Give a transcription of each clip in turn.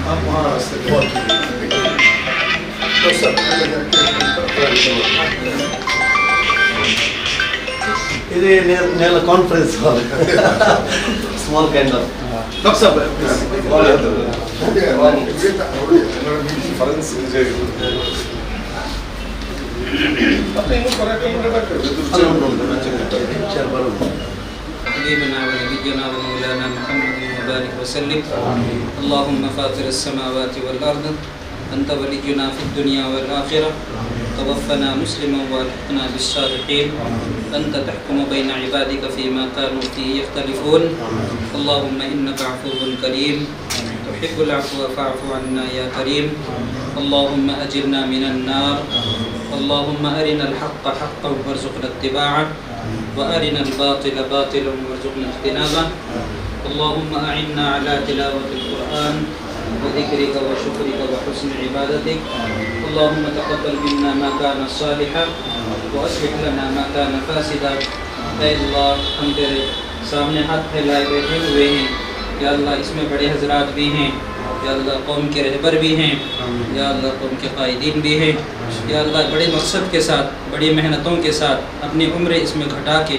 आप वहाँ से कॉल तो सब ఇది నేల conference hall small kind of doctor సాబ్ حبيبنا ونبينا ومولانا محمد وبارك وسلم اللهم فاطر السماوات والأرض أنت ولينا في الدنيا والآخرة توفنا مسلما والحقنا بالصالحين أنت تحكم بين عبادك فيما كانوا فيه يختلفون اللهم إنك عفو كريم تحب العفو فاعف عنا يا كريم اللهم أجرنا من النار اللهم أرنا الحق حقا وارزقنا اتباعه وأرنا الباطل باطلا وارزقنا اجتنابه اللهم أعنا على تلاوة القرآن وذكرك وشكرك وحسن عبادتك اللهم تقبل منا ما كان صالحا وأصلح لنا ما كان فاسدا اے اللہ ہم تیرے سامنے ہاتھ پھیلائے بیٹھے ہوئے ہیں یا اللہ اس میں بڑے حضرات بھی ہیں یا اللہ قوم کے رہبر بھی ہیں یا اللہ قوم کے قائدین بھی ہیں یا اللہ بڑے مقصد کے ساتھ بڑی محنتوں کے ساتھ اپنی عمر اس میں گھٹا کے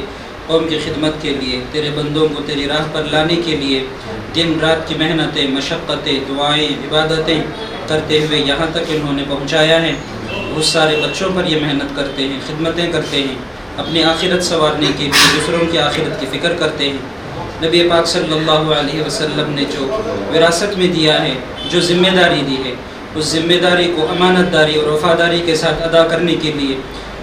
قوم کی خدمت کے لیے تیرے بندوں کو تیری راہ پر لانے کے لیے دن رات کی محنتیں مشقتیں دعائیں عبادتیں کرتے ہوئے یہاں تک انہوں نے پہنچایا ہے بہت سارے بچوں پر یہ محنت کرتے ہیں خدمتیں کرتے ہیں اپنی آخرت سنوارنے کے لیے دوسروں کی آخرت کی فکر کرتے ہیں نبی پاک صلی اللہ علیہ وسلم نے جو وراثت میں دیا ہے جو ذمہ داری دی ہے اس ذمہ داری کو امانت داری اور وفاداری کے ساتھ ادا کرنے کے لیے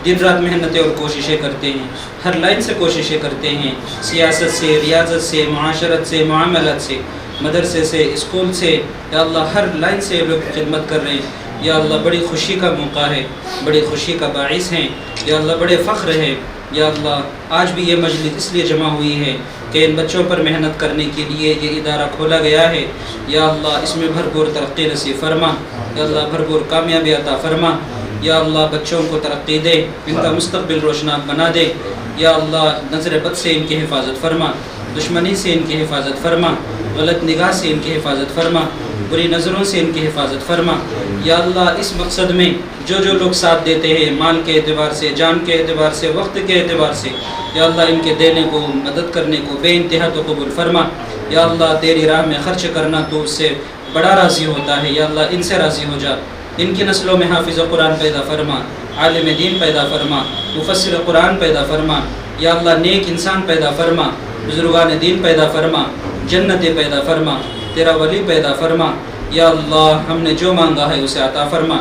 دن رات محنتیں اور کوششیں کرتے ہیں ہر لائن سے کوششیں کرتے ہیں سیاست سے ریاضت سے معاشرت سے معاملات سے مدرسے سے اسکول سے یا اللہ ہر لائن سے یہ لوگ خدمت کر رہے ہیں یا اللہ بڑی خوشی کا موقع ہے بڑی خوشی کا باعث ہیں یا اللہ بڑے فخر ہے یا اللہ آج بھی یہ مجلس اس لیے جمع ہوئی ہے کہ ان بچوں پر محنت کرنے کے لیے یہ ادارہ کھولا گیا ہے یا اللہ اس میں بھرپور ترقی نصیب فرما یا اللہ بھرپور کامیابی عطا فرما یا اللہ بچوں کو ترقی دے ان کا مستقبل روشناب بنا دے یا اللہ نظر بد سے ان کی حفاظت فرما دشمنی سے ان کی حفاظت فرما غلط نگاہ سے ان کی حفاظت فرما بری نظروں سے ان کی حفاظت فرما یا اللہ اس مقصد میں جو لوگ ساتھ دیتے ہیں مال کے اعتبار سے جان کے اعتبار سے وقت کے اعتبار سے یا اللہ ان کے دینے کو مدد کرنے کو بے انتہا تو قبول فرما یا اللہ تیری راہ میں خرچ کرنا تو اس سے بڑا راضی ہوتا ہے یا اللہ ان سے راضی ہو جا ان کی نسلوں میں حافظ قرآن پیدا فرما عالم دین پیدا فرما مفسر قرآن پیدا فرما یا اللہ نیک انسان پیدا فرما بزرگان دین پیدا فرما جنت پیدا فرما تیرا ولی پیدا فرما یا اللہ ہم نے جو مانگا ہے اسے عطا فرما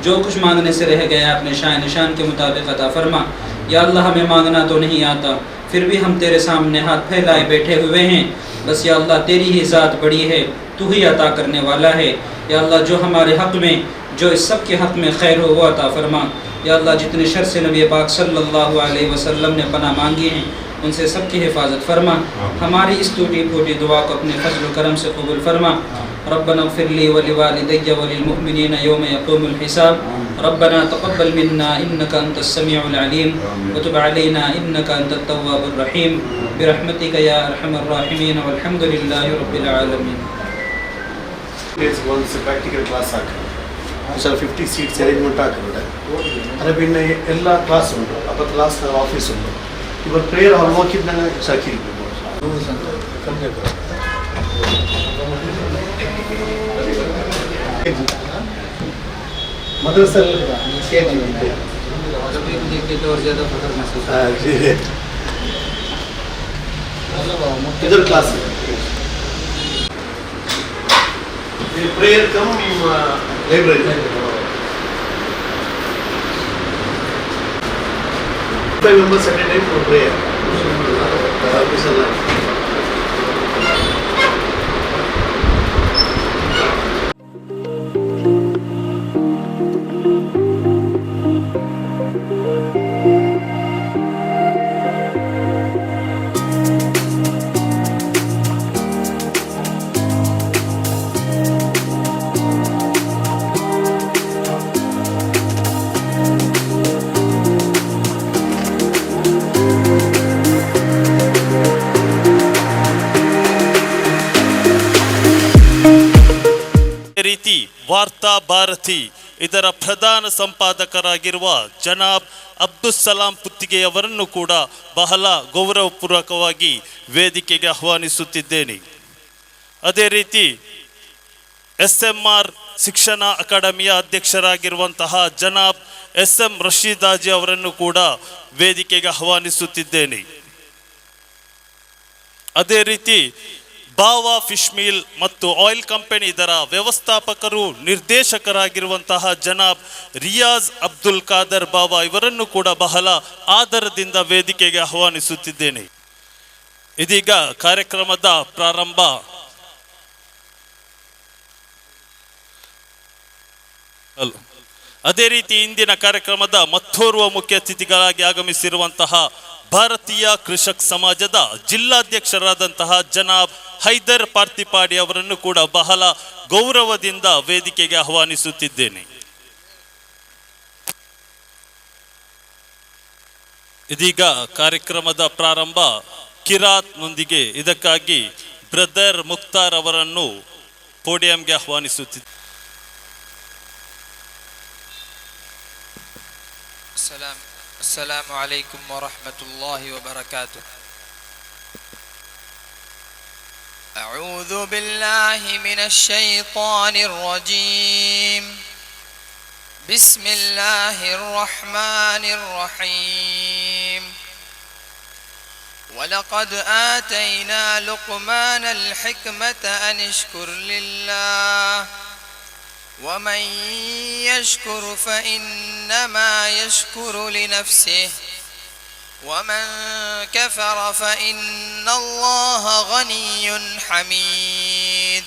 جو کچھ مانگنے سے رہ گیا اپنے شان نشان کے مطابق عطا فرما یا اللہ ہمیں مانگنا تو نہیں آتا پھر بھی ہم تیرے سامنے ہاتھ پھیلائے بیٹھے ہوئے ہیں بس یا اللہ تیری ہی ذات بڑی ہے تو ہی عطا کرنے والا ہے یا اللہ جو ہمارے حق میں جو اس سب کے حق میں خیر ہو وہ عطا فرما یا اللہ جتنے شر سے نبی پاک صلی اللہ علیہ وسلم نے پناہ مانگی ہیں ان سے سب کی حفاظت فرما ہماری اس ٹوٹی پھوٹی دعا کو اپنے فضل و کرم سے قبول فرما ربنا اغفر لي ولوالدي وللمؤمنين يوم يقوم الحساب ربنا تقبل منا انك انت السميع العليم وتب علينا انك انت التواب الرحيم برحمتك يا ارحم الراحمين والحمد لله رب العالمين. ಒಂದು ಪ್ರಾಕ್ಟಿಕಲ್ ಕ್ಲಾಸ್ ಹಾಕಿದ್ರು 50 ಸೀಟ್ಸ್ ಅರೇಂಜ್ಮೆಂಟ್ ಹಾಕಿದ್ರೆ ಅದೇ പിന്നെ ಎಲ್ಲ ಕ್ಲಾಸ್ ಉಂಟು ಅಪ್ಪ ಕ್ಲಾಸ್ ಆಫೀಸ್ ಉಂಟು ಇವಾಗ ಪ್ರೇಯರ್ ಹಾಲ್ ಹೋಗಿದ್ದಾಗ ಸಾಕಿರ್ಬೋದು मदरसा इधर class prayer come library 5 members at a time for prayer. ವಾರ್ತಾ ಭಾರತಿ ಇದರ ಪ್ರಧಾನ ಸಂಪಾದಕರಾಗಿರುವ ಜನಾಬ್ ಅಬ್ದುಲ್ ಸಲಾಂ ಪುತ್ತಿಗೆಯವರನ್ನು ಕೂಡ ಬಹಳ ಗೌರವಪೂರ್ವಕವಾಗಿ ವೇದಿಕೆಗೆ ಆಹ್ವಾನಿಸುತ್ತಿದ್ದೇನೆ. ಅದೇ ರೀತಿ SMR ಶಿಕ್ಷಣ ಅಕಾಡೆಮಿಯ ಅಧ್ಯಕ್ಷರಾಗಿರುವಂತಹ ಜನಾಬ್ SM ರಶೀದಾಜಿ ಅವರನ್ನು ಕೂಡ ವೇದಿಕೆಗೆ ಆಹ್ವಾನಿಸುತ್ತಿದ್ದೇನೆ. ಅದೇ ರೀತಿ ಬಾವಾ ಫಿಶ್ ಮೀಲ್ ಮತ್ತು ಆಯಿಲ್ ಕಂಪನಿ ಇದರ ವ್ಯವಸ್ಥಾಪಕರು ನಿರ್ದೇಶಕರಾಗಿರುವಂತಹ ಜನಾಬ್ ರಿಯಾಜ್ ಅಬ್ದುಲ್ ಖಾದರ್ ಬಾವಾ ಇವರನ್ನು ಕೂಡ ಬಹಳ ಆದರದಿಂದ ವೇದಿಕೆಗೆ ಆಹ್ವಾನಿಸುತ್ತಿದ್ದೇನೆ. ಇದೀಗ ಕಾರ್ಯಕ್ರಮದ ಪ್ರಾರಂಭ. ಅದೇ ರೀತಿ ಇಂದಿನ ಕಾರ್ಯಕ್ರಮದ ಮತ್ತೋರ್ವ ಮುಖ್ಯ ಅತಿಥಿಗಳಾಗಿ ಆಗಮಿಸಿರುವಂತಹ ಭಾರತೀಯ ಕೃಷಕ್ ಸಮಾಜದ ಜಿಲ್ಲಾಧ್ಯಕ್ಷರಾದಂತಹ ಜನಾಬ್ ಹೈದರ್ ಪಾರ್ತಿಪಾಡಿ ಅವರನ್ನು ಕೂಡ ಬಹಳ ಗೌರವದಿಂದ ವೇದಿಕೆಗೆ ಆಹ್ವಾನಿಸುತ್ತಿದ್ದೇನೆ. ಇದೀಗ ಕಾರ್ಯಕ್ರಮದ ಪ್ರಾರಂಭ ಕಿರಾತ್ನೊಂದಿಗೆ. ಇದಕ್ಕಾಗಿ ಬ್ರದರ್ ಮುಕ್ತಾರ್ ಅವರನ್ನು ಪೋಡಿಯಂಗೆ ಆಹ್ವಾನಿಸುತ್ತಿದ್ದೇನೆ. السلام عليكم ورحمة الله وبركاته. أعوذ بالله من الشيطان الرجيم. بسم الله الرحمن الرحيم. ولقد آتينا لقمان الحكمة أن اشكر لله ومن يشكر فإنما يشكر لنفسه ومن كفر فإن الله غني حميد.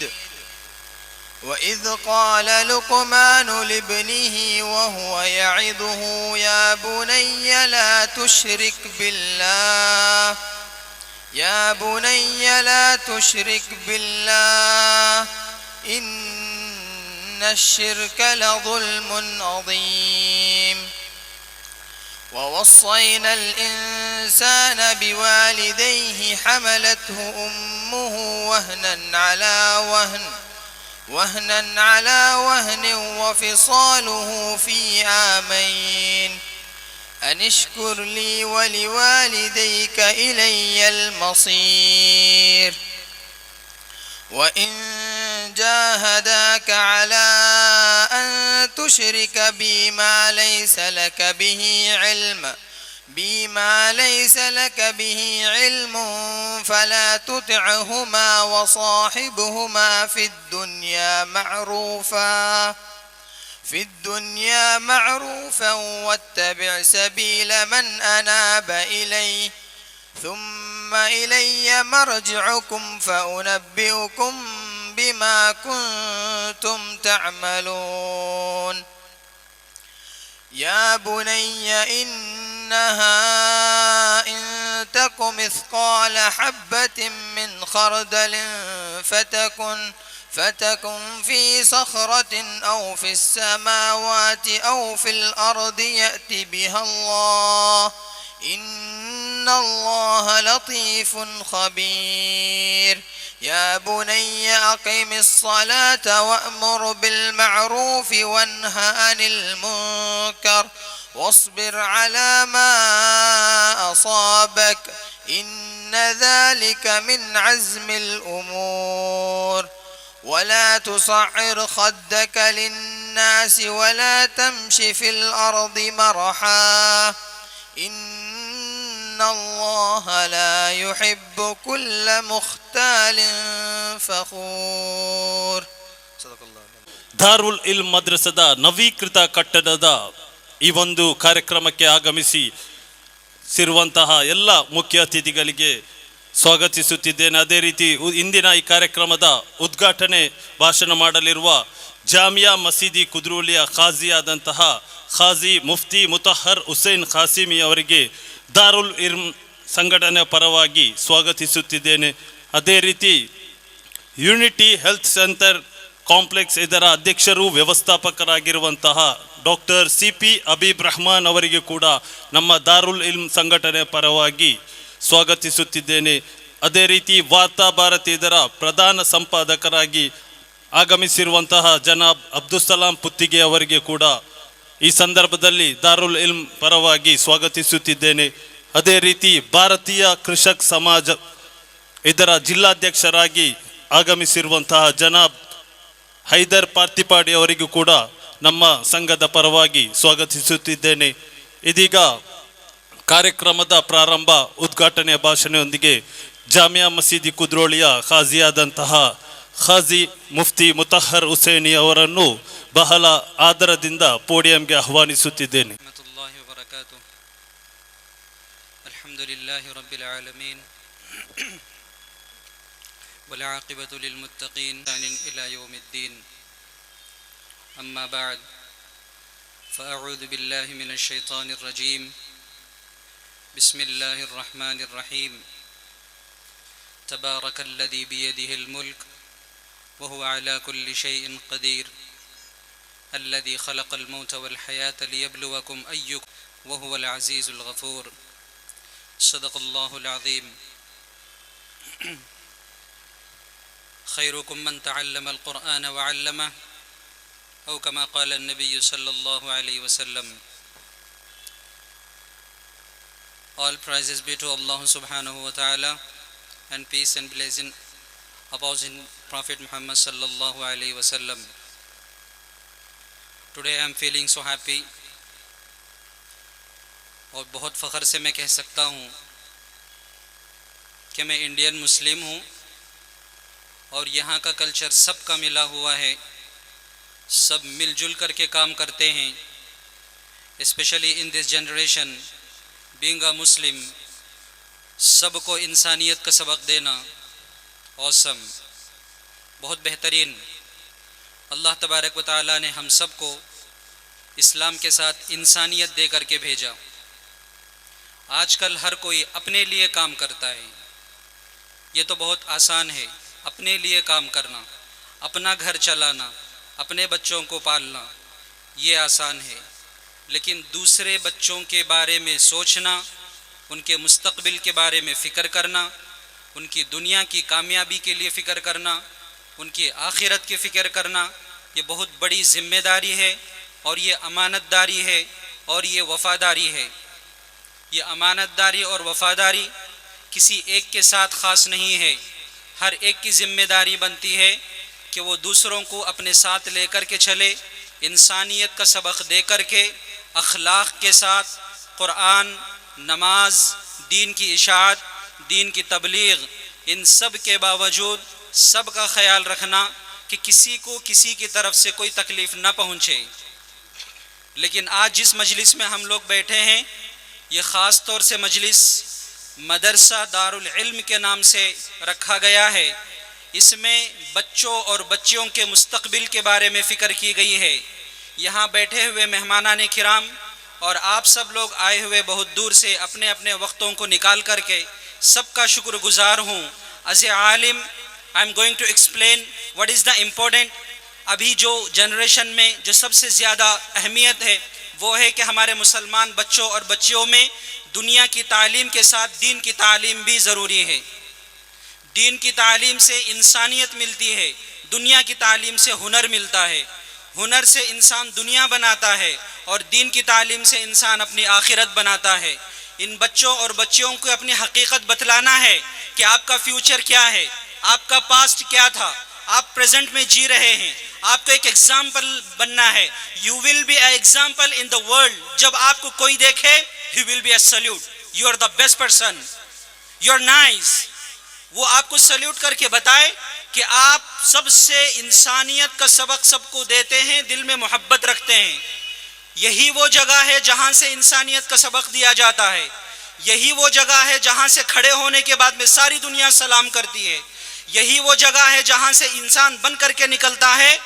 وإذ قال لقمان لابنه وهو يعظه يا بني لا تشرك بالله يا بني لا تشرك بالله إن الشرك لظلم عظيم. ووصينا الإنسان بوالديه حملته أمه وهنا على وهن وفصاله في عامين أن اشكر لي ولوالديك إلي المصير. وإن جاهداك على أن تشرك بي ما ليس لك به علم فلا تطعهما وصاحبهما في الدنيا معروفا واتبع سبيل من أناب إلي ثم إلي مرجعكم فأنبئكم بما كنتم تعملون. يا بني إنها إن تك مثقال حبة من خردل فتكن في صخرة أو في السماوات أو في الأرض يأت بها الله إن الله لطيف خبير. يا بني أقم الصلاة وأمر بالمعروف وانه عن المنكر واصبر على ما أصابك إن ذلك من عزم الأمور. ولا تصعر خدك للناس ولا تمش في الأرض مرحا إن الله لا يحب كل مختال فخور. ದಾರುಲ್ ಇಲ್ಮ್ ಮದ್ರಸದ ನವೀಕೃತ ಕಟ್ಟಡದ ಈ ಒಂದು ಕಾರ್ಯಕ್ರಮಕ್ಕೆ ಆಗಮಿಸಿರುವಂತಹ ಎಲ್ಲ ಮುಖ್ಯ ಅತಿಥಿಗಳಿಗೆ ಸ್ವಾಗತಿಸುತ್ತಿದ್ದೇನೆ. ಅದೇ ರೀತಿ ಇಂದಿನ ಈ ಕಾರ್ಯಕ್ರಮದ ಉದ್ಘಾಟನೆ ಭಾಷಣ ಮಾಡಲಿರುವ ಜಾಮಿಯಾ ಮಸೀದಿ ಕುದ್ರೋಲಿಯ ಖಾಜಿಯಾದಂತಹ ಖಾಜಿ ಮುಫ್ತಿ ಮುತಹರ್ ಹುಸೇನ್ ಖಾಸಿಮಿ ಅವರಿಗೆ ದಾರುಲ್ ಇಲ್ಮ್ ಸಂಘಟನೆ ಪರವಾಗಿ ಸ್ವಾಗತಿಸುತ್ತಿದ್ದೇನೆ. ಅದೇ ರೀತಿ ಯೂನಿಟಿ ಹೆಲ್ತ್ ಸೆಂಟರ್ ಕಾಂಪ್ಲೆಕ್ಸ್ ಇದರ ಅಧ್ಯಕ್ಷರು ವ್ಯವಸ್ಥಾಪಕರಾಗಿರುವಂತಹ ಡಾಕ್ಟರ್ CP ಅಬೀಬ್ ರಹಮಾನ್ ಅವರಿಗೆ ಕೂಡ ನಮ್ಮ ದಾರುಲ್ ಇಲ್ಮ್ ಸಂಘಟನೆ ಪರವಾಗಿ ಸ್ವಾಗತಿಸುತ್ತಿದ್ದೇನೆ. ಅದೇ ರೀತಿ ವಾರ್ತಾ ಭಾರತಿ ಇದರ ಪ್ರಧಾನ ಸಂಪಾದಕರಾಗಿ ಆಗಮಿಸಿರುವಂತಹ ಜನಾಬ್ ಅಬ್ದುಲ್ಸಲಾಂ ಪುತ್ತಿಗೆ ಅವರಿಗೆ ಕೂಡ ಈ ಸಂದರ್ಭದಲ್ಲಿ ದಾರುಲ್ ಇಲ್ಮ್ ಪರವಾಗಿ ಸ್ವಾಗತಿಸುತ್ತಿದ್ದೇನೆ. ಅದೇ ರೀತಿ ಭಾರತೀಯ ಕೃಷಕ್ ಸಮಾಜ ಇದರ ಜಿಲ್ಲಾಧ್ಯಕ್ಷರಾಗಿ ಆಗಮಿಸಿರುವಂತಹ ಜನಾಬ್ ಹೈದರ್ ಪಾರ್ತಿಪಾಡಿ ಅವರಿಗೂ ಕೂಡ ನಮ್ಮ ಸಂಘದ ಪರವಾಗಿ ಸ್ವಾಗತಿಸುತ್ತಿದ್ದೇನೆ. ಇದೀಗ ಕಾರ್ಯಕ್ರಮದ ಪ್ರಾರಂಭ ಉದ್ಘಾಟನೆಯ ಭಾಷಣದೊಂದಿಗೆ ಜಾಮಿಯಾ ಮಸೀದಿ ಕುದ್ರೋಳಿಯ ಖಾಜಿಯಾದಂತಹ ಖಾಜಿ ಮುಫ್ತಿ ಮುತಹರ್ ಹುಸೇನಿ ಅವರನ್ನು ಬಹಳ ಆದರದಿಂದ ಪೋಡಿಯಂಗೆ ಆಹ್ವಾನಿಸುತ್ತಿದ್ದೇನೆ. ಅಲ್ಹಮ್ದುಲಿಲ್ಲಾಹಿ ರಬ್ಬಿಲ್ Al-Ameen والعاقبة للمتقين إلى يوم الدين. أما بعد فأعوذ بالله من الشيطان الرجيم. بسم الله الرحمن الرحيم. تبارك الذي بيده الملك وهو على كل شيء قدير. الذي خلق الموت والحياة ليبلوكم أيكم وهو العزيز الغفور. صدق الله العظيم. خيركم من تعلم القرآن وعلمه أو كما قال النبي صلى الله عليه وسلم. All praises be to Allah subhanahu wa ta'ala, and peace and blessing upon Prophet Muhammad sallallahu alaihi wasallam. Today I am feeling so happy اور بہت فخر سے میں کہہ سکتا ہوں کہ میں انڈین مسلم ہوں اور یہاں کا کلچر سب کا ملا ہوا ہے. سب مل جل کر کے کام کرتے ہیں. اسپیشلی ان دس جنریشن بینگ اے مسلم, سب کو انسانیت کا سبق دینا اوسم, بہت بہترین. اللہ تبارک و تعالیٰ نے ہم سب کو اسلام کے ساتھ انسانیت دے کر کے بھیجا. آج کل ہر کوئی اپنے لیے کام کرتا ہے. یہ تو بہت آسان ہے, اپنے لیے کام کرنا, اپنا گھر چلانا, اپنے بچوں کو پالنا, یہ آسان ہے. لیکن دوسرے بچوں کے بارے میں سوچنا, ان کے مستقبل کے بارے میں فکر کرنا, ان کی دنیا کی کامیابی کے لیے فکر کرنا, ان کی آخرت کی فکر کرنا, یہ بہت بڑی ذمہ داری ہے اور یہ امانت داری ہے اور یہ وفاداری ہے. یہ امانت داری اور وفاداری کسی ایک کے ساتھ خاص نہیں ہے. ہر ایک کی ذمہ داری بنتی ہے کہ وہ دوسروں کو اپنے ساتھ لے کر کے چلے, انسانیت کا سبق دے کر کے, اخلاق کے ساتھ, قرآن, نماز, دین کی اشاعت, دین کی تبلیغ, ان سب کے باوجود سب کا خیال رکھنا کہ کسی کو کسی کی طرف سے کوئی تکلیف نہ پہنچے. لیکن آج جس مجلس میں ہم لوگ بیٹھے ہیں, یہ خاص طور سے مجلس مدرسہ دارالعلم کے نام سے رکھا گیا ہے. اس میں بچوں اور بچیوں کے مستقبل کے بارے میں فکر کی گئی ہے. یہاں بیٹھے ہوئے مہمانان کرام اور آپ سب لوگ آئے ہوئے بہت دور سے اپنے اپنے وقتوں کو نکال کر کے سب کا شکر گزار ہوں. ایز اے عالم آئی ایم گوئنگ ٹو ایکسپلین واٹ از دا امپورٹنٹ. ابھی جو جنریشن میں جو سب سے زیادہ اہمیت ہے وہ ہے کہ ہمارے مسلمان بچوں اور بچیوں میں دنیا کی تعلیم کے ساتھ دین کی تعلیم بھی ضروری ہے. دین کی تعلیم سے انسانیت ملتی ہے, دنیا کی تعلیم سے ہنر ملتا ہے, ہنر سے انسان دنیا بناتا ہے اور دین کی تعلیم سے انسان اپنی آخرت بناتا ہے. ان بچوں اور بچیوں کو اپنی حقیقت بتلانا ہے کہ آپ کا فیوچر کیا ہے, آپ کا پاسٹ کیا تھا, آپ پریزنٹ میں جی رہے ہیں, آپ کو ایک ایگزامپل بننا ہے. یو ول بی اے ایگزامپل ان دا ورلڈ. جب آپ کو کوئی دیکھے ہی ول بی اے سلیوٹ, یو آر دا بیسٹ پرسن, یو آر نائس. وہ آپ کو سلیوٹ کر کے بتائے کہ آپ سب سے انسانیت کا سبق سب کو دیتے ہیں, دل میں محبت رکھتے ہیں. یہی وہ جگہ ہے جہاں سے انسانیت کا سبق دیا جاتا ہے. یہی وہ جگہ ہے جہاں سے کھڑے ہونے کے بعد میں ساری دنیا سلام کرتی ہے. یہی وہ جگہ ہے جہاں سے انسان بن کر کے نکلتا ہے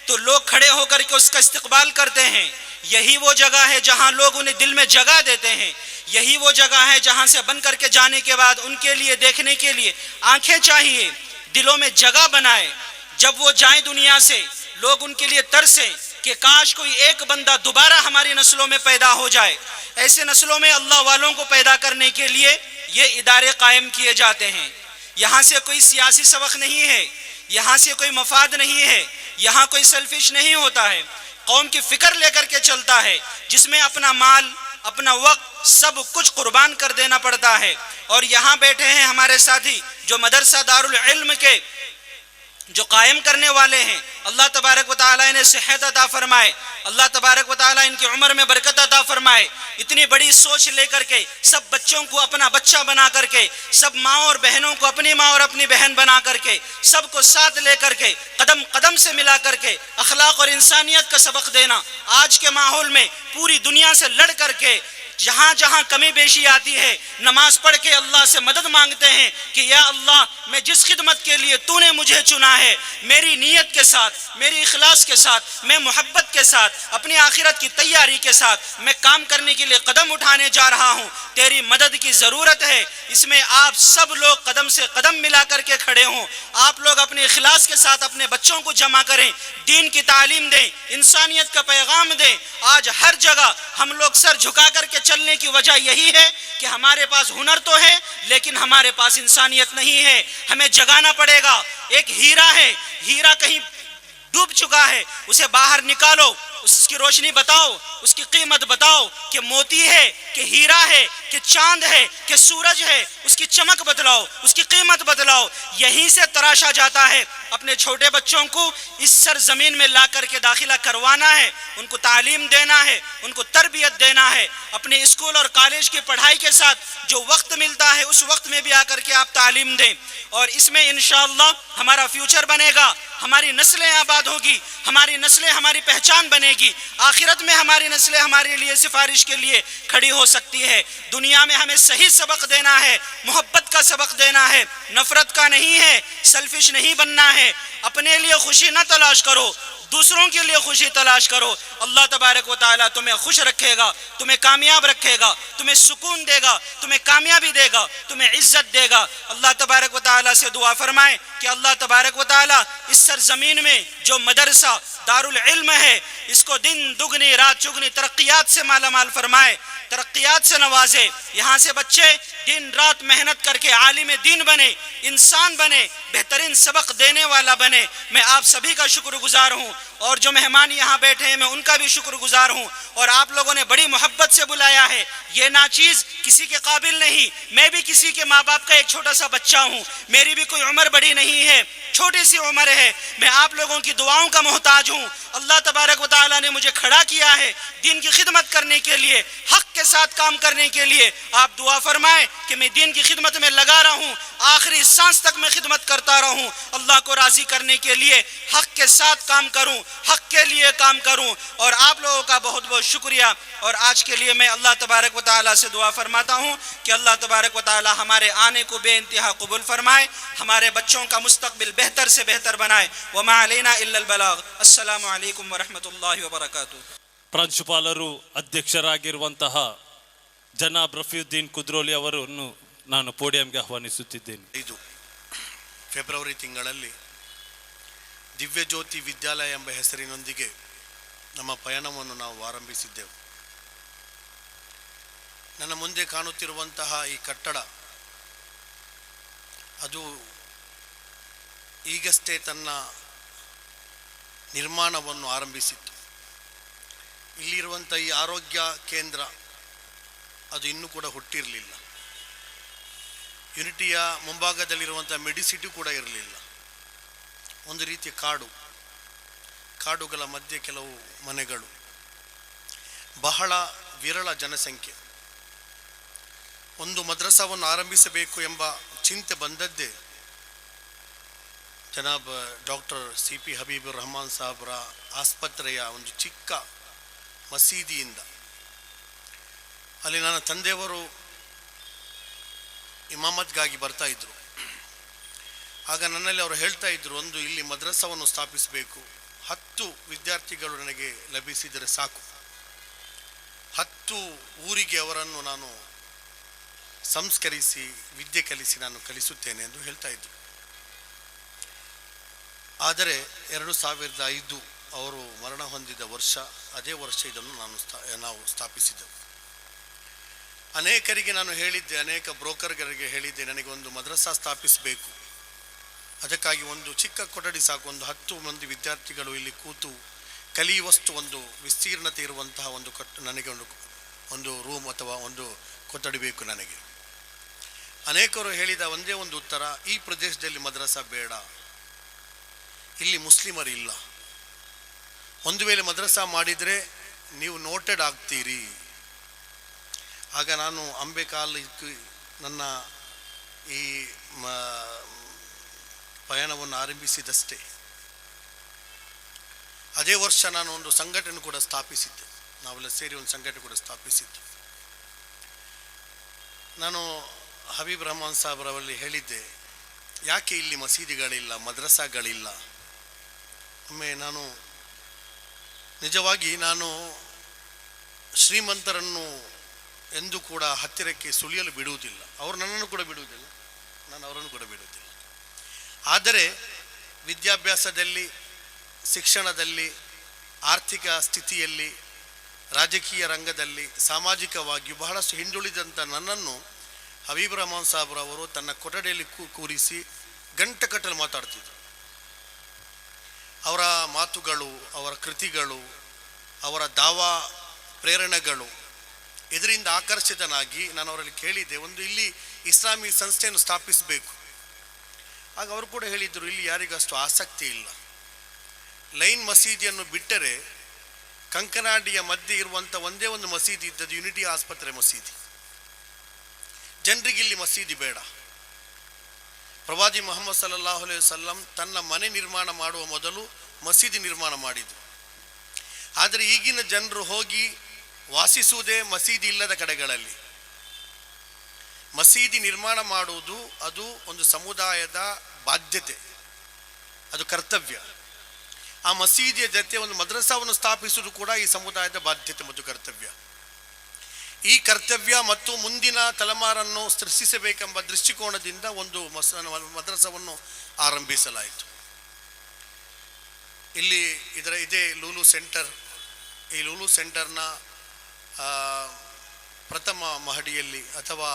تو لوگ کھڑے ہو کر کے اس کا استقبال کرتے ہیں. یہی وہ جگہ ہے جہاں لوگ انہیں دل میں جگہ دیتے ہیں. یہی وہ جگہ ہے جہاں سے بن کر کے جانے کے بعد ان کے لیے دیکھنے کے لیے آنکھیں چاہیے, دلوں میں جگہ بنائے. جب وہ جائیں دنیا سے لوگ ان کے لیے ترسیں کہ کاش کوئی ایک بندہ دوبارہ ہماری نسلوں میں پیدا ہو جائے. ایسے نسلوں میں اللہ والوں کو پیدا کرنے کے لیے یہ ادارے قائم کیے جاتے ہیں. یہاں سے کوئی سیاسی سبق نہیں ہے, यहाँ से कोई मफाद नहीं है, यहाँ कोई सेल्फिश नहीं होता है, कौम की फिक्र लेकर के चलता है, जिसमें अपना माल अपना वक्त सब कुछ कुर्बान कर देना पड़ता है। और यहाँ बैठे हैं हमारे साथी जो मदरसा दारुल इल्म के जो कायम करने वाले हैं, अल्लाह तबारक व तआला इन्हें सेहत अता फरमाए, अल्लाह तबारक व तआला इनकी उम्र में बरकत अता फरमाए। इतनी बड़ी सोच लेकर के सब बच्चों को अपना बच्चा बना करके, सब माँ और बहनों को अपनी माँ और अपनी बहन बना करके, सबको साथ लेकर के कदम कदम से मिला करके अखलाक और इंसानियत का सबक देना, आज के माहौल में पूरी दुनिया से लड़ करके जहाँ जहाँ कमी बेशी आती है नमाज पढ़ के अल्लाह से मदद मांगते हैं कि या अल्लाह मैं जिस खिदमत के लिए तूने मुझे चुना है, मेरी नीयत के साथ, मेरी इखलास के साथ, मैं मोहब्बत के साथ, अपनी आखिरत की तैयारी के साथ मैं काम करने के लिए कदम उठाने जा रहा हूँ, तेरी मदद की ज़रूरत है। इसमें आप सब लोग कदम से कदम मिला करके खड़े हों, आप लोग अपने इखलास के साथ अपने बच्चों को जमा करें, दीन की तालीम दें, इंसानियत का पैगाम दें। आज हर जगह हम लोग सर झुका करके चलने की वजह यही है कि हमारे पास हुनर तो है लेकिन हमारे पास इंसानियत नहीं है। हमें जगाना पड़ेगा। एक हीरा है, हीरा कहीं डूब चुका है, उसे बाहर निकालो, उसकी रोशनी बताओ, उसकी कीमत बताओ कि मोती है कि हीरा है कि चांद है कि सूरज है, उसकी चमक बदलाओ, उसकी कीमत बदलाओ। यहीं से तराशा जाता है। अपने छोटे बच्चों को इस सरजमीन में ला करके दाखिला करवाना है, उनको तालीम देना है, उनको तरबियत देना है। अपने स्कूल और कॉलेज की पढ़ाई के साथ जो वक्त मिलता है उस वक्त में भी आकर के आप तालीम दें, और इसमें इंशाअल्लाह हमारा फ्यूचर बनेगा, हमारी नस्लें आबाद होगी, हमारी नस्लें हमारी पहचान बनेगी, आखिरत में हमारी नस्लें हमारे लिए सिफारिश के लिए खड़ी हो सकती है। दुनिया में हमें सही सबक देना है, मोहब्बत का सबक देना है, नफरत का नहीं है, सेल्फिश नहीं बनना है। अपने लिए खुशी न तलाश करो, दूसरों के लिए खुशी तलाश करो। अल्लाह तबारक व तआला तुम्हें खुश रखेगा, तुम्हें कामयाब रखेगा, तुम्हें सुकून देगा, तुम्हें कामयाबी देगा, तुम्हें इज्जत देगा। अल्लाह तबारक व तआला से दुआ फरमाएं कि अल्लाह तबारक व तआला इस सरजमीन में जो मदरसा दारुल इल्म है इसको दिन दुगनी रात चुगनी तरक्कियात से मालामाल फरमाए, तरक्कियात से नवाजे। यहाँ से बच्चे दिन रात मेहनत करके आलिम दीन बने, इंसान बने, बेहतरीन सबक देने वाला बने। मैं आप सभी का शुक्रगुजार हूँ, और जो मेहमान यहाँ बैठे हैं मैं उनका भी शुक्रगुजार हूँ। और आप लोगों ने बड़ी मोहब्बत से बुलाया है, ये नाचीज़ किसी के काबिल नहीं, मैं भी किसी के माँ बाप का एक छोटा सा बच्चा हूँ, मेरी भी कोई उम्र बड़ी नहीं है, छोटी सी उम्र है। मैं आप लोगों की दुआओं का मोहताज हूँ। अल्लाह तबारक व तआला ने मुझे खड़ा किया है दीन की खिदमत करने के लिए, हक के साथ काम करने के लिए। आप दुआ फरमाएं कि मैं दीन की खिदमत में लगा रहूं, आखिरी सांस तक मैं खिदमत करता रहूं, अल्लाह को राजी करने के लिए हक के साथ काम करूं, हक के लिए काम करूं। और आप लोगों का बहुत बहुत शुक्रिया। और आज के लिए मैं अल्लाह तबारक व तआला से दुआ फरमाता हूं कि अल्लाह तबारक व तआला हमारे आने को बेइंतहा कबूल फरमाए, हमारे बच्चों का मुस्तकबिल बेहतर से बेहतर बनाए। वमा अलैना इल्लल बलाग। अस्सलामु अलैकुम व रहमतुल्लाहि व बरकातुहू। ಪ್ರಾಂಶುಪಾಲರು ಅಧ್ಯಕ್ಷರಾಗಿರುವಂತಹ ಜನಾಬ್ ರಫೀಯುದ್ದೀನ್ ಕುದ್ರೋಲಿ ಅವರನ್ನು ನಾನು ಪೋಡಿಯಂಗೆ ಆಹ್ವಾನಿಸುತ್ತಿದ್ದೇನೆ. 5 ಫೆಬ್ರವರಿ ತಿಂಗಳಲ್ಲಿ ದಿವ್ಯಜ್ಯೋತಿ ವಿದ್ಯಾಲಯ ಎಂಬ ಹೆಸರಿನೊಂದಿಗೆ ನಮ್ಮ ಪಯಣವನ್ನು ನಾವು ಆರಂಭಿಸಿದ್ದೆವು. ನನ್ನ ಮುಂದೆ ಕಾಣುತ್ತಿರುವಂತಹ ಈ ಕಟ್ಟಡ ಅದು ಈಗಷ್ಟೇ ತನ್ನ ನಿರ್ಮಾಣವನ್ನು ಆರಂಭಿಸಿತ್ತು. ಇಲ್ಲಿರುವಂಥ ಈ ಆರೋಗ್ಯ ಕೇಂದ್ರ ಅದು ಇನ್ನೂ ಕೂಡ ಹುಟ್ಟಿರಲಿಲ್ಲ. ಯುನಿಟಿಯ ಮುಂಭಾಗದಲ್ಲಿರುವಂಥ ಮೆಡಿಸಿಟಿ ಕೂಡ ಇರಲಿಲ್ಲ. ಒಂದು ರೀತಿಯ ಕಾಡುಗಳ ಮಧ್ಯೆ ಕೆಲವು ಮನೆಗಳು, ಬಹಳ ವಿರಳ ಜನಸಂಖ್ಯೆ. ಒಂದು ಮದ್ರಸಾವನ್ನು ಆರಂಭಿಸಬೇಕು ಎಂಬ ಚಿಂತೆ ಬಂದದ್ದೇ ಜನಾಬ್ ಡಾಕ್ಟರ್ CP ಹಬೀಬುರ್ ರಹಮಾನ್ ಸಾಹಬ್ರ ಆಸ್ಪತ್ರೆಯ ಒಂದು ಚಿಕ್ಕ ಮಸೀದಿಯಿಂದ. ಅಲ್ಲಿ ನನ್ನ ತಂದೆಯವರು ಇಮಾಮತ್ಗಾಗಿ ಬರ್ತಾ ಇದ್ರು. ಆಗ ನನ್ನಲ್ಲಿ ಅವರು ಹೇಳ್ತಾ ಇದ್ರು, ಒಂದು ಇಲ್ಲಿ ಮದ್ರಸಾವನ್ನು ಸ್ಥಾಪಿಸಬೇಕು, 10 ವಿದ್ಯಾರ್ಥಿಗಳು ನನಗೆ ಲಭಿಸಿದರೆ ಸಾಕು, 10 ಊರಿಗೆ ಅವರನ್ನು ನಾನು ಸಂಸ್ಕರಿಸಿ ವಿದ್ಯೆ ಕಲಿಸಿ ನಾನು ಕಲಿಸುತ್ತೇನೆ ಎಂದು ಹೇಳ್ತಾ ಇದ್ರು. ಆದರೆ 2005 ಅವರು ಮರಣ ಹೊಂದಿದ ವರ್ಷ, ಅದೇ ವರ್ಷ ಇದನ್ನು ನಾವು ಸ್ಥಾಪಿಸಿದೆವು. ಅನೇಕರಿಗೆ ನಾನು ಹೇಳಿದ್ದೆ, ಅನೇಕ ಬ್ರೋಕರ್ಗಳಿಗೆ ಹೇಳಿದ್ದೆ, ನನಗೆ ಒಂದು ಮದ್ರಸಾ ಸ್ಥಾಪಿಸಬೇಕು, ಅದಕ್ಕಾಗಿ ಒಂದು ಚಿಕ್ಕ ಕೊಠಡಿ ಸಾಕು. ಒಂದು 10 ಮಂದಿ ವಿದ್ಯಾರ್ಥಿಗಳು ಇಲ್ಲಿ ಕೂತು ಕಲಿಯುವಷ್ಟು ಒಂದು ವಿಸ್ತೀರ್ಣತೆ ಇರುವಂತಹ ಒಂದು ನನಗೆ ಒಂದು ರೂಮ್ ಅಥವಾ ಒಂದು ಕೊಠಡಿ ಬೇಕು ನನಗೆ. ಅನೇಕರು ಹೇಳಿದ ಒಂದೇ ಒಂದು ಉತ್ತರ, ಈ ಪ್ರದೇಶದಲ್ಲಿ ಮದ್ರಸಾ ಬೇಡ, ಇಲ್ಲಿ ಮುಸ್ಲಿಮರಿಲ್ಲ, ಒಂದು ವೇಳೆ ಮದ್ರಸಾ ಮಾಡಿದರೆ ನೀವು ನೋಟೆಡ್ ಆಗ್ತೀರಿ. ಆಗ ನಾನು ಅಂಬೆಕಾಲಕ್ಕೆ ನನ್ನ ಈ ಪಯಣವನ್ನು ಆರಂಭಿಸಿದಷ್ಟೇ. ಅದೇ ವರ್ಷ ನಾನು ಒಂದು ಸಂಘಟನೆ ಕೂಡ ಸ್ಥಾಪಿಸಿದ್ದೆ, ನಾವೆಲ್ಲ ಸೇರಿ ಒಂದು ಸಂಘಟನೆ ಕೂಡ ಸ್ಥಾಪಿಸಿದ್ದು. ನಾನು ಹಬೀಬ್ ರಹಮಾನ್ ಸಾಬ್ರವರಲ್ಲಿ ಹೇಳಿದ್ದೆ, ಯಾಕೆ ಇಲ್ಲಿ ಮಸೀದಿಗಳಿಲ್ಲ, ಮದ್ರಸಾಗಳಿಲ್ಲ. ಒಮ್ಮೆ ನಾನು ನಿಜವಾಗಿ ನಾನು ಶ್ರೀಮಂತರನ್ನು ಎಂದೂ ಕೂಡ ಹತ್ತಿರಕ್ಕೆ ಸುಳಿಯಲು ಬಿಡುವುದಿಲ್ಲ, ಅವರು ನನ್ನನ್ನು ಕೂಡ ಬಿಡುವುದಿಲ್ಲ, ನಾನು ಅವರನ್ನು ಕೂಡ ಬಿಡುವುದಿಲ್ಲ. ಆದರೆ ವಿದ್ಯಾಭ್ಯಾಸದಲ್ಲಿ, ಶಿಕ್ಷಣದಲ್ಲಿ, ಆರ್ಥಿಕ ಸ್ಥಿತಿಯಲ್ಲಿ, ರಾಜಕೀಯ ರಂಗದಲ್ಲಿ, ಸಾಮಾಜಿಕವಾಗಿ ಬಹಳಷ್ಟು ಹಿಂದುಳಿದಂಥ ನನ್ನನ್ನು ಹಬೀಬ್ ರಹಮಾನ್ ಸಾಬ್ರವರು ತನ್ನ ಕೊಠಡಿಯಲ್ಲಿ ಕೂರಿಸಿ ಗಂಟೆಗಟ್ಟಲೆ ಮಾತಾಡ್ತಿದ್ರು. ಅವರ ಮಾತುಗಳು, ಅವರ ಕೃತಿಗಳು, ಅವರ ದಾವಾ ಪ್ರೇರಣೆಗಳು, ಇದರಿಂದ ಆಕರ್ಷಿತನಾಗಿ ನಾನು ಅವರಲ್ಲಿ ಕೇಳಿದ್ದೆ, ಒಂದು ಇಲ್ಲಿ ಇಸ್ಲಾಮಿ ಸಂಸ್ಥೆಯನ್ನು ಸ್ಥಾಪಿಸಬೇಕು. ಆಗ ಅವರು ಕೂಡ ಹೇಳಿದರು, ಇಲ್ಲಿ ಯಾರಿಗಷ್ಟು ಆಸಕ್ತಿ ಇಲ್ಲ. ಲೈನ್ ಮಸೀದಿಯನ್ನು ಬಿಟ್ಟರೆ ಕಂಕನಾಡಿಯ ಮಧ್ಯೆ ಇರುವಂಥ ಒಂದೇ ಒಂದು ಮಸೀದಿ ಇದ್ದದ್ದು ಯುನಿಟಿ ಆಸ್ಪತ್ರೆ ಮಸೀದಿ. ಜನರಿಗೆ ಇಲ್ಲಿ ಮಸೀದಿ ಬೇಡ. ಪ್ರವಾದಿ ಮುಹಮ್ಮದ್ ಸಲ್ಲಲ್ಲಾಹು ಅಲೈಹಿ ವಸಲ್ಲಂ ತನ್ನ ಮನೆ ನಿರ್ಮಾಣ ಮಾಡುವ ಮೊದಲು ಮಸೀದಿ ನಿರ್ಮಾಣ ಮಾಡಿದರು. ಆದರೆ ಈಗಿನ ಜನರು ಹೋಗಿ ವಾಸಿಸುವುದೇ ಮಸೀದಿ ಇಲ್ಲದ ಕಡೆಗಳಲ್ಲಿ. ಮಸೀದಿ ನಿರ್ಮಾಣ ಮಾಡುವುದು ಅದು ಒಂದು ಸಮುದಾಯದ ಬಾಧ್ಯತೆ, ಅದು ಕರ್ತವ್ಯ. ಆ ಮಸೀದಿಯ ಜೊತೆ ಒಂದು ಮದ್ರಸಾವನ್ನು ಸ್ಥಾಪಿಸುವುದು ಕೂಡ ಈ ಸಮುದಾಯದ ಬಾಧ್ಯತೆ ಮತ್ತು ಕರ್ತವ್ಯ. ಈ ಕರ್ತವ್ಯ ಮತ್ತು ಮುಂದಿನ ತಲೆಮಾರನ್ನು ಸೃಷ್ಟಿಸಬೇಕೆಂಬ ದೃಷ್ಟಿಕೋನದಿಂದ ಒಂದು ಮದ್ರಸವನ್ನು ಆರಂಭಿಸಲಾಯಿತು. ಇಲ್ಲಿ ಇದೇ ಲೂಲು ಸೆಂಟರ್. ಈ ಲೂಲು ಸೆಂಟರ್ನ ಪ್ರಥಮ ಮಹಡಿಯಲ್ಲಿ, ಅಥವಾ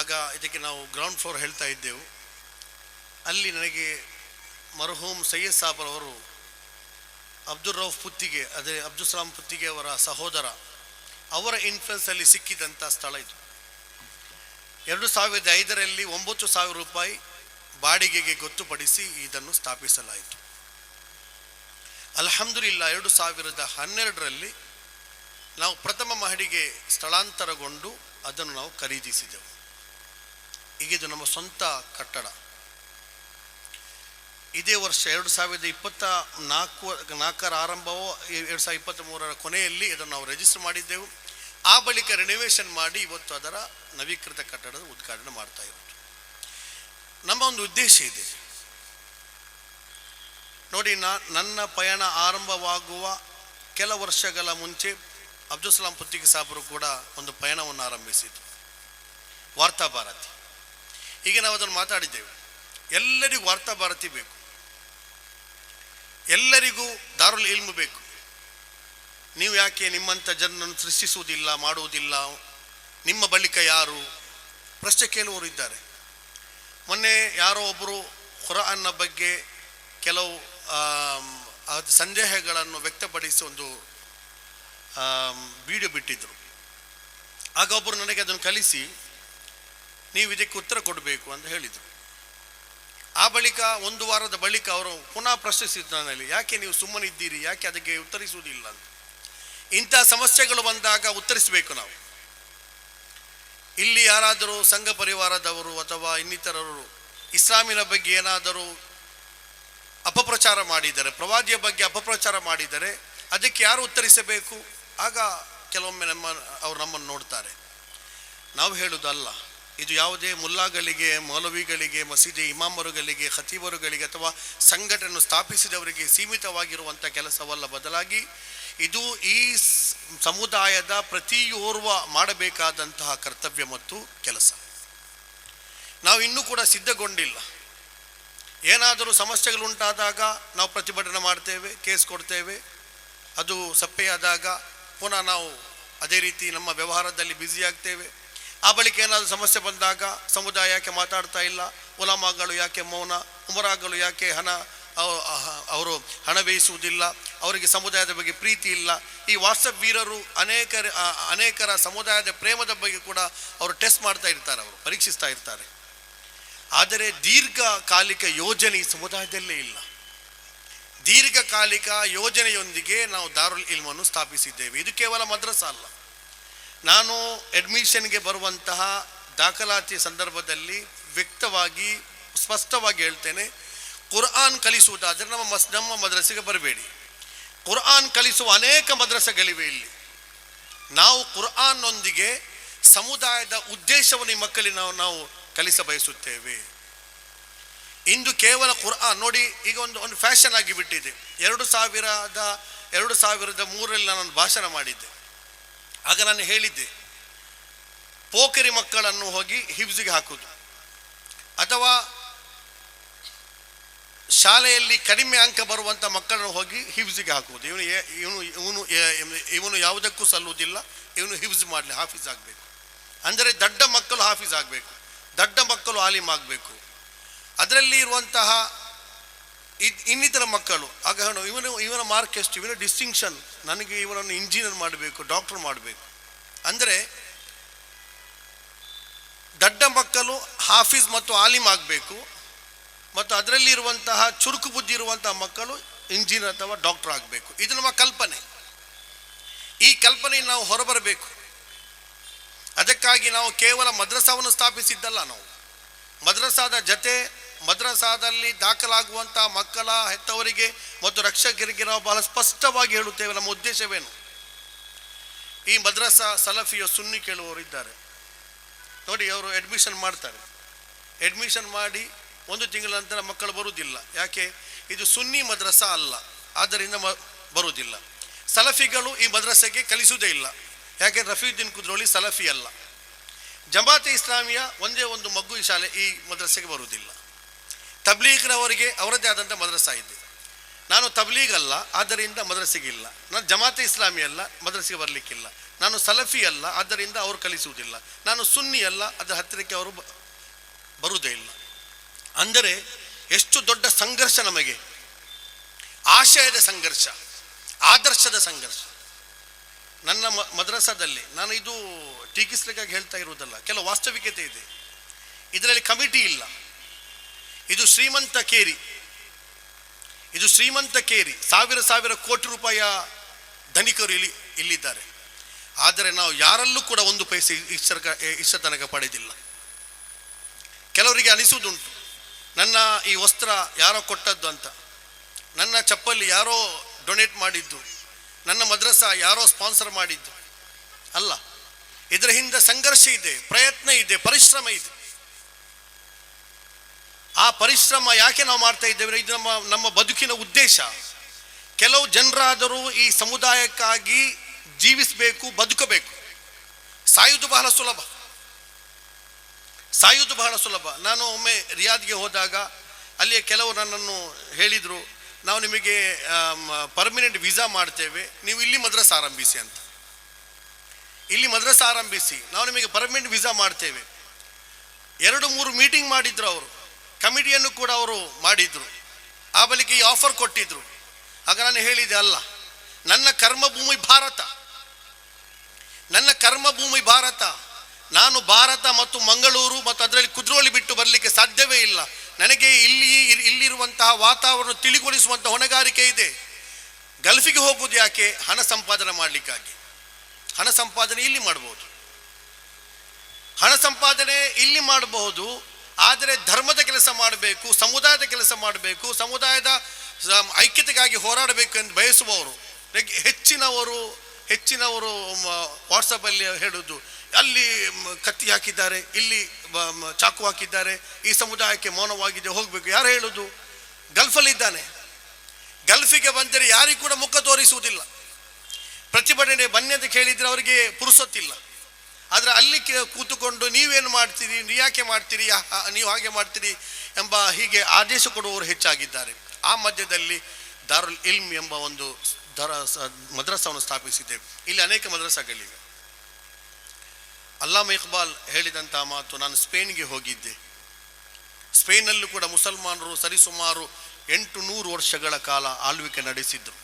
ಆಗ ಇದಕ್ಕೆ ನಾವು ಗ್ರೌಂಡ್ ಫ್ಲೋರ್ ಹೇಳ್ತಾ ಇದ್ದೆವು, ಅಲ್ಲಿ ನನಗೆ ಮರ್ಹೂಮ್ ಸೈಯದ್ ಸಾಬ್ರವರು ಅಬ್ದುಲ್ ರೌಫ್ ಪುತ್ತಿಗೆ, ಅದೇ ಅಬ್ದುಲ್ ಸಲಾಂ ಪುತ್ತಿಗೆ ಅವರ ಸಹೋದರ, ಅವರ ಇನ್ಫ್ಲುಯೆನ್ಸಲ್ಲಿ ಸಿಕ್ಕಿದಂಥ ಸ್ಥಳ ಇದು. 2005ರಲ್ಲಿ 9,000 ರೂಪಾಯಿ ಬಾಡಿಗೆಗೆ ಗೊತ್ತುಪಡಿಸಿ ಇದನ್ನು ಸ್ಥಾಪಿಸಲಾಯಿತು. ಅಲ್ಹಮ್ದುಲಿಲ್ಲಾ 2012ರಲ್ಲಿ ನಾವು ಪ್ರಥಮ ಮಹಡಿಗೆ ಸ್ಥಳಾಂತರಗೊಂಡು ಅದನ್ನು ನಾವು ಖರೀದಿಸಿದೆವು. ಈಗ ಇದು ನಮ್ಮ ಸ್ವಂತ ಕಟ್ಟಡ. ಇದೇ ವರ್ಷ 2024ರ ಆರಂಭವೋ 2023ರ ಕೊನೆಯಲ್ಲಿ ಇದನ್ನು ನಾವು ರಿಜಿಸ್ಟರ್ ಮಾಡಿದ್ದೆವು. ಆ ಬಳಿಕ ರಿನೋವೇಷನ್ ಮಾಡಿ ಇವತ್ತು ಅದರ ನವೀಕೃತ ಕಟ್ಟಡದ ಉದ್ಘಾಟನೆ ಮಾಡ್ತಾ ಇರೋದು. ನಮ್ಮ ಒಂದು ಉದ್ದೇಶ ಇದೆ ನೋಡಿ. ನನ್ನ ಪಯಣ ಆರಂಭವಾಗುವ ಕೆಲ ವರ್ಷಗಳ ಮುಂಚೆ ಅಬ್ದುಲ್ ಸಲಾಂ ಪುತ್ತಿಗೆ ಸಾಬರು ಕೂಡ ಒಂದು ಪಯಣವನ್ನು ಆರಂಭಿಸಿದ್ರು, ವಾರ್ತಾ ಭಾರತಿ. ಈಗ ನಾವು ಅದನ್ನು ಮಾತಾಡಿದ್ದೇವೆ, ಎಲ್ಲರಿಗೂ ವಾರ್ತಾ ಭಾರತಿ ಬೇಕು, ಎಲ್ಲರಿಗೂ ದಾರುಲ್ ಇಲ್ಮ್ ಬೇಕು. ನೀವು ಯಾಕೆ ನಿಮ್ಮಂಥ ಜನರನ್ನು ಸೃಷ್ಟಿಸುವುದಿಲ್ಲ, ಮಾಡುವುದಿಲ್ಲ, ನಿಮ್ಮ ಬಳಿಕ ಯಾರು ಪ್ರಶ್ನೆ ಕೇಳುವವರು ಇದ್ದಾರೆ. ಮೊನ್ನೆ ಯಾರೋ ಒಬ್ಬರು ಖುರಾನ್ನ ಬಗ್ಗೆ ಕೆಲವು ಸಂದೇಹಗಳನ್ನು ವ್ಯಕ್ತಪಡಿಸಿ ಒಂದು ವಿಡಿಯೋ ಬಿಟ್ಟಿದ್ದರು. ಆಗ ಒಬ್ಬರು ನನಗೆ ಅದನ್ನು ಕಲಿಸಿ ನೀವು ಇದಕ್ಕೆ ಉತ್ತರ ಕೊಡಬೇಕು ಅಂತ ಹೇಳಿದರು. ಆ ಬಳಿಕ 1 ವಾರದ ಬಳಿಕ ಅವರು ಪುನಃ ಪ್ರಶ್ನಿಸಿದ್ರು ನನ್ನಲ್ಲಿ, ಯಾಕೆ ನೀವು ಸುಮ್ಮನಿದ್ದೀರಿ, ಯಾಕೆ ಅದಕ್ಕೆ ಉತ್ತರಿಸುವುದಿಲ್ಲ ಅಂತ. ಇಂಥ ಸಮಸ್ಯೆಗಳು ಬಂದಾಗ ಉತ್ತರಿಸಬೇಕು ನಾವು. ಇಲ್ಲಿ ಯಾರಾದರೂ ಸಂಘ ಪರಿವಾರದವರು ಅಥವಾ ಇನ್ನಿತರರು ಇಸ್ಲಾಮಿನ ಬಗ್ಗೆ ಏನಾದರೂ ಅಪಪ್ರಚಾರ ಮಾಡಿದರೆ, ಪ್ರವಾದಿಯ ಬಗ್ಗೆ ಅಪಪ್ರಚಾರ ಮಾಡಿದರೆ ಅದಕ್ಕೆ ಯಾರು ಉತ್ತರಿಸಬೇಕು? ಆಗ ಕೆಲವೊಮ್ಮೆ ಅವರು ನಮ್ಮನ್ನು ನೋಡ್ತಾರೆ. ನಾವು ಹೇಳುವುದಲ್ಲ, ಇದು ಯಾವುದೇ ಮುಲ್ಲಾಗಳಿಗೆ, ಮೌಲವಿಗಳಿಗೆ, ಮಸೀದಿ ಇಮಾಮರುಗಳಿಗೆ, ಖತೀಬರುಗಳಿಗೆ ಅಥವಾ ಸಂಘಟನೆ ಸ್ಥಾಪಿಸಿದವರಿಗೆ ಸೀಮಿತವಾಗಿರುವಂಥ ಕೆಲಸವಲ್ಲ. ಬದಲಾಗಿ ಇದು ಈ ಸಮುದಾಯದ ಪ್ರತಿಯೋರ್ವ ಮಾಡಬೇಕಾದಂತಹ ಕರ್ತವ್ಯ ಮತ್ತು ಕೆಲಸ. ನಾವು ಇನ್ನೂ ಕೂಡ ಸಿದ್ಧಗೊಂಡಿಲ್ಲ. ಏನಾದರೂ ಸಮಸ್ಯೆಗಳುಂಟಾದಾಗ ನಾವು ಪ್ರತಿಭಟನೆ ಮಾಡ್ತೇವೆ, ಕೇಸ್ ಕೊಡ್ತೇವೆ. ಅದು ಸಪ್ಪೆಯಾದಾಗ ಪುನಃ ನಾವು ಅದೇ ರೀತಿ ನಮ್ಮ ವ್ಯವಹಾರದಲ್ಲಿ ಬ್ಯುಸಿ ಆಗ್ತೇವೆ. ಆ ಬಳಿಕ ಏನಾದರೂ ಸಮಸ್ಯೆ ಬಂದಾಗ ಸಮುದಾಯ ಯಾಕೆ ಮಾತಾಡ್ತಾ ಇಲ್ಲ, ಉಲಮಾಗಳು ಯಾಕೆ ಮೌನ, ಉಮರಾಗಳು ಯಾಕೆ ಅವರು ಹಣ ವ್ಯಯಿಸುವುದಿಲ್ಲ, ಅವರಿಗೆ ಸಮುದಾಯದ ಬಗ್ಗೆ ಪ್ರೀತಿ ಇಲ್ಲ. ಈ ವಾಟ್ಸಪ್ ವೀರರು ಅನೇಕರ ಸಮುದಾಯದ ಪ್ರೇಮದ ಬಗ್ಗೆ ಕೂಡ ಅವರು ಟೆಸ್ಟ್ ಮಾಡ್ತಾ ಇರ್ತಾರೆ, ಅವರು ಪರೀಕ್ಷಿಸ್ತಾ ಇರ್ತಾರೆ. ಆದರೆ ದೀರ್ಘಕಾಲಿಕ ಯೋಜನೆ ಈ ಸಮುದಾಯದಲ್ಲೇ ಇಲ್ಲ. ದೀರ್ಘಕಾಲಿಕ ಯೋಜನೆಯೊಂದಿಗೆ ನಾವು ದಾರುಲ್ ಇಲ್ಮನ್ನು ಸ್ಥಾಪಿಸಿದ್ದೇವೆ. ಇದು ಕೇವಲ ಮದ್ರಸಾ ಅಲ್ಲ. ನಾನು ಅಡ್ಮಿಷನ್ಗೆ ಬರುವಂತಹ ದಾಖಲಾತಿಯ ಸಂದರ್ಭದಲ್ಲಿ ಸ್ಪಷ್ಟವಾಗಿ ಹೇಳ್ತೇನೆ, ಕುರ್ಆನ್ ಕಲಿಸುವುದಾದರೆ ನಮ್ಮ ಮದ್ರಸೆಗೆ ಬರಬೇಡಿ. ಕುರ್ಆನ್ ಕಲಿಸುವ ಅನೇಕ ಮದ್ರಸೆಗಳಿವೆ ಇಲ್ಲಿ. ನಾವು ಕುರ್ಆನ್ನೊಂದಿಗೆ ಸಮುದಾಯದ ಉದ್ದೇಶವನ್ನು ಈ ಮಕ್ಕಳಿಗೆ ನಾವು ಕಲಿಸ ಬಯಸುತ್ತೇವೆ. ಇಂದು ಕೇವಲ ಕುರ್ಆನ್ ನೋಡಿ, ಈಗ ಒಂದು ಫ್ಯಾಷನ್ ಆಗಿಬಿಟ್ಟಿದೆ. 2003ರಲ್ಲಿ ನಾನು ಭಾಷಣ ಮಾಡಿದ್ದೆ. ಆಗ ನಾನು ಹೇಳಿದ್ದೆ, ಪೋಖರಿ ಮಕ್ಕಳನ್ನು ಹೋಗಿ ಹಿಫ್ಜಿಗೆ ಹಾಕುವುದು, ಅಥವಾ ಶಾಲೆಯಲ್ಲಿ ಕಡಿಮೆ ಅಂಕ ಬರುವಂಥ ಮಕ್ಕಳನ್ನು ಹೋಗಿ ಹಿಫ್ಜಿಗೆ ಹಾಕುವುದು. ಇವನು ಯಾವುದಕ್ಕೂ ಸಲ್ಲುವುದಿಲ್ಲ, ಇವನು ಹಿಫ್ಜ್ ಮಾಡಲಿ, ಹಾಫೀಸ್ ಆಗಬೇಕು. ಅಂದರೆ ದೊಡ್ಡ ಮಕ್ಕಳು ಹಾಫೀಸ್ ಆಗಬೇಕು, ದೊಡ್ಡ ಮಕ್ಕಳು ಆಲಿಮ್ ಆಗಬೇಕು. ಅದರಲ್ಲಿ ಇರುವಂತಹ ಇನ್ನಿತರ ಮಕ್ಕಳು ಆಗ ಇವನ ಮಾರ್ಕ್ ಎಷ್ಟು, ಇವನ ಡಿಸ್ಟಿಂಕ್ಷನ್, ನನಗೆ ಇವನನ್ನು ಇಂಜಿನಿಯರ್ ಮಾಡಬೇಕು, ಡಾಕ್ಟರ್ ಮಾಡಬೇಕು. ಅಂದರೆ ದೊಡ್ಡ ಮಕ್ಕಳು ಹಾಫೀಸ್ ಮತ್ತು ಆಲಿಮ್ ಆಗಬೇಕು, ಮತ್ತು ಅದರಲ್ಲಿ ಇರುವಂತಹ ಚುರುಕು ಬುದ್ಧಿ ಇರುವಂತಹ ಮಕ್ಕಳು ಇಂಜಿನಿಯರ್ ಅಥವಾ ಡಾಕ್ಟರ್ ಆಗಬೇಕು. ಇದು ನಮ್ಮ ಕಲ್ಪನೆ. ಈ ಕಲ್ಪನೆ ನಾವು ಹೊರಬರಬೇಕು. ಅದಕ್ಕಾಗಿ ನಾವು ಕೇವಲ ಮದ್ರಸಾವನ್ನು ಸ್ಥಾಪಿಸಿದ್ದಲ್ಲ, ನಾವು ಮದ್ರಸಾದ ಜೊತೆ ಮದ್ರಸಾದಲ್ಲಿ ದಾಖಲಾಗುವಂಥ ಮಕ್ಕಳ ಹೆತ್ತವರಿಗೆ ಮತ್ತು ರಕ್ಷಕರಿಗೆ ನಾವು ಬಹಳ ಸ್ಪಷ್ಟವಾಗಿ ಹೇಳುತ್ತೇವೆ ನಮ್ಮ ಉದ್ದೇಶವೇನು. ಈ ಮದ್ರಸಾ ಸಲಫಿಯ ಸುನ್ನಿ ಕೇಳುವವರು ಇದ್ದಾರೆ ನೋಡಿ, ಅವರು ಅಡ್ಮಿಷನ್ ಮಾಡ್ತಾರೆ. ಅಡ್ಮಿಷನ್ ಮಾಡಿ 1 ತಿಂಗಳ ನಂತರ ಮಕ್ಕಳು ಬರುವುದಿಲ್ಲ. ಯಾಕೆ? ಇದು ಸುನ್ನಿ ಮದ್ರಸಾ ಅಲ್ಲ, ಆದ್ದರಿಂದ ಬರುವುದಿಲ್ಲ. ಸಲಫಿಗಳು ಈ ಮದ್ರಸೆಗೆ ಕಲಿಸುವುದೇ ಇಲ್ಲ. ಯಾಕೆ? ರಫೀಯುದ್ದೀನ್ ಕುದ್ರೋಳಿ ಸಲಫಿ ಅಲ್ಲ. ಜಮಾತೆ ಇಸ್ಲಾಮಿಯ ಒಂದೇ ಒಂದು ಮಗು ಈ ಈ ಮದ್ರಸೆಗೆ ಬರುವುದಿಲ್ಲ. ತಬ್ಲೀಗ್ನವರಿಗೆ ಅವರದ್ದೇ ಆದಂಥ ಮದ್ರಸಾ ಇದೆ. ನಾನು ತಬ್ಲೀಗ್ ಅಲ್ಲ, ಆದ್ದರಿಂದ ಮದ್ರಸೆಗೆ ಇಲ್ಲ. ನಾನು ಜಮಾತೆ ಇಸ್ಲಾಮಿ ಅಲ್ಲ, ಮದ್ರಸೆಗೆ ಬರಲಿಕ್ಕಿಲ್ಲ. ನಾನು ಸಲಫಿ ಅಲ್ಲ, ಆದ್ದರಿಂದ ಅವರು ಕಲಿಸುವುದಿಲ್ಲ. ನಾನು ಸುನ್ನಿ ಅಲ್ಲ, ಅದರ ಹತ್ತಿರಕ್ಕೆ ಅವರು ಬರುವುದೇ ಇಲ್ಲ. ಅಂದರೆ ಎಷ್ಟು ದೊಡ್ಡ ಸಂಘರ್ಷ ನಮಗೆ, ಆಶಯದ ಸಂಘರ್ಷ, ಆದರ್ಶದ ಸಂಘರ್ಷ. ನನ್ನ ಮದ್ರಸಾದಲ್ಲಿ ನಾನು ಇದು ಟೀಕಿಸ್ಲಿಕ್ಕಾಗಿ ಹೇಳ್ತಾ ಇರುವುದಲ್ಲ, ಕೆಲವು ವಾಸ್ತವಿಕತೆ ಇದೆ. ಇದರಲ್ಲಿ ಕಮಿಟಿ ಇಲ್ಲ. ಇದು ಶ್ರೀಮಂತ ಕೇರಿ, ಸಾವಿರ ಕೋಟಿ ರೂಪಾಯಿಯ ಧನಿಕರು ಇಲ್ಲಿದ್ದಾರೆ. ಆದರೆ ನಾವು ಯಾರಲ್ಲೂ ಕೂಡ 1 ಪೈಸೆ ಇಷ್ಟ ತನಕ ಪಡೆದಿಲ್ಲ. ಕೆಲವರಿಗೆ ಅನಿಸುವುದುಂಟು, ನನ್ನ ಈ ವಸ್ತ್ರ ಯಾರೋ ಕೊಟ್ಟದ್ದು ಅಂತ, ನನ್ನ ಚಪ್ಪಲಿ ಯಾರೋ ಡೊನೇಟ್ ಮಾಡಿದ್ದು, ನನ್ನ ಮದ್ರಸಾ ಯಾರೋ ಸ್ಪಾನ್ಸರ್ ಮಾಡಿದ್ದು ಅಲ್ಲ. ಇದರ ಹಿಂದೆ ಸಂಘರ್ಷ ಇದೆ, ಪ್ರಯತ್ನ ಇದೆ, ಪರಿಶ್ರಮ ಇದೆ. ಆ ಪರಿಶ್ರಮ ಯಾಕೆ ನಾವು ಮಾಡ್ತಾ ಇದ್ದೇವೆ? ಇದು ನಮ್ಮ ಬದುಕಿನ ಉದ್ದೇಶ. ಕೆಲವು ಜನರಾದರೂ ಈ ಸಮುದಾಯಕ್ಕಾಗಿ ಜೀವಿಸಬೇಕು, ಬದುಕಬೇಕು. ಸಾಯುವುದು ಬಹಳ ಸುಲಭ. ನಾನು ಒಮ್ಮೆ ರಿಯಾದ್ಗೆ ಹೋದಾಗ ಅಲ್ಲಿಯ ಕೆಲವು ನನ್ನನ್ನು ಹೇಳಿದರು, ನಾವು ನಿಮಗೆ ಪರ್ಮನೆಂಟ್ ವೀಸಾ ಮಾಡ್ತೇವೆ, ನೀವು ಇಲ್ಲಿ ಮದ್ರಸಾ ಆರಂಭಿಸಿ ಅಂತ. ನಾವು ನಿಮಗೆ ಪರ್ಮನೆಂಟ್ ವೀಸಾ ಮಾಡ್ತೇವೆ. 2-3 ಮೀಟಿಂಗ್ ಮಾಡಿದ್ರು ಅವರು, ಕಮಿಟಿಯನ್ನು ಕೂಡ ಅವರು ಮಾಡಿದ್ರು. ಆ ಬಳಿಕ ಈ ಆಫರ್ ಕೊಟ್ಟಿದ್ರು. ಆಗ ನಾನು ಹೇಳಿದೆ, ಅಲ್ಲ, ನನ್ನ ಕರ್ಮಭೂಮಿ ಭಾರತ, ನಾನು ಭಾರತ ಮತ್ತು ಮಂಗಳೂರು ಮತ್ತು ಅದರಲ್ಲಿ ಕುದ್ರೋಳಿ ಬಿಟ್ಟು ಬರಲಿಕ್ಕೆ ಸಾಧ್ಯವೇ ಇಲ್ಲ. ನನಗೆ ಇಲ್ಲಿರುವಂತಹ ವಾತಾವರಣ ತಿಳಿಗೊಳಿಸುವಂಥ ಹೊಣೆಗಾರಿಕೆ ಇದೆ. ಗಲ್ಫಿಗೆ ಹೋಗುವುದು ಯಾಕೆ? ಹಣ ಸಂಪಾದನೆ ಮಾಡಲಿಕ್ಕಾಗಿ. ಹಣ ಸಂಪಾದನೆ ಇಲ್ಲಿ ಮಾಡಬಹುದು, ಆದರೆ ಧರ್ಮದ ಕೆಲಸ ಮಾಡಬೇಕು, ಸಮುದಾಯದ ಕೆಲಸ ಮಾಡಬೇಕು, ಸಮುದಾಯದ ಐಕ್ಯತೆಗಾಗಿ ಹೋರಾಡಬೇಕು ಎಂದು ಬಯಸುವವರು ಹೆಚ್ಚಿನವರು ವಾಟ್ಸಪ್ಪಲ್ಲಿ ಹೇಳುವುದು, ಅಲ್ಲಿ ಕತ್ತಿ ಹಾಕಿದ್ದಾರೆ, ಇಲ್ಲಿ ಚಾಕು ಹಾಕಿದ್ದಾರೆ, ಈ ಸಮುದಾಯಕ್ಕೆ ಮೌನವಾಗಿದೆ, ಹೋಗಬೇಕು. ಯಾರು ಹೇಳುವುದು? ಗಲ್ಫಲ್ಲಿದ್ದಾನೆ. ಗಲ್ಫಿಗೆ ಬಂದರೆ ಯಾರಿಗೂ ಕೂಡ ಮುಖ ತೋರಿಸುವುದಿಲ್ಲ. ಪ್ರತಿಭಟನೆ ಬನ್ನಿ ಅಂತ ಕೇಳಿದರೆ ಅವರಿಗೆ ಪುರುಸೊತ್ತಿಲ್ಲ. ಆದರೆ ಅಲ್ಲಿ ಕೂತುಕೊಂಡು ನೀವೇನು ಮಾಡ್ತೀರಿ, ಯಾಕೆ ಮಾಡ್ತೀರಿ, ನೀವು ಹಾಗೆ ಮಾಡ್ತೀರಿ ಎಂಬ ಹೀಗೆ ಆದೇಶ ಕೊಡುವವರು ಹೆಚ್ಚಾಗಿದ್ದಾರೆ. ಆ ಮಧ್ಯದಲ್ಲಿ ದಾರುಲ್ ಇಲ್ಮ್ ಎಂಬ ಒಂದು ಮದ್ರಸಾವನ್ನು ಸ್ಥಾಪಿಸಿದ್ದೇವೆ. ಇಲ್ಲಿ ಅನೇಕ ಮದ್ರಸಾಗಳಿವೆ. ಅಲ್ಲಾಮ ಇಕ್ಬಾಲ್ ಹೇಳಿದಂಥ ಮಾತು, ನಾನು ಸ್ಪೇನ್ಗೆ ಹೋಗಿದ್ದೆ. ಸ್ಪೇನಲ್ಲೂ ಕೂಡ ಮುಸಲ್ಮಾನರು ಸರಿಸುಮಾರು 800 ವರ್ಷಗಳ ಕಾಲ ಆಳ್ವಿಕೆ ನಡೆಸಿದ್ರು.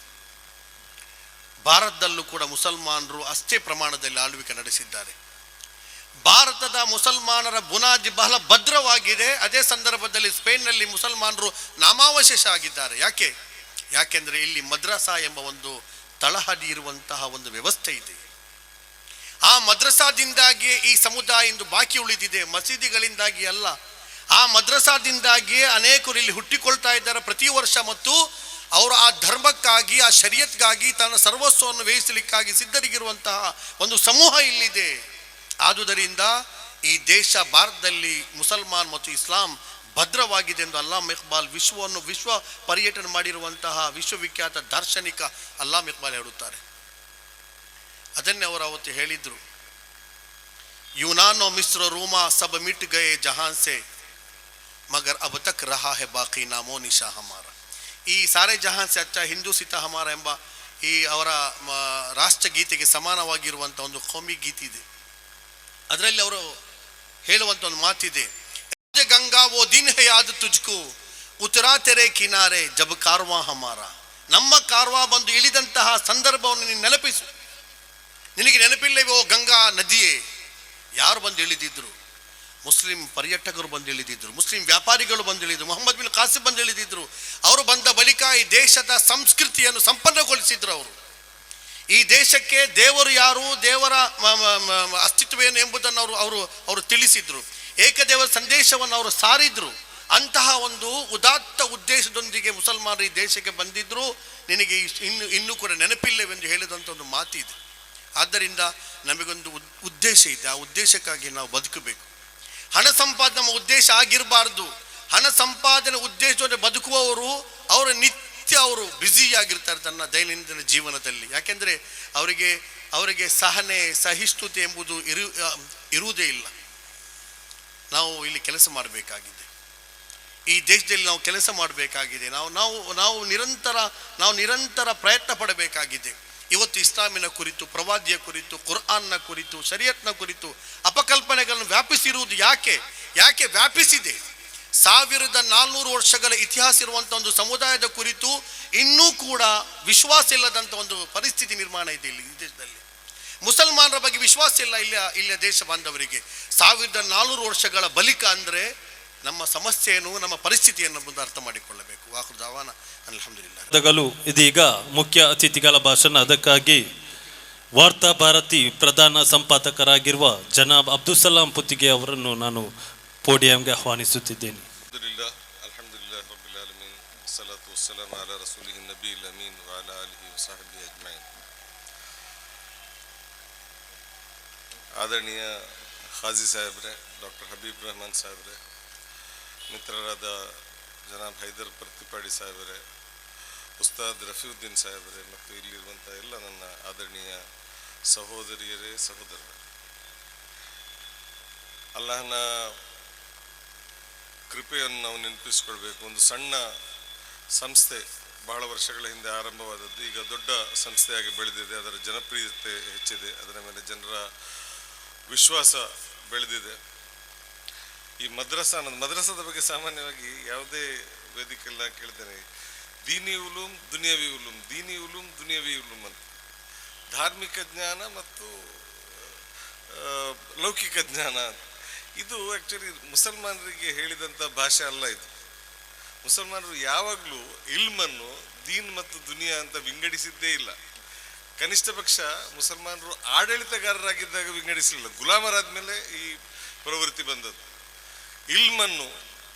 ಭಾರತದಲ್ಲೂ ಕೂಡ ಮುಸಲ್ಮಾನರು ಅಷ್ಟೇ ಪ್ರಮಾಣದಲ್ಲಿ ಆಳ್ವಿಕೆ ನಡೆಸಿದ್ದಾರೆ. ಭಾರತದ ಮುಸಲ್ಮಾನರ ಬುನಾದಿ ಬಹಳ ಭದ್ರವಾಗಿದೆ. ಅದೇ ಸಂದರ್ಭದಲ್ಲಿ ಸ್ಪೇನ್ನಲ್ಲಿ ಮುಸಲ್ಮಾನರು ನಾಮಾವಶೇಷ ಆಗಿದ್ದಾರೆ. ಯಾಕೆಂದರೆ ಇಲ್ಲಿ ಮದ್ರಸಾ ಎಂಬ ಒಂದು ತಳಹದಿ ಇರುವಂತಹ ಒಂದು ವ್ಯವಸ್ಥೆ ಇದೆ. ಆ ಮದ್ರಸಾದಿಂದಾಗಿ ಈ ಸಮುದಾಯ ಇಂದು ಬಾಕಿ ಉಳಿದಿದೆ, ಮಸೀದಿಗಳಿಂದಾಗಿ ಅಲ್ಲ. ಆ ಮದ್ರಸಾದಿಂದಾಗಿ ಅನೇಕರು ಇಲ್ಲಿ ಹುಟ್ಟಿಕೊಳ್ತಾ ಇದ್ದಾರೆ ಪ್ರತಿ ವರ್ಷ. ಮತ್ತು ಅವರು ಆ ಧರ್ಮಕ್ಕಾಗಿ, ಆ ಶರೀಯತ್ಗಾಗಿ ತನ್ನ ಸರ್ವಸ್ವವನ್ನು ವ್ಯಯಿಸಲಿಕ್ಕಾಗಿ ಸಿದ್ಧರಿಗಿರುವಂತಹ ಒಂದು ಸಮೂಹ ಇಲ್ಲಿದೆ. ಆದುದರಿಂದ ಈ ದೇಶ ಭಾರತದಲ್ಲಿ ಮುಸಲ್ಮಾನ್ ಮತ್ತು ಇಸ್ಲಾಂ ಭದ್ರವಾಗಿದೆ ಎಂದು ಅಲ್ಲಾಮ ಇಕ್ಬಾಲ್ ವಿಶ್ವ ಪರ್ಯಟನೆ ಮಾಡಿರುವಂತಹ ವಿಶ್ವವಿಖ್ಯಾತ ದಾರ್ಶನಿಕ ಅಲ್ಲಾಮ ಇಕ್ಬಾಲ್ ಹೇಳುತ್ತಾರೆ. ಅದನ್ನೇ ಅವರು ಅವತ್ತು ಹೇಳಿದ್ರು, यूनानो मिस्र रूमा सब मिट गए जहां से मगर अब तक रहा है बाकी नामो निशा हमारा. ಈ ಸಾರೆ ಜಹಾನ್ ಸೆ ಅಚ್ಚಾ ಹಿಂದೂ ಸಿತಾ ಹಮಾರ ಎಂಬ ಈ ಅವರ ರಾಷ್ಟ್ರಗೀತೆಗೆ ಸಮಾನವಾಗಿರುವಂಥ ಒಂದು ಕೌಮಿ ಗೀತೆ ಇದೆ. ಅದರಲ್ಲಿ ಅವರು ಹೇಳುವಂಥ ಒಂದು ಮಾತಿದೆ, ಗಂಗಾ ಓ ದಿನ್ ಹೇ ಯಾದ್ ತುಜ್ಕು ಉತ್ತರಾ ತೆರೆ ಕಿನಾರೆ ಜಬ್ ಕಾರ್ವಾ ಹಮಾರ. ನಮ್ಮ ಕಾರ್ವಾ ಬಂದು ಇಳಿದಂತಹ ಸಂದರ್ಭವನ್ನು ನೀನು ನೆನಪಿಸು. ನಿನಗೆ ನೆನಪಿಲ್ಲವೇ ಓ ಗಂಗಾ ನದಿಯೇ? ಯಾರು ಬಂದು ಇಳಿದಿದ್ರು? ಮುಸ್ಲಿಂ ಪರ್ಯಟಕರು ಬಂದು ಇಳಿದಿದ್ರು, ಮುಸ್ಲಿಂ ವ್ಯಾಪಾರಿಗಳು ಬಂದು ಇಳಿದ್ರು, ಮೊಹಮ್ಮದ್ ಬಿನ್ ಕಾಸಿಂ ಬಂದು ಇಳಿದಿದ್ರು. ಅವರು ಬಂದ ಬಳಿಕ ಈ ದೇಶದ ಸಂಸ್ಕೃತಿಯನ್ನು ಸಂಪನ್ನಗೊಳಿಸಿದ್ರು. ಅವರು ಈ ದೇಶಕ್ಕೆ ದೇವರು ಯಾರು, ದೇವರ ಅಸ್ತಿತ್ವೇನು ಎಂಬುದನ್ನು ಅವರು ತಿಳಿಸಿದ್ರು. ಏಕದೇವರ ಸಂದೇಶವನ್ನು ಅವರು ಸಾರಿದ್ರು. ಅಂತಹ ಒಂದು ಉದಾತ್ತ ಉದ್ದೇಶದೊಂದಿಗೆ ಮುಸಲ್ಮಾನರು ಈ ದೇಶಕ್ಕೆ ಬಂದಿದ್ರು. ನಿನಗೆ ಇನ್ನೂ ಕೂಡ ನೆನಪಿಲ್ಲವೆಂದು ಹೇಳಿದಂಥ ಒಂದು ಮಾತಿದೆ. ಆದ್ದರಿಂದ ನಮಗೊಂದು ಉದ್ದೇಶ ಇದೆ. ಆ ಉದ್ದೇಶಕ್ಕಾಗಿ ನಾವು ಬದುಕಬೇಕು. ಹಣ ಸಂಪಾದನೆ ನಮ್ಮ ಉದ್ದೇಶ ಆಗಿರಬಾರ್ದು. ಹಣ ಸಂಪಾದನೆ ಉದ್ದೇಶವನ್ನು ಬದುಕುವವರು ಅವರು ನಿತ್ಯ ಅವರು ಬ್ಯುಸಿಯಾಗಿರ್ತಾರೆ ತನ್ನ ದೈನಂದಿನ ಜೀವನದಲ್ಲಿ. ಯಾಕೆಂದರೆ ಅವರಿಗೆ ಸಹನೆ ಸಹಿಷ್ಣುತೆ ಎಂಬುದು ಇರುವುದೇ ಇಲ್ಲ. ನಾವು ಇಲ್ಲಿ ಕೆಲಸ ಮಾಡಬೇಕಾಗಿದೆ. ಈ ದೇಶದಲ್ಲಿ ನಾವು ಕೆಲಸ ಮಾಡಬೇಕಾಗಿದೆ. ನಾವು ನಿರಂತರ ಪ್ರಯತ್ನ ಪಡಬೇಕಾಗಿದೆ. ಇವತ್ತು ಇಸ್ಲಾಮಿನ ಕುರಿತು, ಪ್ರವಾದಿಯ ಕುರಿತು, ಕುರ್ಆನ್ನ ಕುರಿತು, ಶರಿಯತ್ನ ಕುರಿತು ಅಪಕಲ್ಪನೆಗಳನ್ನು ವ್ಯಾಪಿಸಿರುವುದು ಯಾಕೆ ವ್ಯಾಪಿಸಿದೆ? 1400 ವರ್ಷಗಳ ಇತಿಹಾಸ ಇರುವಂಥ ಒಂದು ಸಮುದಾಯದ ಕುರಿತು ಇನ್ನೂ ಕೂಡ ವಿಶ್ವಾಸ ಇಲ್ಲದಂಥ ಒಂದು ಪರಿಸ್ಥಿತಿ ನಿರ್ಮಾಣ ಇದೆ ಇಲ್ಲಿ ಈ ದೇಶದಲ್ಲಿ. ಮುಸಲ್ಮಾನರ ಬಗ್ಗೆ ವಿಶ್ವಾಸ ಇಲ್ಲ ಇಲ್ಲಿಯ ದೇಶ ಬಾಂಧವರಿಗೆ. 1400 ವರ್ಷಗಳ ಬಳಿಕ ಅಂದರೆ ನಮ್ಮ ಸಮಸ್ಯೆಯನ್ನು, ನಮ್ಮ ಪರಿಸ್ಥಿತಿಯನ್ನು ಮುಂದೆ ಅರ್ಥ ಮಾಡಿಕೊಳ್ಳಬೇಕು. ವಾಖುರ್ ದಾವಾನ ಅಲ್ಹಮ್ದುಲಿಲ್ಲಾಹ್. ಇದೀಗ ಮುಖ್ಯ ಅತಿಥಿಗಳ ಭಾಷಣ. ಅದಕ್ಕಾಗಿ ವಾರ್ತಾ ಭಾರತಿ ಪ್ರಧಾನ ಸಂಪಾದಕರಾಗಿರುವ ಜನಾಬ್ ಅಬ್ದುಲ್ ಸಲಾಂ ಪುತ್ತಿಗೆ ಅವರನ್ನು ನಾನು ಪೋಡಿಯಂಗೆ ಆಹ್ವಾನಿಸುತ್ತಿದ್ದೇನೆ. ಅಲ್ಹಮ್ದುಲಿಲ್ಲಾಹ್ ರಬ್ಬಿಲ್ ಆಲಮೀನ್, ಸಲಾತು ವಸ್ಸಲಾಮು ಅಲಾ ರಸೂಲಿಹಿ ನಬಿಯಿಲ್ ಅಮೀನ್ ವ ಅಲಾ ಆಲಿಹಿ ವ ಸಹಬಿಹಿ ಅಜ್ಮഈನ್. ಆದರಣೀಯ ಖಾಜಿ ಸಾಹೇಬ್ರೆ, ಡಾಕ್ಟರ್ ಹಬೀಬ್ ರೆಹಮಾನ್ ಸಾಹೇಬ್ರೆ, ಮಿತ್ರರಾದ ಜನಾಬ್ ಹೈದರ್ ಪ್ರತಿಪಾಡಿ ಸಾಹೇಬರೇ, ಉಸ್ತಾದ್ ರಫೀವುದ್ದೀನ್ ಸಾಹೇಬರೇ ಮತ್ತು ಇಲ್ಲಿರುವಂಥ ಎಲ್ಲ ನನ್ನ ಆದರಣೀಯ ಸಹೋದರಿಯರೇ, ಸಹೋದರರೇ, ಅಲ್ಲಾಹನ ಕೃಪೆಯನ್ನು ನಾವು ನೆನಪಿಸ್ಕೊಳ್ಬೇಕು. ಒಂದು ಸಣ್ಣ ಸಂಸ್ಥೆ ಬಹಳ ವರ್ಷಗಳ ಹಿಂದೆ ಆರಂಭವಾದದ್ದು, ಈಗ ದೊಡ್ಡ ಸಂಸ್ಥೆಯಾಗಿ ಬೆಳೆದಿದೆ. ಅದರ ಜನಪ್ರಿಯತೆ ಹೆಚ್ಚಿದೆ, ಅದರ ಮೇಲೆ ಜನರ ವಿಶ್ವಾಸ ಬೆಳೆದಿದೆ. ಈ ಮದ್ರಸಾದ ಬಗ್ಗೆ ಸಾಮಾನ್ಯವಾಗಿ ಯಾವುದೇ ವೇದಿಕೆಲ್ಲ ಕೇಳ್ತೇನೆ, ದೀನಿ ಉಲೂಮ್ ದುನಿಯವಿ ಉಲೂಮ್, ದೀನಿ ಉಲೂಮ್ ದುನಿಯವಿ ಉಲೂಮ್ ಅಂತ. ಧಾರ್ಮಿಕ ಜ್ಞಾನ ಮತ್ತು ಲೌಕಿಕ ಜ್ಞಾನ, ಇದು ಆ್ಯಕ್ಚುಲಿ ಮುಸಲ್ಮಾನರಿಗೆ ಹೇಳಿದಂಥ ಭಾಷೆ ಅಲ್ಲ. ಇದು ಮುಸಲ್ಮಾನರು ಯಾವಾಗಲೂ ಇಲ್ಮನ್ನು ದೀನ್ ಮತ್ತು ದುನಿಯಾ ಅಂತ ವಿಂಗಡಿಸಿದ್ದೇ ಇಲ್ಲ. ಕನಿಷ್ಠ ಪಕ್ಷ ಮುಸಲ್ಮಾನರು ಆಡಳಿತಗಾರರಾಗಿದ್ದಾಗ ವಿಂಗಡಿಸಲಿಲ್ಲ. ಗುಲಾಮರಾದ ಮೇಲೆ ಈ ಪ್ರವೃತ್ತಿ ಬಂದದ್ದು. ಇಲ್ಮನ್ನು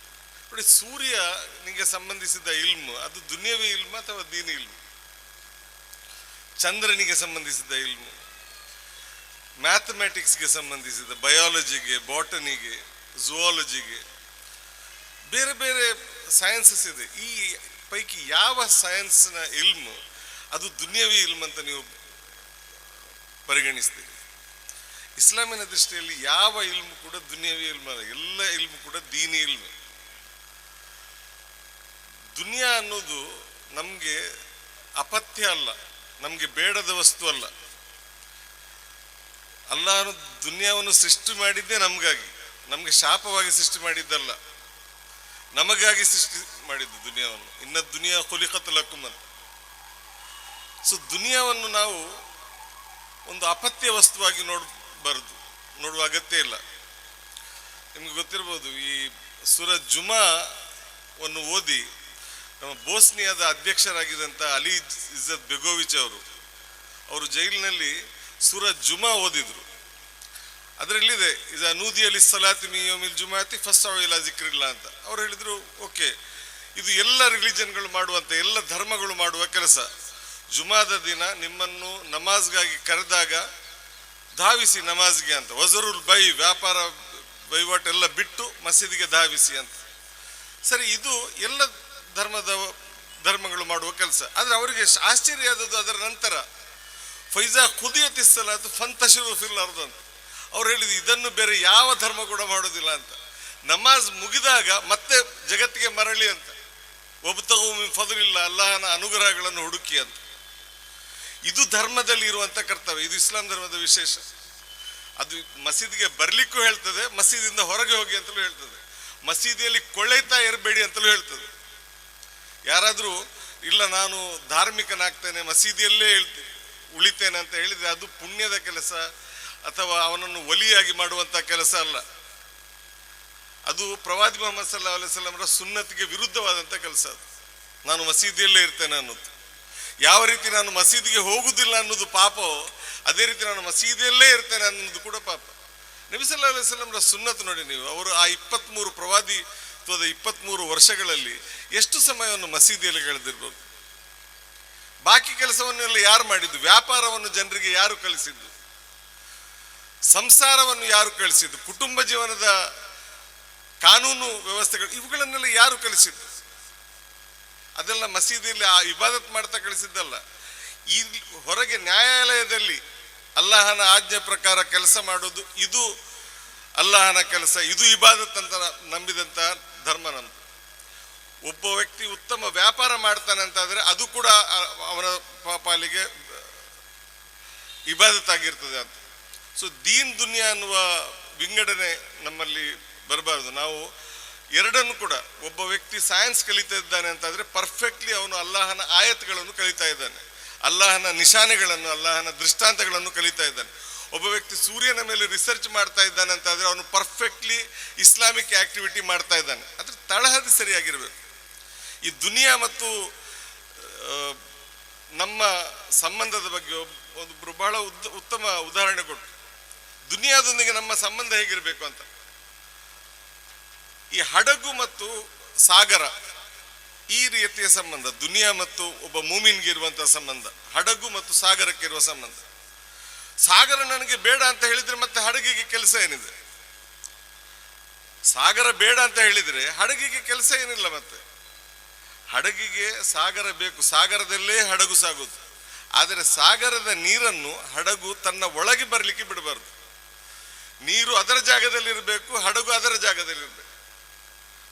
ನೋಡಿ, ಸೂರ್ಯನಿಗೆ ಸಂಬಂಧಿಸಿದ ಇಲ್ಮು ಅದು ದುನಿಯವಿ ಇಲ್ಮು ಅಥವಾ ದೀನಿ ಇಲ್ಮು. ಚಂದ್ರನಿಗೆ ಸಂಬಂಧಿಸಿದ ಇಲ್ಮು, ಮ್ಯಾಥಮೆಟಿಕ್ಸ್ಗೆ ಸಂಬಂಧಿಸಿದ, ಬಯಾಲಜಿಗೆ, ಬಾಟನಿಗೆ, ಝುವಾಲಜಿಗೆ, ಬೇರೆ ಬೇರೆ ಸೈನ್ಸಸ್ ಇದೆ. ಈ ಪೈಕಿ ಯಾವ ಸೈನ್ಸ್ನ ಇಲ್ಮು ಅದು ದುನಿಯವಿ ಇಲ್ಮು ಅಂತ ನೀವು ಪರಿಗಣಿಸ್ತೀರಿ? ಇಸ್ಲಾಮಿನ ದೃಷ್ಟಿಯಲ್ಲಿ ಯಾವ ಇಲ್ಮು ಕೂಡ ದುನಿಯವಿ ಇಲ್ಮು ಅಲ್ಲ, ಎಲ್ಲ ಇಲ್ಮು ಕೂಡ ದೀನಿ ಇಲ್ಮು. ದುನಿಯಾ ಅನ್ನೋದು ನಮಗೆ ಅಪಥ್ಯ ಅಲ್ಲ, ನಮಗೆ ಬೇಡದ ವಸ್ತು ಅಲ್ಲ. ಅಲ್ಲಾಹನು ದುನಿಯಾವನ್ನು ಸೃಷ್ಟಿ ಮಾಡಿದ್ದೇ ನಮಗಾಗಿ, ನಮಗೆ ಶಾಪವಾಗಿ ಸೃಷ್ಟಿ ಮಾಡಿದ್ದಲ್ಲ, ನಮಗಾಗಿ ಸೃಷ್ಟಿ ಮಾಡಿದ್ದು ದುನಿಯಾವನ್ನು. ಇನ್ನ ದುನಿಯಾ ಖುಲಿಕತ್ ಲಕುಮ್ ಅಂತ. ಸೊ ದುನಿಯಾವನ್ನು ನಾವು ಒಂದು ಅಪತ್ಯ ವಸ್ತುವಾಗಿ ನೋಡುವ ಅಗತ್ಯ ಇಲ್ಲ. ನಿಮ್ಗೆ ಗೊತ್ತಿರ್ಬೋದು, ಈ ಸೂರತ್ ಜುಮಾವನ್ನು ಓದಿ ನಮ್ಮ ಬೋಸ್ನಿಯಾದ ಅಧ್ಯಕ್ಷರಾಗಿದ್ದಂಥ ಅಲಿ ಇಜ್ಜತ್ ಬೆಗೋವಿಚ್ ಅವರು ಜೈಲಿನಲ್ಲಿ ಸೂರತ್ ಜುಮಾ ಓದಿದ್ರು. ಅದರಲ್ಲಿದೆ ಇದು ಅನೂದಿ ಅಲಿ ಸಲಾತಿ ಮಿಯೋಮಿಲ್ ಜುಮಾತಿ ಫಸ್ಟ್ ಇಲ್ಲ ಜಿಕ್ರಿಲ್ಲ ಅಂತ. ಅವ್ರು ಹೇಳಿದ್ರು, ಓಕೆ, ಇದು ಎಲ್ಲ ರಿಲಿಜನ್ಗಳು ಮಾಡುವಂಥ, ಎಲ್ಲ ಧರ್ಮಗಳು ಮಾಡುವ ಕೆಲಸ. ಜುಮಾದ ದಿನ ನಿಮ್ಮನ್ನು ನಮಾಜ್ಗಾಗಿ ಕರೆದಾಗ ಧಾವಿಸಿ ನಮಾಜ್ಗೆ ಅಂತ. ವಜರುಲ್ ಬೈ, ವ್ಯಾಪಾರ ವಹಿವಾಟೆಲ್ಲ ಬಿಟ್ಟು ಮಸೀದಿಗೆ ಧಾವಿಸಿ ಅಂತ. ಸರಿ, ಇದು ಎಲ್ಲ ಧರ್ಮಗಳು ಮಾಡುವ ಕೆಲಸ. ಆದರೆ ಅವರಿಗೆ ಆಶ್ಚರ್ಯ ಆದದ್ದು ಅದರ ನಂತರ ಫೈಜಾ ಖುದಿಯತಿಸಲಾತು ಫಂತಶಿರು ಫಿಲ್ ಅರ್ಧ ಅಂತ. ಅವ್ರು ಹೇಳಿದ್ರು, ಇದನ್ನು ಬೇರೆ ಯಾವ ಧರ್ಮ ಕೂಡ ಮಾಡೋದಿಲ್ಲ ಅಂತ. ನಮಾಜ್ ಮುಗಿದಾಗ ಮತ್ತೆ ಜಗತ್ತಿಗೆ ಮರಳಿ ಅಂತ. ಒಬ್ತಗು ಮಿನ್ ಫದ್ಲಿಲ್ಲ, ಅಲ್ಲಾಹನ ಅನುಗ್ರಹಗಳನ್ನು ಹುಡುಕಿ ಅಂತ. ಇದು ಧರ್ಮದಲ್ಲಿ ಇರುವಂಥ ಕರ್ತವ್ಯ. ಇದು ಇಸ್ಲಾಂ ಧರ್ಮದ ವಿಶೇಷ. ಅದು ಮಸೀದಿಗೆ ಬರ್ಲಿಕ್ಕೂ ಹೇಳ್ತದೆ, ಮಸೀದಿಯಿಂದ ಹೊರಗೆ ಹೋಗಿ ಅಂತಲೂ ಹೇಳ್ತದೆ, ಮಸೀದಿಯಲ್ಲಿ ಕೊಳೆತಾ ಇರಬೇಡಿ ಅಂತಲೂ ಹೇಳ್ತದೆ. ಯಾರಾದರೂ ಇಲ್ಲ ನಾನು ಧಾರ್ಮಿಕನಾಗ್ತೇನೆ, ಮಸೀದಿಯಲ್ಲೇ ಉಳಿತೇನೆ ಅಂತ ಹೇಳಿದರೆ ಅದು ಪುಣ್ಯದ ಕೆಲಸ ಅಥವಾ ಅವನನ್ನು ಒಲಿಯಾಗಿ ಮಾಡುವಂಥ ಕೆಲಸ ಅಲ್ಲ. ಅದು ಪ್ರವಾದಿ ಮುಹಮ್ಮದ್ ಸಲ್ಲಲ್ಲಾಹು ಅಲೈಹಿ ವಸಲ್ಲಮರ ಸುನ್ನತಿಗೆ ವಿರುದ್ಧವಾದಂಥ ಕೆಲಸ. ಅದು ನಾನು ಮಸೀದಿಯಲ್ಲೇ ಇರ್ತೇನೆ ಅನ್ನೋದು. ಯಾವ ರೀತಿ ನಾನು ಮಸೀದಿಗೆ ಹೋಗುವುದಿಲ್ಲ ಅನ್ನೋದು ಪಾಪವೋ, ಅದೇ ರೀತಿ ನಾನು ಮಸೀದಿಯಲ್ಲೇ ಇರ್ತೇನೆ ಅನ್ನೋದು ಕೂಡ ಪಾಪ. ನಬಿ ಸಲ್ಲಲ್ಲಾಹು ಅಲೈಹಿ ವಸಲ್ಲಮರ ಸುನ್ನತ್ ನೋಡಿ ನೀವು, ಅವರು ಆ 23 ಪ್ರವಾದಿತ್ವದ 23 ವರ್ಷಗಳಲ್ಲಿ ಎಷ್ಟು ಸಮಯವನ್ನು ಮಸೀದಿಯಲ್ಲಿ ಕಳೆದಿರ್ಬೋದು. ಬಾಕಿ ಕೆಲಸವನ್ನೆಲ್ಲ ಯಾರು ಮಾಡಿದ್ದು? ವ್ಯಾಪಾರವನ್ನು ಜನರಿಗೆ ಯಾರು ಕಲಿಸಿದ್ದು? ಸಂಸಾರವನ್ನು ಯಾರು ಕಲಿಸಿದ್ದು? ಕುಟುಂಬ ಜೀವನದ ಕಾನೂನು ವ್ಯವಸ್ಥೆಗಳು ಇವುಗಳನ್ನೆಲ್ಲ ಯಾರು ಕಲಿಸಿದ್ದು? ಅದೆಲ್ಲ ಮಸೀದಿಯಲ್ಲಿ ಆ ಇಬಾದತ್ ಮಾಡ್ತಾ ಕಳಿಸಿದ್ದಲ್ಲ. ಈ ಹೊರಗೆ ನ್ಯಾಯಾಲಯದಲ್ಲಿ ಅಲ್ಲಾಹನ ಆಜ್ಞೆ ಪ್ರಕಾರ ಕೆಲಸ ಮಾಡೋದು, ಇದು ಅಲ್ಲಾಹನ ಕೆಲಸ, ಇದು ಇಬಾದತ್ ಅಂತ ನಂಬಿದಂಥ ಧರ್ಮ ನಮ್ದು. ಒಬ್ಬ ವ್ಯಕ್ತಿ ಉತ್ತಮ ವ್ಯಾಪಾರ ಮಾಡ್ತಾನೆ ಅಂತಾದರೆ ಅದು ಕೂಡ ಅವನ ಪಾಲಿಗೆ ಇಬಾದತ್ ಆಗಿರ್ತದೆ ಅಂತ. ಸೊ ದೀನ್ ದುನಿಯಾ ಅನ್ನುವ ವಿಂಗಡಣೆ ನಮ್ಮಲ್ಲಿ ಬರಬಾರ್ದು. ನಾವು ಎರಡನ್ನು ಕೂಡ, ಒಬ್ಬ ವ್ಯಕ್ತಿ ಸೈನ್ಸ್ ಕಲಿತಾ ಇದ್ದಾನೆ ಅಂತಾದರೆ ಪರ್ಫೆಕ್ಟ್ಲಿ ಅವನು ಅಲ್ಲಾಹನ ಆಯತ್ಗಳನ್ನು ಕಲಿತಾ ಇದ್ದಾನೆ, ಅಲ್ಲಾಹನ ನಿಶಾನೆಗಳನ್ನು, ಅಲ್ಲಾಹನ ದೃಷ್ಟಾಂತಗಳನ್ನು ಕಲಿತಾ ಇದ್ದಾನೆ. ಒಬ್ಬ ವ್ಯಕ್ತಿ ಸೂರ್ಯನ ಮೇಲೆ ರಿಸರ್ಚ್ ಮಾಡ್ತಾ ಇದ್ದಾನೆ ಅಂತಾದರೆ ಅವನು ಪರ್ಫೆಕ್ಟ್ಲಿ ಇಸ್ಲಾಮಿಕ್ ಆಕ್ಟಿವಿಟಿ ಮಾಡ್ತಾ ಇದ್ದಾನೆ. ಅದ್ರ ತಳಹದಿ ಸರಿಯಾಗಿರಬೇಕು. ಈ ದುನಿಯಾ ಮತ್ತು ನಮ್ಮ ಸಂಬಂಧದ ಬಗ್ಗೆ ಒಬ್ಬರು ಬಹಳ ಉತ್ತಮ ಉದಾಹರಣೆ ಕೊಟ್ಟು, ದುನಿಯಾದೊಂದಿಗೆ ನಮ್ಮ ಸಂಬಂಧ ಹೇಗಿರಬೇಕು ಅಂತ. ಈ ಹಡಗು ಮತ್ತು ಸಾಗರ, ಈ ರೀತಿಯ ಸಂಬಂಧ ದುನಿಯಾ ಮತ್ತು ಒಬ್ಬ ಮೂಮಿನ್ಗೆ ಇರುವಂತಹ ಸಂಬಂಧ, ಹಡಗು ಮತ್ತು ಸಾಗರಕ್ಕೆ ಇರುವ ಸಂಬಂಧ. ಸಾಗರ ನನಗೆ ಬೇಡ ಅಂತ ಹೇಳಿದ್ರೆ ಮತ್ತೆ ಹಡಗಿಗೆ ಕೆಲಸ ಏನಿದೆ? ಸಾಗರ ಬೇಡ ಅಂತ ಹೇಳಿದ್ರೆ ಹಡಗಿಗೆ ಕೆಲಸ ಏನಿಲ್ಲ. ಮತ್ತೆ ಹಡಗಿಗೆ ಸಾಗರ ಬೇಕು, ಸಾಗರದಲ್ಲೇ ಹಡಗು ಸಾಗುದು. ಆದರೆ ಸಾಗರದ ನೀರನ್ನು ಹಡಗು ತನ್ನ ಒಳಗೆ ಬರಲಿಕ್ಕೆ ಬಿಡಬಾರ್ದು. ನೀರು ಅದರ ಜಾಗದಲ್ಲಿ ಇರಬೇಕು, ಹಡಗು ಅದರ ಜಾಗದಲ್ಲಿ ಇರಬೇಕು.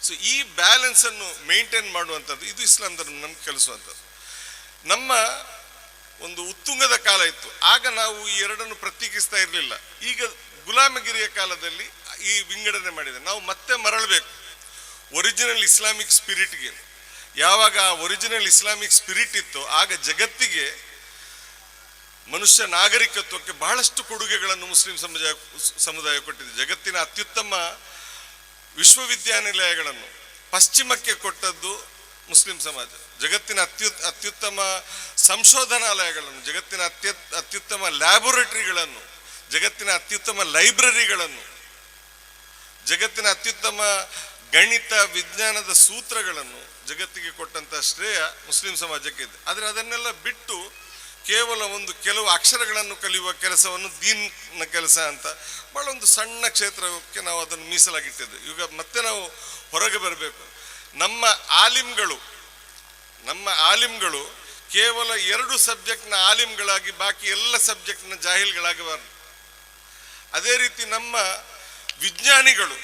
ಸೊ ಈ ಬ್ಯಾಲೆನ್ಸ್ ಅನ್ನು ಮೇಂಟೈನ್ ಮಾಡುವಂಥದ್ದು ಇದು ಇಸ್ಲಾಂ ಧರ್ಮ ನಮ್ಗೆ ಕಲಿಸುವಂಥದ್ದು. ನಮ್ಮ ಒಂದು ಉತ್ತುಂಗದ ಕಾಲ ಇತ್ತು, ಆಗ ನಾವು ಈ ಎರಡನ್ನು ಪ್ರತ್ಯೇಕಿಸ್ತಾ ಇರಲಿಲ್ಲ. ಈಗ ಗುಲಾಮಗಿರಿಯ ಕಾಲದಲ್ಲಿ ಈ ವಿಂಗಡಣೆ ಮಾಡಿದೆ. ನಾವು ಮತ್ತೆ ಮರಳಬೇಕು ಒರಿಜಿನಲ್ ಇಸ್ಲಾಮಿಕ್ ಸ್ಪಿರಿಟ್ಗೆ. ಯಾವಾಗ ಆ ಒರಿಜಿನಲ್ ಇಸ್ಲಾಮಿಕ್ ಸ್ಪಿರಿಟ್ ಇತ್ತು, ಆಗ ಜಗತ್ತಿಗೆ, ಮನುಷ್ಯ ನಾಗರಿಕತ್ವಕ್ಕೆ ಬಹಳಷ್ಟು ಕೊಡುಗೆಗಳನ್ನು ಮುಸ್ಲಿಂ ಸಮುದಾಯ ಕೊಟ್ಟಿದೆ. ಜಗತ್ತಿನ ಅತ್ಯುತ್ತಮ ವಿಶ್ವವಿದ್ಯಾನಿಲಯಗಳನ್ನು ಪಶ್ಚಿಮಕ್ಕೆ ಕೊಟ್ಟದ್ದು ಮುಸ್ಲಿಂ ಸಮಾಜ. ಜಗತ್ತಿನ ಅತ್ಯುತ್ತಮ ಸಂಶೋಧನಾಲಯಗಳನ್ನು, ಜಗತ್ತಿನ ಅತ್ಯುತ್ತಮ ಲ್ಯಾಬೊರೇಟರಿಗಳನ್ನು, ಜಗತ್ತಿನ ಅತ್ಯುತ್ತಮ ಲೈಬ್ರರಿಗಳನ್ನು, ಜಗತ್ತಿನ ಅತ್ಯುತ್ತಮ ಗಣಿತ ವಿಜ್ಞಾನದ ಸೂತ್ರಗಳನ್ನು ಜಗತ್ತಿಗೆ ಕೊಟ್ಟಂತ ಶ್ರೇಯ ಮುಸ್ಲಿಂ ಸಮಾಜಕ್ಕೆ ಇದೆ. ಆದರೆ ಅದನ್ನೆಲ್ಲ ಬಿಟ್ಟು ಕೇವಲ ಕೆಲವು ಅಕ್ಷರಗಳನ್ನು ಕಲಿಯುವ ಕೆಲಸವನ್ನು ದೀನ್ನ ಕೆಲಸ ಅಂತ ಬಹಳ ಒಂದು ಸಣ್ಣ ಕ್ಷೇತ್ರಕ್ಕೆ ನಾವು ಅದನ್ನು ಮೀಸಲಾಗಿಟ್ಟಿದ್ದೇವೆ. ಈಗ ಮತ್ತೆ ನಾವು ಹೊರಗೆ ಬರಬೇಕು. ನಮ್ಮ ಆಲಿಮ್ಗಳು ಕೇವಲ 2 ಸಬ್ಜೆಕ್ಟ್ನ ಆಲಿಮ್ಗಳಾಗಿ ಬಾಕಿ ಎಲ್ಲ ಸಬ್ಜೆಕ್ಟ್ನ ಜಾಹಿಲ್ಗಳಾಗಬಾರದು. ಅದೇ ರೀತಿ ನಮ್ಮ ವಿಜ್ಞಾನಿಗಳು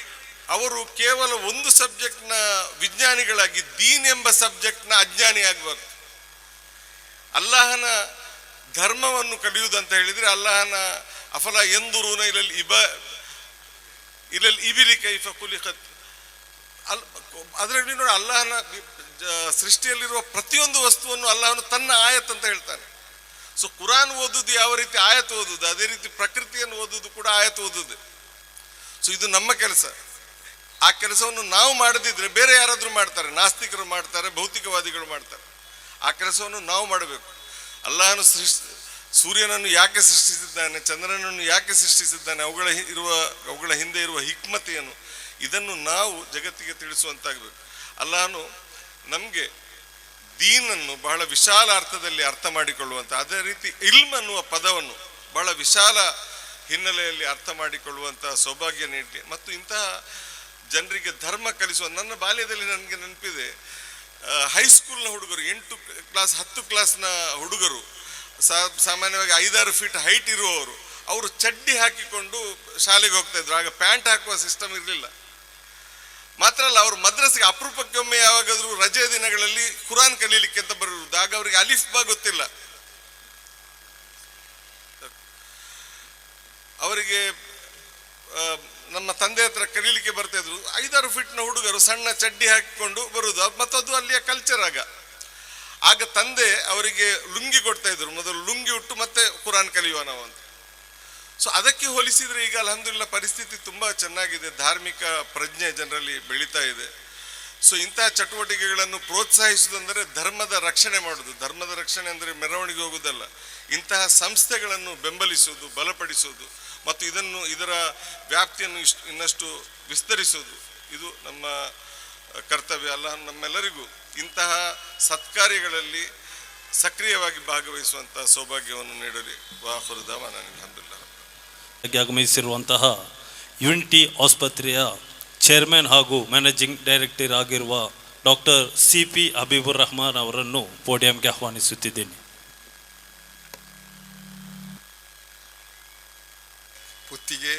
ಅವರು ಕೇವಲ 1 ಸಬ್ಜೆಕ್ಟ್ನ ವಿಜ್ಞಾನಿಗಳಾಗಿ ದೀನ್ ಎಂಬ ಸಬ್ಜೆಕ್ಟ್ನ ಅಜ್ಞಾನಿ ಆಗಬಾರ್ದು. ಅಲ್ಲಾಹನ ಧರ್ಮವನ್ನು ಕಲಿಯುವುದಂತ ಹೇಳಿದರೆ, ಅಲ್ಲಾಹನ ಅಫಲ ಯಂದುರೂನ ಇಲಲ್ ಇಬಿಲಿ ಕೈಫ ಖುಲಿಕತ್. ಅದರಲ್ಲಿ ನೋಡಿ, ಅಲ್ಲಾಹನ ಸೃಷ್ಟಿಯಲ್ಲಿರುವ ಪ್ರತಿಯೊಂದು ವಸ್ತುವನ್ನು ಅಲ್ಲಾಹನು ತನ್ನ ಆಯತ್ ಅಂತ ಹೇಳ್ತಾನೆ. ಸೊ ಕುರಾನ್ ಓದುದು ಯಾವ ರೀತಿ ಆಯತ್ ಓದುದು, ಅದೇ ರೀತಿ ಪ್ರಕೃತಿಯನ್ನು ಓದುದು ಕೂಡ ಆಯತ್ ಓದುದು. ಸೊ ಇದು ನಮ್ಮ ಕೆಲಸ. ಆ ಕೆಲಸವನ್ನು ನಾವು ಮಾಡದಿದ್ರೆ ಬೇರೆ ಯಾರಾದರೂ ಮಾಡ್ತಾರೆ, ನಾಸ್ತಿಕರು ಮಾಡ್ತಾರೆ, ಭೌತಿಕವಾದಿಗಳು ಮಾಡ್ತಾರೆ. ಆ ಕೆಲಸವನ್ನು ನಾವು ಮಾಡಬೇಕು. ಅಲ್ಲಾಹನು ಸೂರ್ಯನನ್ನು ಯಾಕೆ ಸೃಷ್ಟಿಸಿದ್ದಾನೆ, ಚಂದ್ರನನ್ನು ಯಾಕೆ ಸೃಷ್ಟಿಸಿದ್ದಾನೆ, ಅವುಗಳ ಹಿಂದೆ ಇರುವ ಹಿಕ್ಮತೆಯನ್ನು, ಇದನ್ನು ನಾವು ಜಗತ್ತಿಗೆ ತಿಳಿಸುವಂತಾಗಬೇಕು. ಅಲ್ಲಾಹನು ನಮಗೆ ದೀನನ್ನು ಬಹಳ ವಿಶಾಲ ಅರ್ಥದಲ್ಲಿ ಅರ್ಥ ಮಾಡಿಕೊಳ್ಳುವಂಥ, ಅದೇ ರೀತಿ ಇಲ್ಮ್ ಅನ್ನುವ ಪದವನ್ನು ಬಹಳ ವಿಶಾಲ ಹಿನ್ನೆಲೆಯಲ್ಲಿ ಅರ್ಥ ಮಾಡಿಕೊಳ್ಳುವಂಥ ಸೌಭಾಗ್ಯ ನೀಡಿ, ಮತ್ತು ಇಂತಹ ಜನರಿಗೆ ಧರ್ಮ ಕಲಿಸುವ. ನನ್ನ ಬಾಲ್ಯದಲ್ಲಿ ನನಗೆ ನೆನಪಿದೆ, ಹೈಸ್ಕೂಲ್ನ ಹುಡುಗರು 8 ಕ್ಲಾಸ್ 10 ಕ್ಲಾಸ್ನ ಹುಡುಗರು, ಸಾಮಾನ್ಯವಾಗಿ 5-6 ಫೀಟ್ ಹೈಟ್ ಇರುವವರು, ಅವರು ಚಡ್ಡಿ ಹಾಕಿಕೊಂಡು ಶಾಲೆಗೆ ಹೋಗ್ತಾ ಇದ್ರು. ಆಗ ಪ್ಯಾಂಟ್ ಹಾಕುವ ಸಿಸ್ಟಮ್ ಇರಲಿಲ್ಲ. ಮಾತ್ರ ಅಲ್ಲ, ಅವರು ಮದ್ರಸೆಗೆ ಅಪರೂಪಕ್ಕೊಮ್ಮೆ ಯಾವಾಗಾದ್ರೂ ರಜೆ ದಿನಗಳಲ್ಲಿ ಕುರಾನ್ ಕಲೀಲಿಕ್ಕೆ ಅಂತ ಬರುವುದು. ಆಗ ಅವರಿಗೆ ಅಲಿಫ್ ಬಾ ಗೊತ್ತಿಲ್ಲ. ಅವರಿಗೆ ನಮ್ಮ ತಂದೆ ಹತ್ರ ಕಲೀಲಿಕ್ಕೆ ಬರ್ತಾ ಇದ್ರು. 5-6 ಫೀಟ್ನ ಹುಡುಗರು ಸಣ್ಣ ಚಡ್ಡಿ ಹಾಕಿಕೊಂಡು ಬರುವುದು, ಮತ್ತು ಅದು ಅಲ್ಲಿಯ ಕಲ್ಚರ್. ಆಗ ತಂದೆ ಅವರಿಗೆ ಲುಂಗಿ ಕೊಡ್ತಾ ಇದ್ರು. ಮೊದಲು ಲುಂಗಿ ಉಟ್ಟು ಮತ್ತೆ ಕುರಾನ್ ಕಲಿಯುವ ನಾವು ಅಂತ. ಸೊ ಅದಕ್ಕೆ ಹೋಲಿಸಿದ್ರೆ ಈಗ ಅಲ್ಹಮ್ದುಲಿಲ್ಲಾಹ್ ಪರಿಸ್ಥಿತಿ ತುಂಬಾ ಚೆನ್ನಾಗಿದೆ. ಧಾರ್ಮಿಕ ಪ್ರಜ್ಞೆ ಜನರಲ್ಲಿ ಬೆಳೀತಾ ಇದೆ. ಸೊ ಇಂತಹ ಚಟುವಟಿಕೆಗಳನ್ನು ಪ್ರೋತ್ಸಾಹಿಸುವುದಂದರೆ ಧರ್ಮದ ರಕ್ಷಣೆ ಮಾಡುವುದು. ಧರ್ಮದ ರಕ್ಷಣೆ ಅಂದರೆ ಮೆರವಣಿಗೆ ಹೋಗುವುದಲ್ಲ, ಇಂತಹ ಸಂಸ್ಥೆಗಳನ್ನು ಬೆಂಬಲಿಸುವುದು, ಬಲಪಡಿಸುವುದು, ಮತ್ತು ಇದರ ವ್ಯಾಪ್ತಿಯನ್ನು ಇನ್ನಷ್ಟು ವಿಸ್ತರಿಸುವುದು, ಇದು ನಮ್ಮ ಕರ್ತವ್ಯ. ಅಲ್ಲ, ನಮ್ಮೆಲ್ಲರಿಗೂ ಇಂತಹ ಸತ್ಕಾರ್ಯಗಳಲ್ಲಿ ಸಕ್ರಿಯವಾಗಿ ಭಾಗವಹಿಸುವಂತಹ ಸೌಭಾಗ್ಯವನ್ನು ನೀಡಲಿ. ವಾಖಿರು ದಅವಾನಾ ಅಲ್ಹಮ್ದುಲಿಲ್ಲಾಹ್. ಆಗಮಿಸಿರುವಂತಹ ಯುನಿಟಿ ಆಸ್ಪತ್ರೆಯ ಚೇರ್ಮನ್ ಹಾಗೂ ಮ್ಯಾನೇಜಿಂಗ್ ಡೈರೆಕ್ಟರ್ ಆಗಿರುವ ಡಾಕ್ಟರ್ CP ಹಬೀಬುರ್ ರಹಮಾನ್ ಅವರನ್ನು ಪೋಡಿಯಂಗೆ ಆಹ್ವಾನಿಸುತ್ತಿದ್ದೇನೆ. പുത്തികെ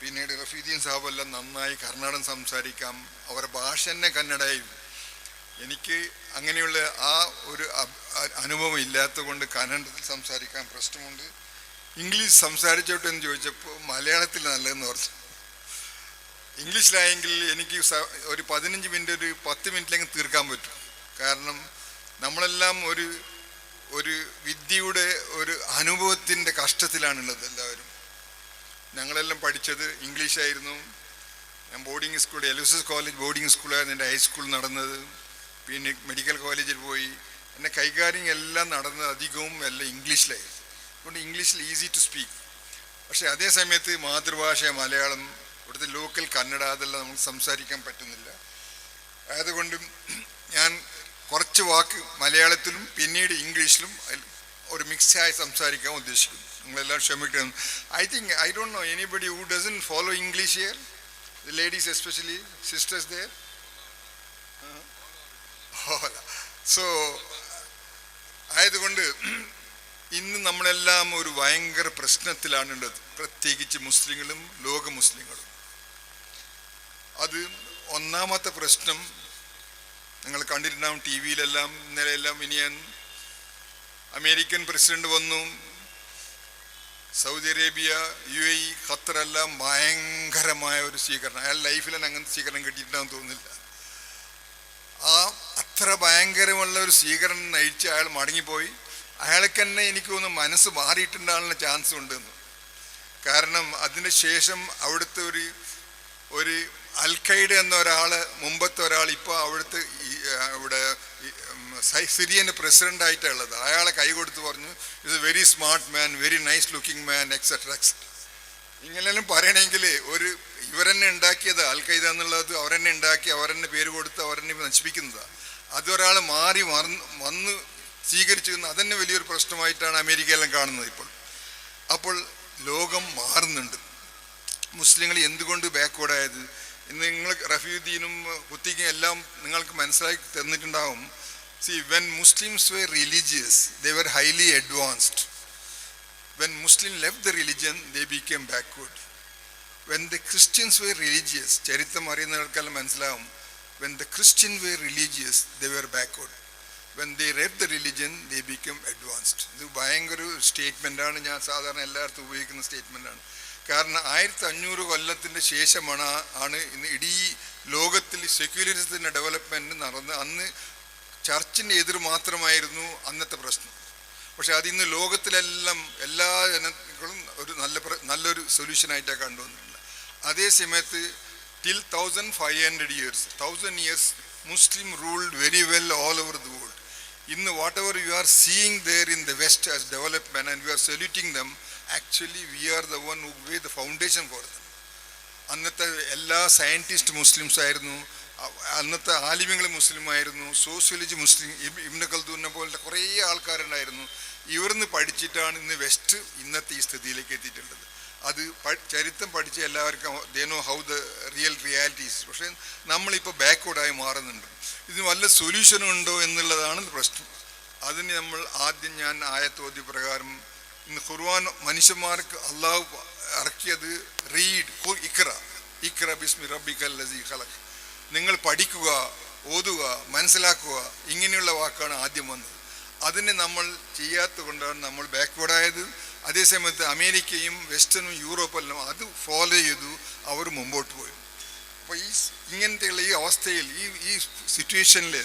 പിന്നീട് റഫീദീൻ സാബെല്ലാം നന്നായി കർണാടകം സംസാരിക്കാം. അവരുടെ ഭാഷ തന്നെ കന്നഡയായിരുന്നു. എനിക്ക് അങ്ങനെയുള്ള ആ ഒരു അനുഭവം ഇല്ലാത്തത് കൊണ്ട് കന്നഡത്തിൽ സംസാരിക്കാൻ പ്രശ്നമുണ്ട്. ഇംഗ്ലീഷ് സംസാരിച്ചോട്ടെ എന്ന് ചോദിച്ചപ്പോൾ മലയാളത്തിൽ നല്ലതെന്ന് പറഞ്ഞു. ഇംഗ്ലീഷിലായെങ്കിൽ എനിക്ക് ഒരു 15 മിനിറ്റ്, ഒരു 10 മിനിറ്റിലെങ്കിൽ തീർക്കാൻ പറ്റും. കാരണം നമ്മളെല്ലാം ഒരു വിദ്യയുടെ ഒരു അനുഭവത്തിൻ്റെ കഷ്ടത്തിലാണുള്ളത് എല്ലാവരും. ഞങ്ങളെല്ലാം പഠിച്ചത് ഇംഗ്ലീഷായിരുന്നു. ഞാൻ boarding school, LSS college boarding സ്കൂളായിരുന്നു എൻ്റെ ഹൈസ്കൂൾ നടന്നത്. പിന്നെ മെഡിക്കൽ കോളേജിൽ പോയി എൻ്റെ കൈകാര്യം എല്ലാം നടന്നത് അധികവും എല്ലാം ഇംഗ്ലീഷിലായിരുന്നു. അതുകൊണ്ട് ഇംഗ്ലീഷിൽ ഈസി ടു സ്പീക്ക്. പക്ഷേ അതേ സമയത്ത് മാതൃഭാഷ മലയാളം, ഇവിടുത്തെ ലോക്കൽ കന്നഡ, അതെല്ലാം നമുക്ക് സംസാരിക്കാൻ പറ്റുന്നില്ല. അതുകൊണ്ട് ഞാൻ കുറച്ച് വാക്ക് മലയാളത്തിലും പിന്നീട് ഇംഗ്ലീഷിലും ഒരു മിക്സായി സംസാരിക്കാൻ ഉദ്ദേശിക്കുന്നു. നിങ്ങളെല്ലാം ക്ഷമിക്കണം. I don't know anybody who doesn't follow English here. The ladies especially, sisters there. So ആയതുകൊണ്ട് ഇന്ന് നമ്മളെല്ലാം ഒരു ഭയങ്കര പ്രശ്നത്തിലാണുള്ളത്, പ്രത്യേകിച്ച് മുസ്ലിങ്ങളും ലോക മുസ്ലിങ്ങളും. അത് ഒന്നാമത്തെ പ്രശ്നം നിങ്ങൾ കണ്ടിട്ടുണ്ടാവും TV-യിലെല്ലാം, ഇന്നലെയെല്ലാം. ഇനി അമേരിക്കൻ പ്രസിഡന്റ് വന്നു, സൗദി അറേബ്യ, UAE, ഖത്തറെല്ലാം ഭയങ്കരമായ ഒരു സ്വീകരണം. അയാൾ ലൈഫിൽ അങ്ങനത്തെ സ്വീകരണം കിട്ടിയിട്ടുണ്ടാവും തോന്നുന്നില്ല. അത്ര ഭയങ്കരമുള്ള ഒരു സ്വീകരണം നയിച്ച് അയാൾ മടങ്ങിപ്പോയി. അയാൾക്ക് തന്നെ എനിക്ക് തോന്നുന്നു മനസ്സ് മാറിയിട്ടുണ്ടാകാനുള്ള ചാൻസ് ഉണ്ടെന്ന്. കാരണം അതിന് ശേഷം അവിടുത്തെ ഒരു അൽഖൈദ എന്ന ഒരാൾ, മുമ്പത്തെ ഒരാൾ, ഇപ്പോൾ അവിടുത്തെ ഇവിടെ സിറിയൻ്റെ പ്രസിഡൻ്റായിട്ടുള്ളത്, അയാളെ കൈ കൊടുത്ത് പറഞ്ഞു, is A very smart man, very nice looking man, etcetera etcetera. ഇങ്ങനെയെല്ലാം പറയണമെങ്കിൽ ഇവരെന്നെ ഉണ്ടാക്കിയത് അൽഖൈദ എന്നുള്ളത്, അവരെന്നെ ഉണ്ടാക്കി, അവരെന്നെ പേര് കൊടുത്ത് അവരെന്നെ നശിപ്പിക്കുന്നതാണ്. അതൊരാൾ മാറി വന്ന് സ്വീകരിച്ചു, അതന്നെ വലിയൊരു പ്രശ്നമായിട്ടാണ് അമേരിക്കയെല്ലാം കാണുന്നത് ഇപ്പോൾ. അപ്പോൾ ലോകം മാറുന്നുണ്ട്. മുസ്ലിങ്ങൾ എന്തുകൊണ്ട് ബാക്ക്വേർഡായത് ഇന്ന് നിങ്ങൾ റഫീദീനും കുത്തിക്കും എല്ലാം നിങ്ങൾക്ക് മനസ്സിലാക്കി തന്നിട്ടുണ്ടാവും. See, when Muslims were religious, they were highly advanced. When Muslims left the religion, they became backward. When the Christians were religious, ചരിത്രം അറിയുന്നവർക്കെല്ലാം മനസ്സിലാവും, when the Christians were religious, they were backward. when they read the religion, they become advanced. ഇത് ഭയങ്കര ഒരു സ്റ്റേറ്റ്മെൻറ്റാണ്, ഞാൻ സാധാരണ എല്ലായിടത്തും ഉപയോഗിക്കുന്ന സ്റ്റേറ്റ്മെൻറ്റാണ്. കാരണം 1500 കൊല്ലത്തിൻ്റെ ശേഷമാണ് ഇന്ന് ഇടീ ലോകത്തിൽ സെക്യുലറിസത്തിൻ്റെ ഡെവലപ്മെൻറ്റ് നടന്ന്. അന്ന് ചർച്ചിൻ്റെ എതിർ മാത്രമായിരുന്നു അന്നത്തെ പ്രശ്നം. പക്ഷെ അതിന്ന് ലോകത്തിലെല്ലാം എല്ലാ ജനങ്ങളും ഒരു നല്ലൊരു സൊല്യൂഷനായിട്ടാണ് കണ്ടുവന്നിട്ടുള്ളത്. അതേ സമയത്ത് till 1500 years, 1000 years, Muslim ruled very well all over the world. In whatever you are seeing there in the West as development and we are saluting them, actually we are the one who laid the foundation for them. അന്നത്തെ എല്ലാ scientist Muslims ആയിരുന്നു, അന്നത്തെ ആലിമ്യങ്ങൾ മുസ്ലിം ആയിരുന്നു, sociology മുസ്ലിം, ഇബ്നു ഖൽദൂനെ പോലത്തെ കുറേ ആൾക്കാരുണ്ടായിരുന്നു. ഇവിടുന്ന് പഠിച്ചിട്ടാണ് ഇന്ന് വെസ്റ്റ് ഇന്നത്തെ ഈ സ്ഥിതിയിലേക്ക് എത്തിയിട്ടുള്ളത്. അത് ചരിത്രം പഠിച്ച എല്ലാവർക്കും they know how the real realities. പക്ഷേ നമ്മളിപ്പോൾ ബാക്ക്വേർഡായി മാറുന്നുണ്ട്. ഇതിന് വല്ല സൊല്യൂഷനും ഉണ്ടോ എന്നുള്ളതാണ് പ്രശ്നം. അതിന് നമ്മൾ ആദ്യം ഞാൻ ആയത്തോദ്യ പ്രകാരം ഇന്ന് ഖുർആൻ മനുഷ്യന്മാർക്ക് അള്ളാഹു ഇറക്കിയത് റീഡ് ഇഖ്റ ബിസ്മി റബ്ബിക്കൽ ലസീ ഖലഖ്, നിങ്ങൾ പഠിക്കുക, ഓതുക, മനസ്സിലാക്കുക, ഇങ്ങനെയുള്ള വാക്കാണ് ആദ്യം വന്നത്. അതിന് നമ്മൾ ചെയ്യാത്ത കൊണ്ടാണ് നമ്മൾ ബാക്ക്വേർഡായത്. അതേസമയത്ത് അമേരിക്കയും വെസ്റ്റേണും യൂറോപ്പെല്ലാം അത് ഫോളോ ചെയ്തു, അവർ മുമ്പോട്ട് പോയി. അപ്പോൾ ഇങ്ങനത്തെയുള്ള ഈ അവസ്ഥയിൽ ഈ സിറ്റുവേഷനിൽ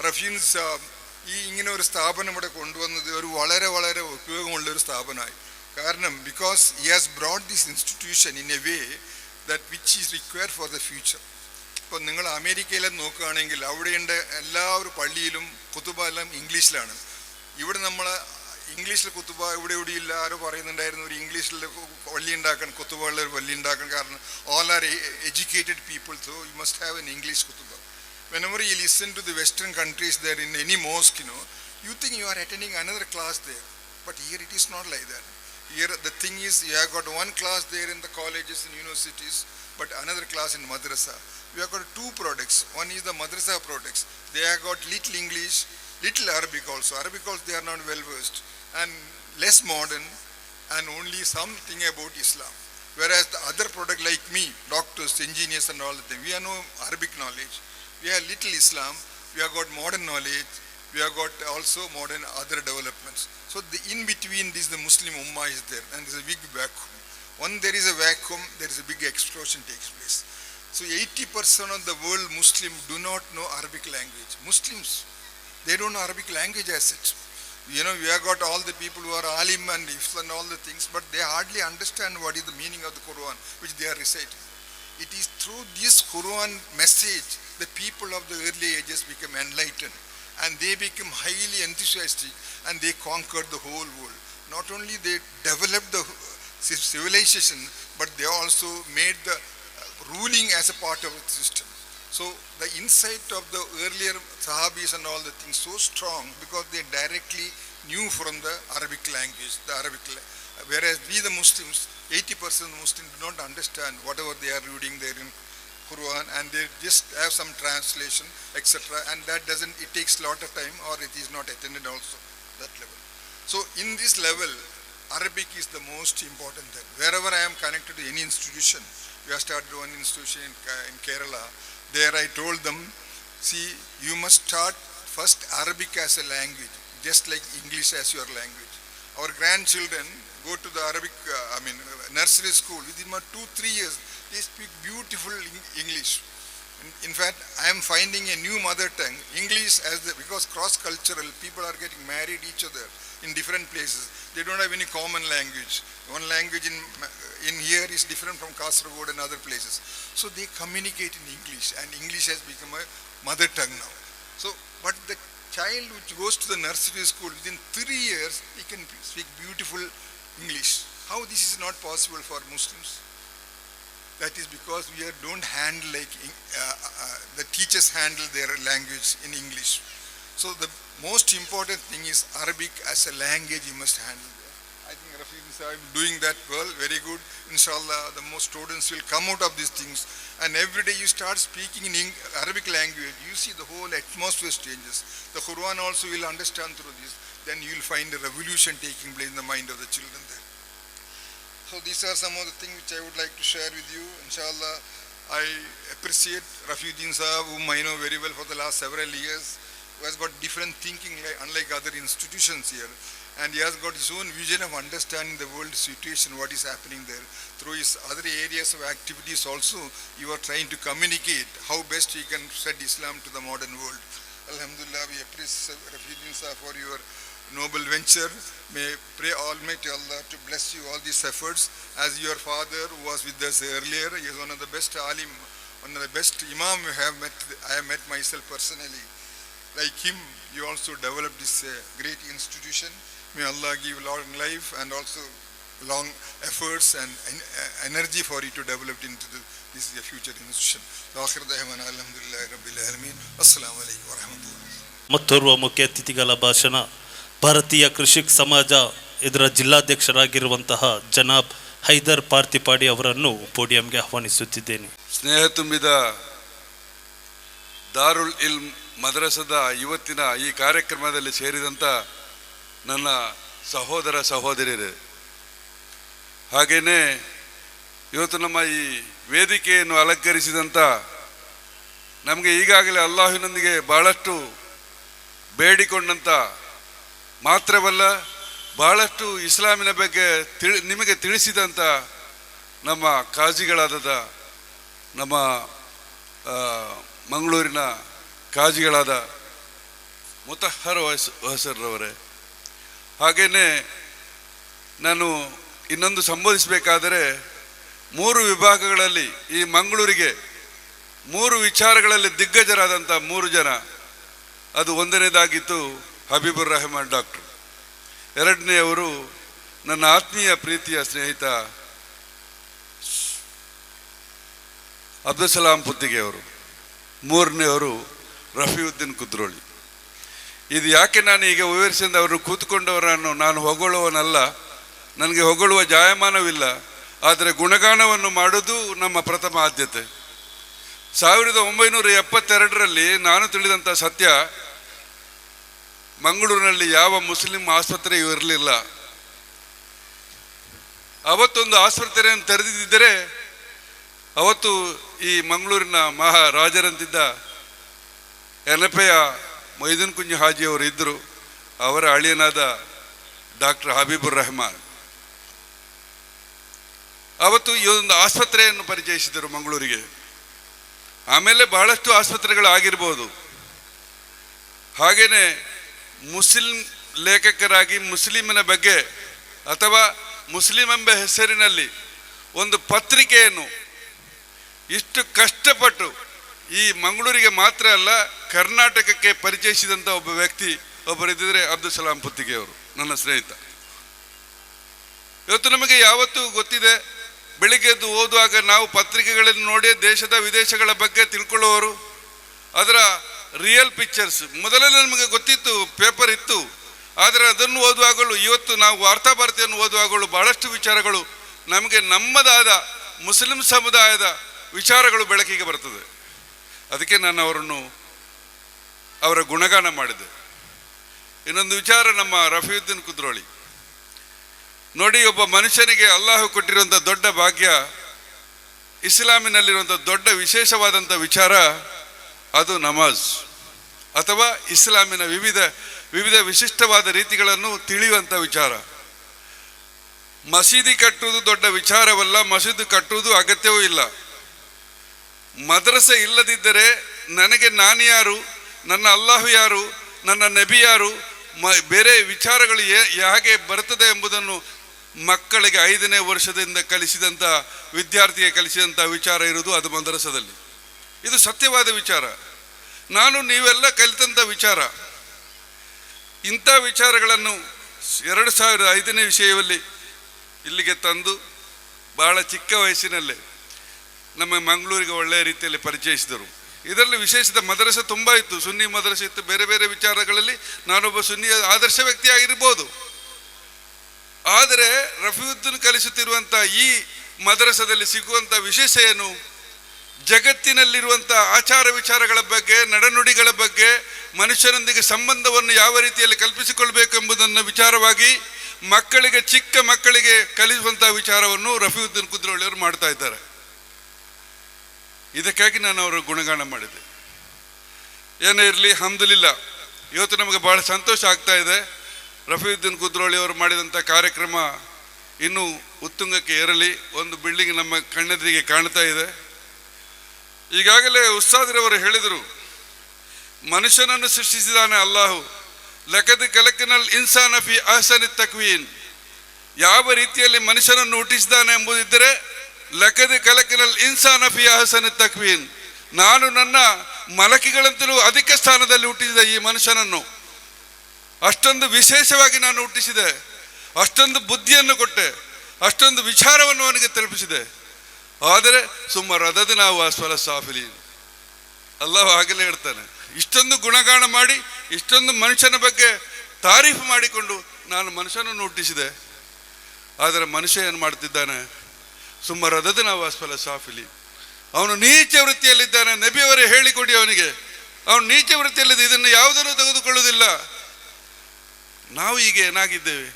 റഫീൻസ് ഇങ്ങനെ ഒരു സ്ഥാപനം ഇവിടെ കൊണ്ടുവന്നത് ഒരു വളരെ വളരെ ഉപയോഗമുള്ളൊരു സ്ഥാപനമായി. കാരണം because he has brought this institution in a way that which is required for the future. ഇപ്പോൾ നിങ്ങൾ അമേരിക്കയിലെ നോക്കുകയാണെങ്കിൽ അവിടെയുണ്ട് എല്ലാവരും പള്ളിയിലും കുത്തുബ എല്ലാം ഇംഗ്ലീഷിലാണ്. ഇവിടെ നമ്മൾ ഇംഗ്ലീഷിൽ കുത്തുബ ഇവിടെ ഇല്ല. ആരോ പറയുന്നുണ്ടായിരുന്നു ഒരു ഇംഗ്ലീഷിൽ പള്ളി ഉണ്ടാക്കാൻ, കുത്തുബയുള്ള ഒരു പള്ളി ഉണ്ടാക്കാൻ. കാരണം all are educated people, so you must have an English kutuba. Whenever you listen to the Western countries there in any mosque, you think you are attending another class there. But here it is not like that. Here the thing is, you have got one class there in the colleges and universities, but another class in madrasa. We have got two products. One is the madrasa products. They have got little English, little Arabic also. Arabic also they are not well versed and less modern and only something about Islam. Whereas the other product like me, doctors, engineers and all that, we have no Arabic knowledge. We have little Islam. We have got modern knowledge. We have got also modern other developments. So the in between this the Muslim Ummah is there, and there is a big vacuum. When there is a vacuum, there is a big explosion takes place. So 80% of the world Muslim do not know Arabic language. Muslims, they don't know Arabic language as such. We have got all the people who are alim and ifs and all the things, but they hardly understand what is the meaning of the Quran which they are reciting. It is through this Quran message the people of the early ages become enlightened and they become highly enthusiastic and they conquered the whole world. Not only they developed the civilization, but they also made the ruling as a part of the system. So the insight of the earlier Sahabis and all the things so strong because they directly knew from the Arabic language, whereas we the Muslims, 80% of Muslims do not understand whatever they are reading there in Quran, and they just have some translation, etc. And that it takes a lot of time, or it is not attended also that level. So in this level, Arabic is the most important thing. Wherever I am connected to any institution, we have started one institution in Kerala. There I told them, see, you must start first Arabic as a language, just like English as your language. Our grandchildren go to the Arabic, nursery school. Within 2-3 years, they speak beautiful English. In fact, I am finding a new mother tongue, English, because cross-cultural, people are getting married each other in different places. They don't have any common language. One language in here is different from Kasaragod and other places. So they communicate in English, and English has become a mother tongue now. So, but the child which goes to the nursery school, within 3 years, he can speak beautiful English. How this is not possible for Muslims? That is because we don't handle like the teachers handle their language in English. So the most important thing is Arabic as a language you must handle. I think Rafiq Sahib doing that well, very good. Inshallah, the most students will come out of these things. And every day you start speaking in Arabic language, you see the whole atmosphere changes. The Quran also will understand through this. Then you will find a revolution taking place in the mind of the children there. So these are some of the things which I would like to share with you. Inshallah, I appreciate Rafiuddin Sahab, whom I know very well for the last several years. who has got different thinking unlike other institutions here. And he has got his own vision of understanding the world situation, what is happening there. Through his other areas of activities also, you are trying to communicate how best he can spread Islam to the modern world. Alhamdulillah, we appreciate Rafiuddin Sir for your noble venture. May pray Almighty Allah to bless you all these efforts. As your father who was with us earlier, he is one of the best alim, one of the best imam I have met myself personally. Like him, you also developed this great institution. May Allah give long life and also long efforts and energy for you to develop into this is a future institution. Assalamu alaikum wa rahmatullah. ಮತ್ತೋರ್ವ ಮುಖ್ಯ ಅತಿಥಿಗಳ ಭಾಷಣ ಭಾರತೀಯ ಕೃಷಿಕ್ ಸಮಾಜ ಇದರ ಜಿಲ್ಲಾಧ್ಯಕ್ಷರಾಗಿರುವಂತಹ ಜನಾಬ್ ಹೈದರ್ ಪಾರ್ತಿಪಾಡಿ ಅವರನ್ನು ಪೋಡಿಯಂಗೆ ಆಹ್ವಾನಿಸುತ್ತಿದ್ದೇನೆ. ಸ್ನೇಹ ತುಂಬಿದ ದಾರುಲ್ ಇಲ್ಮ್ ಮದ್ರಸದ ಇವತ್ತಿನ ಈ ಕಾರ್ಯಕ್ರಮದಲ್ಲಿ ಸೇರಿದಂಥ ನನ್ನ ಸಹೋದರ ಸಹೋದರಿಯರೇ, ಹಾಗೆಯೇ ಇವತ್ತು ನಮ್ಮ ಈ ವೇದಿಕೆಯನ್ನು ಅಲಂಕರಿಸಿದಂಥ ನಮಗೆ ಈಗಾಗಲೇ ಅಲ್ಲಾಹಿನೊಂದಿಗೆ ಬಹಳಷ್ಟು ಬೇಡಿಕೊಂಡಂಥ ಮಾತ್ರವಲ್ಲ ಬಹಳಷ್ಟು ಇಸ್ಲಾಮಿನ ಬಗ್ಗೆ ನಿಮಗೆ ತಿಳಿಸಿದಂಥ ನಮ್ಮ ಕಾಜಿಗಳಾದ ನಮ್ಮ ಮಂಗಳೂರಿನ ಕಾಜಿಗಳಾದ ಮುತಹರ್ ಹೊಸರವರೇ, ಹಾಗೆಯೇ ನಾನು ಇನ್ನೊಂದು ಸಂಬೋಧಿಸಬೇಕಾದರೆ 3 ವಿಭಾಗಗಳಲ್ಲಿ ಈ ಮಂಗಳೂರಿಗೆ 3 ವಿಚಾರಗಳಲ್ಲಿ ದಿಗ್ಗಜರಾದಂಥ 3 ಜನ. ಅದು ಒಂದನೇದಾಗಿತ್ತು ಹಬೀಬುರ್ ರೆಹಮಾನ್ ಡಾಕ್ಟ್ರು, ಎರಡನೆಯವರು ನನ್ನ ಆತ್ಮೀಯ ಪ್ರೀತಿಯ ಸ್ನೇಹಿತ ಅಬ್ದುಲ್ ಸಲಾಂ ಪುತ್ತಿಗೆಯವರು, ಮೂರನೆಯವರು ರಫೀವುದ್ದೀನ್ ಕುದ್ರೋಳಿ. ಇದು ಯಾಕೆ ನಾನು ಈಗ ವಿವರಿಸಿದ ಅವರು ಕೂತ್ಕೊಂಡವರನ್ನು ನಾನು ಹೊಗಳುವನಲ್ಲ, ನನಗೆ ಹೊಗಳುವ ಜಾಯಮಾನವಿಲ್ಲ, ಆದರೆ ಗುಣಗಾನವನ್ನು ಮಾಡುವುದು ನಮ್ಮ ಪ್ರಥಮ ಆದ್ಯತೆ. 1972ರಲ್ಲಿ ನಾನು ತಿಳಿದಂಥ ಸತ್ಯ, ಮಂಗಳೂರಿನಲ್ಲಿ ಯಾವ ಮುಸ್ಲಿಂ ಆಸ್ಪತ್ರೆಯೂ ಇರಲಿಲ್ಲ. ಅವತ್ತೊಂದು ಆಸ್ಪತ್ರೆಯನ್ನು ತೆರೆದಿದ್ದರೆ ಅವತ್ತು ಈ ಮಂಗಳೂರಿನ ಮಹಾರಾಜರಂತಿದ್ದ ಎನಪೆಯ ಮೊಯ್ದೀನ್ ಕುಂಜಿ ಹಾಜಿಯವರು ಇದ್ದರು. ಅವರ ಅಳಿಯನಾದ ಡಾಕ್ಟರ್ ಹಬೀಬುರ್ ರೆಹಮಾನ್ ಅವತ್ತು ಈ ಒಂದು ಆಸ್ಪತ್ರೆಯನ್ನು ಪರಿಚಯಿಸಿದರು ಮಂಗಳೂರಿಗೆ. ಆಮೇಲೆ ಬಹಳಷ್ಟು ಆಸ್ಪತ್ರೆಗಳಾಗಿರ್ಬೋದು. ಹಾಗೆಯೇ ಮುಸ್ಲಿಂ ಲೇಖಕರಾಗಿ ಮುಸ್ಲಿಮನ ಬಗ್ಗೆ ಅಥವಾ ಮುಸ್ಲಿಂ ಎಂಬ ಹೆಸರಿನಲ್ಲಿ ಒಂದು ಪತ್ರಿಕೆಯನ್ನು ಇಷ್ಟು ಕಷ್ಟಪಟ್ಟು ಈ ಮಂಗಳೂರಿಗೆ ಮಾತ್ರ ಅಲ್ಲ ಕರ್ನಾಟಕಕ್ಕೆ ಪರಿಚಯಿಸಿದಂಥ ಒಬ್ಬ ವ್ಯಕ್ತಿ ಒಬ್ಬರಿದ್ದರೆ ಅಬ್ದುಲ್ ಸಲಾಂ ಪುತ್ತಿಗೆಯವರು, ನನ್ನ ಸ್ನೇಹಿತ. ಇವತ್ತು ನಮಗೆ ಯಾವತ್ತೂ ಗೊತ್ತಿದೆ, ಬೆಳಿಗ್ಗೆ ಎದ್ದು ಓದುವಾಗ ನಾವು ಪತ್ರಿಕೆಗಳನ್ನು ನೋಡಿ ದೇಶದ ವಿದೇಶಗಳ ಬಗ್ಗೆ ತಿಳ್ಕೊಳ್ಳುವವರು. ಅದರ ರಿಯಲ್ ಪಿಕ್ಚರ್ಸ್ ಮೊದಲೆಲ್ಲ ನಮಗೆ ಗೊತ್ತಿತ್ತು, ಪೇಪರ್ ಇತ್ತು. ಆದರೆ ಅದನ್ನು ಓದುವಾಗಲೂ ಇವತ್ತು ನಾವು ವಾರ್ತಾಭಾರತಿಯನ್ನು ಓದುವಾಗಲೂ ಬಹಳಷ್ಟು ವಿಚಾರಗಳು ನಮಗೆ ನಮ್ಮದಾದ ಮುಸ್ಲಿಂ ಸಮುದಾಯದ ವಿಚಾರಗಳು ಬೆಳಕಿಗೆ ಬರ್ತದೆ. ಅದಕ್ಕೆ ನಾನು ಅವರ ಗುಣಗಾನ ಮಾಡಿದೆ. ಇನ್ನೊಂದು ವಿಚಾರ, ನಮ್ಮ ರಫೀವುದ್ದೀನ್ ಕುದ್ರೋಳಿ ನೋಡಿ, ಒಬ್ಬ ಮನುಷ್ಯನಿಗೆ ಅಲ್ಲಾಹು ಕೊಟ್ಟಿರುವಂಥ ದೊಡ್ಡ ಭಾಗ್ಯ, ಇಸ್ಲಾಮಿನಲ್ಲಿರುವಂಥ ದೊಡ್ಡ ವಿಶೇಷವಾದಂಥ ವಿಚಾರ ಅದು ನಮಾಜ್ ಅಥವಾ ಇಸ್ಲಾಮಿನ ವಿವಿಧ ವಿಶಿಷ್ಟವಾದ ರೀತಿಗಳನ್ನು ತಿಳಿಯುವಂಥ ವಿಚಾರ. ಮಸೀದಿ ಕಟ್ಟುವುದು ದೊಡ್ಡ ವಿಚಾರವಲ್ಲ, ಮಸೀದಿ ಕಟ್ಟುವುದು ಅಗತ್ಯವೂ ಇಲ್ಲ. ಮದ್ರಸೆ ಇಲ್ಲದಿದ್ದರೆ ನನಗೆ ನಾನು ಯಾರು, ನನ್ನ ಅಲ್ಲಾಹು ಯಾರು, ನನ್ನ ನಬಿ ಯಾರು, ಬೇರೆ ವಿಚಾರಗಳು ಹೇಗೆ ಬರ್ತದೆ ಎಂಬುದನ್ನು ಮಕ್ಕಳಿಗೆ 5ನೇ ವರ್ಷದಿಂದ ಕಲಿಸಿದಂಥ ವಿದ್ಯಾರ್ಥಿಗೆ ಕಲಿಸಿದಂಥ ವಿಚಾರ ಇರುವುದು ಅದು ಮದ್ರಸದಲ್ಲಿ. ಇದು ಸತ್ಯವಾದ ವಿಚಾರ, ನಾನು ನೀವೆಲ್ಲ ಕಲಿತಂಥ ವಿಚಾರ. ಇಂಥ ವಿಚಾರಗಳನ್ನು 2005ನೇ ವಿಷಯದಲ್ಲಿ ಇಲ್ಲಿಗೆ ತಂದು ಬಹಳ ಚಿಕ್ಕ ವಯಸ್ಸಿನಲ್ಲೇ ನಮ್ಮ ಮಂಗಳೂರಿಗೆ ಒಳ್ಳೆಯ ರೀತಿಯಲ್ಲಿ ಪರಿಚಯಿಸಿದರು. ಇದರಲ್ಲಿ ವಿಶೇಷದ ಮದ್ರಸೆ ತುಂಬ ಇತ್ತು, ಸುನ್ನಿ ಮದ್ರಸೆ ಇತ್ತು. ಬೇರೆ ಬೇರೆ ವಿಚಾರಗಳಲ್ಲಿ ನಾನೊಬ್ಬ ಸುನ್ನಿ ಆದರ್ಶ ವ್ಯಕ್ತಿಯಾಗಿರ್ಬೋದು. ಆದರೆ ರಫೀವುದ್ದೀನ್ ಕಲಿಸುತ್ತಿರುವಂಥ ಈ ಮದ್ರಸದಲ್ಲಿ ಸಿಗುವಂಥ ವಿಶೇಷ ಏನು, ಜಗತ್ತಿನಲ್ಲಿರುವಂಥ ಆಚಾರ ವಿಚಾರಗಳ ಬಗ್ಗೆ, ನಡೆನುಡಿಗಳ ಬಗ್ಗೆ, ಮನುಷ್ಯರೊಂದಿಗೆ ಸಂಬಂಧವನ್ನು ಯಾವ ರೀತಿಯಲ್ಲಿ ಕಲ್ಪಿಸಿಕೊಳ್ಬೇಕು ಎಂಬುದನ್ನು ವಿಚಾರವಾಗಿ ಮಕ್ಕಳಿಗೆ, ಚಿಕ್ಕ ಮಕ್ಕಳಿಗೆ ಕಲಿಸುವಂಥ ವಿಚಾರವನ್ನು ರಫೀವುದ್ದೀನ್ ಕುದ್ರೋಳಿಯವರು ಮಾಡ್ತಾ ಇದ್ದಾರೆ. ಇದಕ್ಕಾಗಿ ನಾನು ಅವರ ಗುಣಗಾನ ಮಾಡಿದೆ. ಏನೇ ಇರಲಿ, ಅಲ್ಹಮ್ದುಲಿಲ್ಲಾ ಇವತ್ತು ನಮಗೆ ಭಾಳ ಸಂತೋಷ ಆಗ್ತಾ ಇದೆ. ರಫೀಯುದ್ದೀನ್ ಕುದ್ರೋಳಿ ಅವರು ಮಾಡಿದಂಥ ಕಾರ್ಯಕ್ರಮ ಇನ್ನೂ ಉತ್ತುಂಗಕ್ಕೆ ಏರಲಿ. ಒಂದು ಬಿಲ್ಡಿಂಗ್ ನಮ್ಮ ಕಣ್ಣೆದುರಿಗೆ ಕಾಣ್ತಾ ಇದೆ. ಈಗಾಗಲೇ ಉಸ್ತಾದಿರವರು ಹೇಳಿದರು, ಮನುಷ್ಯನನ್ನು ಸೃಷ್ಟಿಸಿದಾನೆ ಅಲ್ಲಾಹು. ಲಕದ್ ಖಲಕ್ನಲ್ ಇನ್ಸಾನ ಫಿ ಅಹ್ಸನಿ ತಕ್ವೀನ್. ಯಾವ ರೀತಿಯಲ್ಲಿ ಮನುಷ್ಯನನ್ನು ಹುಟ್ಟಿಸಿದ್ದಾನೆ ಎಂಬುದಿದ್ದರೆ ಲಕದ್ ಖಲಕ್ನಲ್ ಇನ್ಸಾನ ಫಿ ಅಹ್ಸನಿ ತಕ್ವೀನ್. ನಾನು ನನ್ನ ಮಲಕಿಗಳಂತಲೂ ಅಧಿಕ ಸ್ಥಾನದಲ್ಲಿ ಹುಟ್ಟಿಸಿದೆ ಈ ಮನುಷ್ಯನನ್ನು. ಅಷ್ಟೊಂದು ವಿಶೇಷವಾಗಿ ನಾನು ಹುಟ್ಟಿಸಿದೆ, ಅಷ್ಟೊಂದು ಬುದ್ಧಿಯನ್ನು ಕೊಟ್ಟೆ, ಅಷ್ಟೊಂದು ವಿಚಾರವನ್ನು ಅವನಿಗೆ ತಲುಪಿಸಿದೆ. ಆದರೆ ಸುಮಾರು ಅದದು ನಾವು ಅಸ್ವಲ ಸಾಫಿಲೀನ್. ಅಲ್ಲಾಹ್ ಆಗಲೇ ಹೇಳ್ತಾನೆ, ಇಷ್ಟೊಂದು ಗುಣಗಾನ ಮಾಡಿ ಇಷ್ಟೊಂದು ಮನುಷ್ಯನ ಬಗ್ಗೆ ತಾರೀಫು ಮಾಡಿಕೊಂಡು ನಾನು ಮನುಷ್ಯನನ್ನು ಹುಟ್ಟಿಸಿದೆ. ಆದರೆ ಮನುಷ್ಯ ಏನು ಮಾಡ್ತಿದ್ದಾನೆ? ಸುಮಾರು ಅದದು ನಾವು ಅಸ್ವಲ ಸಾಫಿಲೀನ್. ಅವನು ನೀಚ ವೃತ್ತಿಯಲ್ಲಿದ್ದಾನೆ. ನಬಿಯವರೇ ಹೇಳಿಕೊಡಿ ಅವನಿಗೆ, ಅವನು ನೀಚ ವೃತ್ತಿಯಲ್ಲಿದ್ದ, ಇದನ್ನು ಯಾವುದನ್ನು ತೆಗೆದುಕೊಳ್ಳುವುದಿಲ್ಲ. ನಾವು ಈಗ ಏನಾಗಿದ್ದೇವೆ?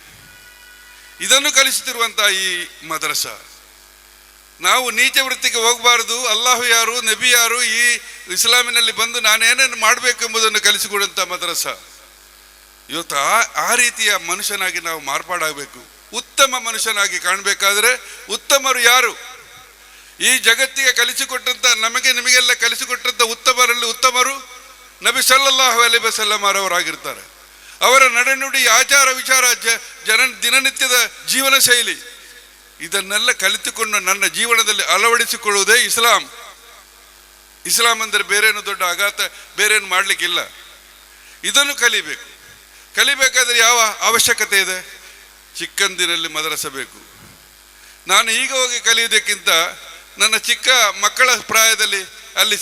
ಇದನ್ನು ಕಲಿಸುತ್ತಿರುವಂಥ ಈ ಮದ್ರಸ. ನಾವು ನೀಚ ವೃತ್ತಿಗೆ ಹೋಗಬಾರ್ದು. ಅಲ್ಲಾಹು ಯಾರು, ನಬಿ ಯಾರು, ಈ ಇಸ್ಲಾಮಿನಲ್ಲಿ ಬಂದು ನಾನೇನೇನು ಮಾಡಬೇಕು ಎಂಬುದನ್ನು ಕಲಿಸಿಕೊಡುವಂಥ ಮದ್ರಸ. ಇವತ್ತು ಆ ರೀತಿಯ ಮನುಷ್ಯನಾಗಿ ನಾವು ಮಾರ್ಪಾಡಾಗಬೇಕು. ಉತ್ತಮ ಮನುಷ್ಯನಾಗಿ ಕಾಣಬೇಕಾದ್ರೆ ಉತ್ತಮರು ಯಾರು? ಈ ಜಗತ್ತಿಗೆ ಕಲಿಸಿಕೊಟ್ಟಂಥ, ನಮಗೆ ನಿಮಗೆಲ್ಲ ಕಲಿಸಿಕೊಟ್ಟಂಥ ಉತ್ತಮರಲ್ಲಿ ಉತ್ತಮರು ನಬಿ ಸಲ್ಲಲ್ಲಾಹು ಅಲೈಹಿ ವಸಲ್ಲಂ ಅವರಾಗಿರ್ತಾರೆ. ಅವರ ನಡೆನುಡಿ, ಆಚಾರ ವಿಚಾರ, ದಿನನಿತ್ಯದ ಜೀವನ ಶೈಲಿ, ಇದನ್ನೆಲ್ಲ ಕಲಿತುಕೊಂಡು ನನ್ನ ಜೀವನದಲ್ಲಿ ಅಳವಡಿಸಿಕೊಳ್ಳುವುದೇ ಇಸ್ಲಾಂ. ಇಸ್ಲಾಂ ಅಂದರೆ ಬೇರೇನು ದೊಡ್ಡ ಆಘಾತ, ಬೇರೇನು ಮಾಡಲಿಕ್ಕಿಲ್ಲ. ಇದನ್ನು ಕಲಿಬೇಕು. ಕಲಿಬೇಕಾದ್ರೆ ಯಾವ ಅವಶ್ಯಕತೆ ಇದೆ? ಚಿಕ್ಕಂದಿನಲ್ಲಿ ಮದ್ರಸ ಬೇಕು. ನಾನು ಈಗ ಹೋಗಿ ಕಲಿಯುವುದಕ್ಕಿಂತ ನನ್ನ ಚಿಕ್ಕ ಮಕ್ಕಳ ಪ್ರಾಯದಲ್ಲಿ ಅಲ್ಲಿ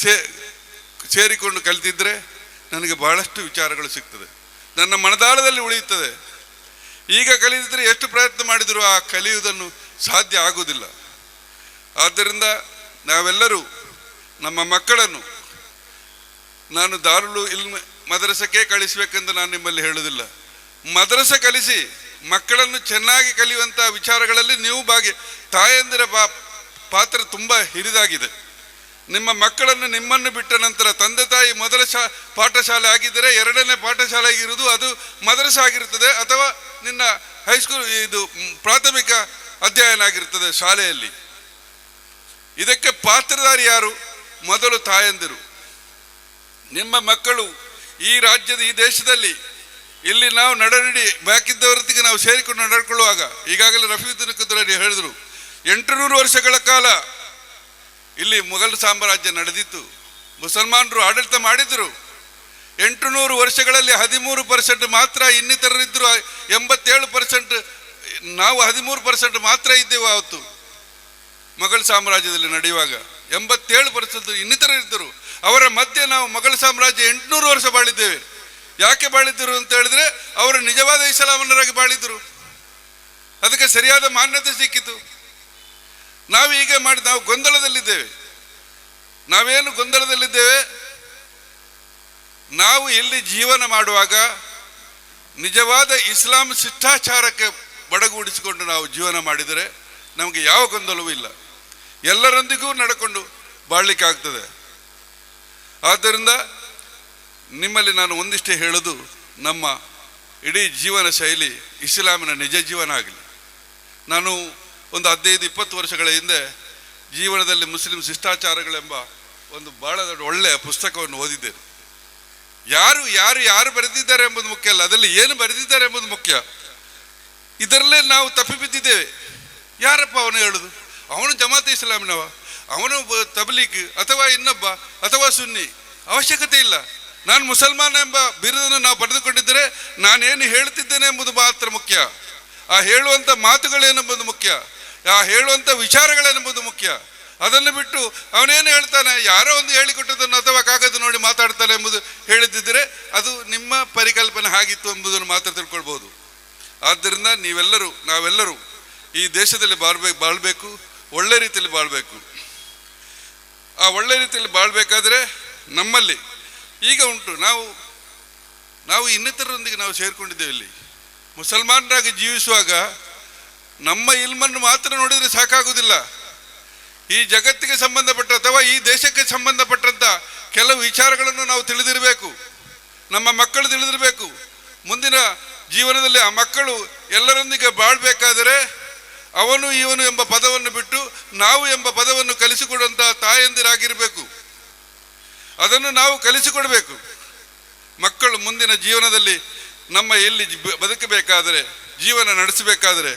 ಸೇರಿಕೊಂಡು ಕಲಿತಿದ್ರೆ ನನಗೆ ಬಹಳಷ್ಟು ವಿಚಾರಗಳು ಸಿಗ್ತದೆ, ನನ್ನ ಮನದಾಳದಲ್ಲಿ ಉಳಿಯುತ್ತದೆ. ಈಗ ಕಲಿತಿದ್ರೆ ಎಷ್ಟು ಪ್ರಯತ್ನ ಮಾಡಿದರೂ ಆ ಕಲಿಯುವುದನ್ನು ಸಾಧ್ಯ ಆಗುವುದಿಲ್ಲ. ಆದ್ದರಿಂದ ನಾವೆಲ್ಲರೂ ನಮ್ಮ ಮಕ್ಕಳನ್ನು, ನಾನು ದಾರುಲ್ ಇಲ್ಮ್ ಮದ್ರಸಕ್ಕೆ ಕಳಿಸಬೇಕೆಂದು ನಾನು ನಿಮ್ಮಲ್ಲಿ ಹೇಳುವುದಿಲ್ಲ, ಮದ್ರಸ ಕಲಿಸಿ ಮಕ್ಕಳನ್ನು ಚೆನ್ನಾಗಿ ಕಲಿಯುವಂಥ ವಿಚಾರಗಳಲ್ಲಿ ನೀವು ತಾಯಂದಿರ ಪಾತ್ರ ತುಂಬ ಹಿರಿದಾಗಿದೆ. ನಿಮ್ಮ ಮಕ್ಕಳನ್ನು ನಿಮ್ಮನ್ನು ಬಿಟ್ಟ ನಂತರ ತಂದೆ ತಾಯಿ ಮೊದಲ ಪಾಠಶಾಲೆ ಆಗಿದ್ದರೆ ಎರಡನೇ ಪಾಠಶಾಲೆ ಆಗಿರುವುದು ಅದು ಮದ್ರಸ ಆಗಿರುತ್ತದೆ, ಅಥವಾ ನಿನ್ನ ಹೈಸ್ಕೂಲ್ ಇದು ಪ್ರಾಥಮಿಕ ಅಧ್ಯಯನ ಆಗಿರುತ್ತದೆ ಶಾಲೆಯಲ್ಲಿ. ಇದಕ್ಕೆ ಪಾತ್ರಧಾರಿ ಯಾರು? ಮೊದಲು ತಾಯಂದಿರು. ನಿಮ್ಮ ಮಕ್ಕಳು ಈ ರಾಜ್ಯದ, ಈ ದೇಶದಲ್ಲಿ, ಇಲ್ಲಿ ನಾವು ನಡೆನುಡಿ ಬಾಕಿದ್ದವರೊತ್ತಿಗೆ ನಾವು ಸೇರಿಕೊಂಡು ನಡ್ಕೊಳ್ಳುವಾಗ, ಈಗಾಗಲೇ ರಫೀಯುದ್ದೀನ್ ಕುದ್ರೋಳಿ ಹೇಳಿದರು, 800 ವರ್ಷಗಳ ಕಾಲ ಇಲ್ಲಿ ಮೊಘಲ್ ಸಾಮ್ರಾಜ್ಯ ನಡೆದಿತ್ತು, ಮುಸಲ್ಮಾನರು ಆಡಳಿತ ಮಾಡಿದರು. 800 ವರ್ಷಗಳಲ್ಲಿ 13% ಮಾತ್ರ ಇನ್ನಿತರರಿದ್ದರು. 87%, ನಾವು 13% ಮಾತ್ರ ಇದ್ದೆವು ಅವತ್ತು ಮೊಘಲ್ ಸಾಮ್ರಾಜ್ಯದಲ್ಲಿ ನಡೆಯುವಾಗ. 87% ಇನ್ನಿತರರಿದ್ದರು. ಅವರ ಮಧ್ಯೆ ನಾವು ಮೊಘಲ್ ಸಾಮ್ರಾಜ್ಯ 800 ವರ್ಷ ಬಾಳಿದ್ದೇವೆ. ಯಾಕೆ ಬಾಳಿದ್ದರು ಅಂತ ಹೇಳಿದ್ರೆ ಅವರು ನಿಜವಾದ ಇಸ್ಲಾಮನ್ನರಾಗಿ ಬಾಳಿದ್ರು, ಅದಕ್ಕೆ ಸರಿಯಾದ ಮಾನ್ಯತೆ ಸಿಕ್ಕಿತು. ನಾವು ಈಗ ನಾವು ಗೊಂದಲದಲ್ಲಿದ್ದೇವೆ. ನಾವೇನು ಗೊಂದಲದಲ್ಲಿದ್ದೇವೆ? ನಾವು ಇಲ್ಲಿ ಜೀವನ ಮಾಡುವಾಗ ನಿಜವಾದ ಇಸ್ಲಾಂ ಶಿಷ್ಟಾಚಾರಕ್ಕೆ ಬಡಗೂಡಿಸಿಕೊಂಡು ನಾವು ಜೀವನ ಮಾಡಿದರೆ ನಮಗೆ ಯಾವ ಗೊಂದಲವೂ ಇಲ್ಲ, ಎಲ್ಲರೊಂದಿಗೂ ನಡ್ಕೊಂಡು ಬಾಳ್ಲಿಕ್ಕೆ ಆಗ್ತದೆ. ಆದ್ದರಿಂದ ನಿಮ್ಮಲ್ಲಿ ನಾನು ಒಂದಿಷ್ಟೇ ಹೇಳೋದು, ನಮ್ಮ ಇಡೀ ಜೀವನ ಶೈಲಿ ಇಸ್ಲಾಮಿನ ನಿಜ ಜೀವನ ಆಗಲಿ. ನಾನು ಒಂದು 15-20 ವರ್ಷಗಳ ಹಿಂದೆ ಜೀವನದಲ್ಲಿ ಮುಸ್ಲಿಂ ಶಿಷ್ಟಾಚಾರಗಳೆಂಬ ಒಂದು ಬಹಳ ದೊಡ್ಡ ಒಳ್ಳೆಯ ಪುಸ್ತಕವನ್ನು ಓದಿದ್ದೇನೆ. ಯಾರು ಬರೆದಿದ್ದಾರೆ ಎಂಬುದು ಮುಖ್ಯ ಅಲ್ಲ, ಅದರಲ್ಲಿ ಏನು ಬರೆದಿದ್ದಾರೆ ಎಂಬುದು ಮುಖ್ಯ. ಇದರಲ್ಲೇ ನಾವು ತಪ್ಪಿಬಿದ್ದಿದ್ದೇವೆ. ಯಾರಪ್ಪ ಅವನು ಹೇಳುದು? ಅವನು ಜಮಾತ್ ಇಸ್ಲಾಮಿನವ, ಅವನು ತಬ್ಲೀಗ್ ಅಥವಾ ಇನ್ನೊಬ್ಬ ಅಥವಾ ಸುನ್ನಿ, ಅವಶ್ಯಕತೆ ಇಲ್ಲ. ನಾನು ಮುಸಲ್ಮಾನ ಎಂಬ ಬಿರುದನ್ನು ನಾವು ಪಡೆದುಕೊಂಡಿದ್ದರೆ ನಾನೇನು ಹೇಳ್ತಿದ್ದೇನೆ ಎಂಬುದು ಮಾತ್ರ ಮುಖ್ಯ. ಆ ಹೇಳುವಂಥ ಮಾತುಗಳೇನೆಂಬುದು ಮುಖ್ಯ, ಆ ಹೇಳುವಂಥ ವಿಚಾರಗಳೇನೆಂಬುದು ಮುಖ್ಯ. ಅದನ್ನು ಬಿಟ್ಟು ಅವನೇನು ಹೇಳ್ತಾನೆ, ಯಾರೋ ಒಂದು ಹೇಳಿಕೊಟ್ಟದನ್ನು ಅಥವಾ ಕಾಗದ ನೋಡಿ ಮಾತಾಡ್ತಾನೆ ಎಂಬುದು ಹೇಳಿದ್ದಿದ್ದರೆ ಅದು ನಿಮ್ಮ ಪರಿಕಲ್ಪನೆ ಆಗಿತ್ತು ಎಂಬುದನ್ನು ಮಾತ್ರ ತಿಳ್ಕೊಳ್ಬೋದು. ಆದ್ದರಿಂದ ನಾವೆಲ್ಲರೂ ಈ ದೇಶದಲ್ಲಿ ಬಾಳ್ಬೇಕು, ಒಳ್ಳೆ ರೀತಿಯಲ್ಲಿ ಬಾಳ್ಬೇಕು. ಆ ಒಳ್ಳೆ ರೀತಿಯಲ್ಲಿ ಬಾಳ್ಬೇಕಾದ್ರೆ ನಮ್ಮಲ್ಲಿ ಈಗ ಉಂಟು, ನಾವು ಇನ್ನಿತರರೊಂದಿಗೆ ನಾವು ಸೇರಿಕೊಂಡಿದ್ದೇವೆ. ಇಲ್ಲಿ ಮುಸಲ್ಮಾನರಾಗಿ ಜೀವಿಸುವಾಗ ನಮ್ಮ ಇಲ್ಮನ್ನು ಮಾತ್ರ ನೋಡಿದರೆ ಸಾಕಾಗುವುದಿಲ್ಲ. ಈ ಜಗತ್ತಿಗೆ ಸಂಬಂಧಪಟ್ಟ ಅಥವಾ ಈ ದೇಶಕ್ಕೆ ಸಂಬಂಧಪಟ್ಟಂಥ ಕೆಲವು ವಿಚಾರಗಳನ್ನು ನಾವು ತಿಳಿದಿರಬೇಕು. ನಮ್ಮ ಮಕ್ಕಳು ತಿಳಿದಿರಬೇಕು. ಮುಂದಿನ ಜೀವನದಲ್ಲಿ ಆ ಮಕ್ಕಳು ಎಲ್ಲರೊಂದಿಗೆ ಬಾಳ್ಬೇಕಾದರೆ ಅವನು ಇವನು ಎಂಬ ಪದವನ್ನು ಬಿಟ್ಟು ನಾವು ಎಂಬ ಪದವನ್ನು ಕಲಿಸಿಕೊಡುವಂತಹ ತಾಯಂದಿರಾಗಿರಬೇಕು. ಅದನ್ನು ನಾವು ಕಲಿಸಿಕೊಡಬೇಕು. ಮಕ್ಕಳು ಮುಂದಿನ ಜೀವನದಲ್ಲಿ ನಮ್ಮ ಎಲ್ಲಿ ಬದುಕಬೇಕಾದರೆ, ಜೀವನ ನಡೆಸಬೇಕಾದರೆ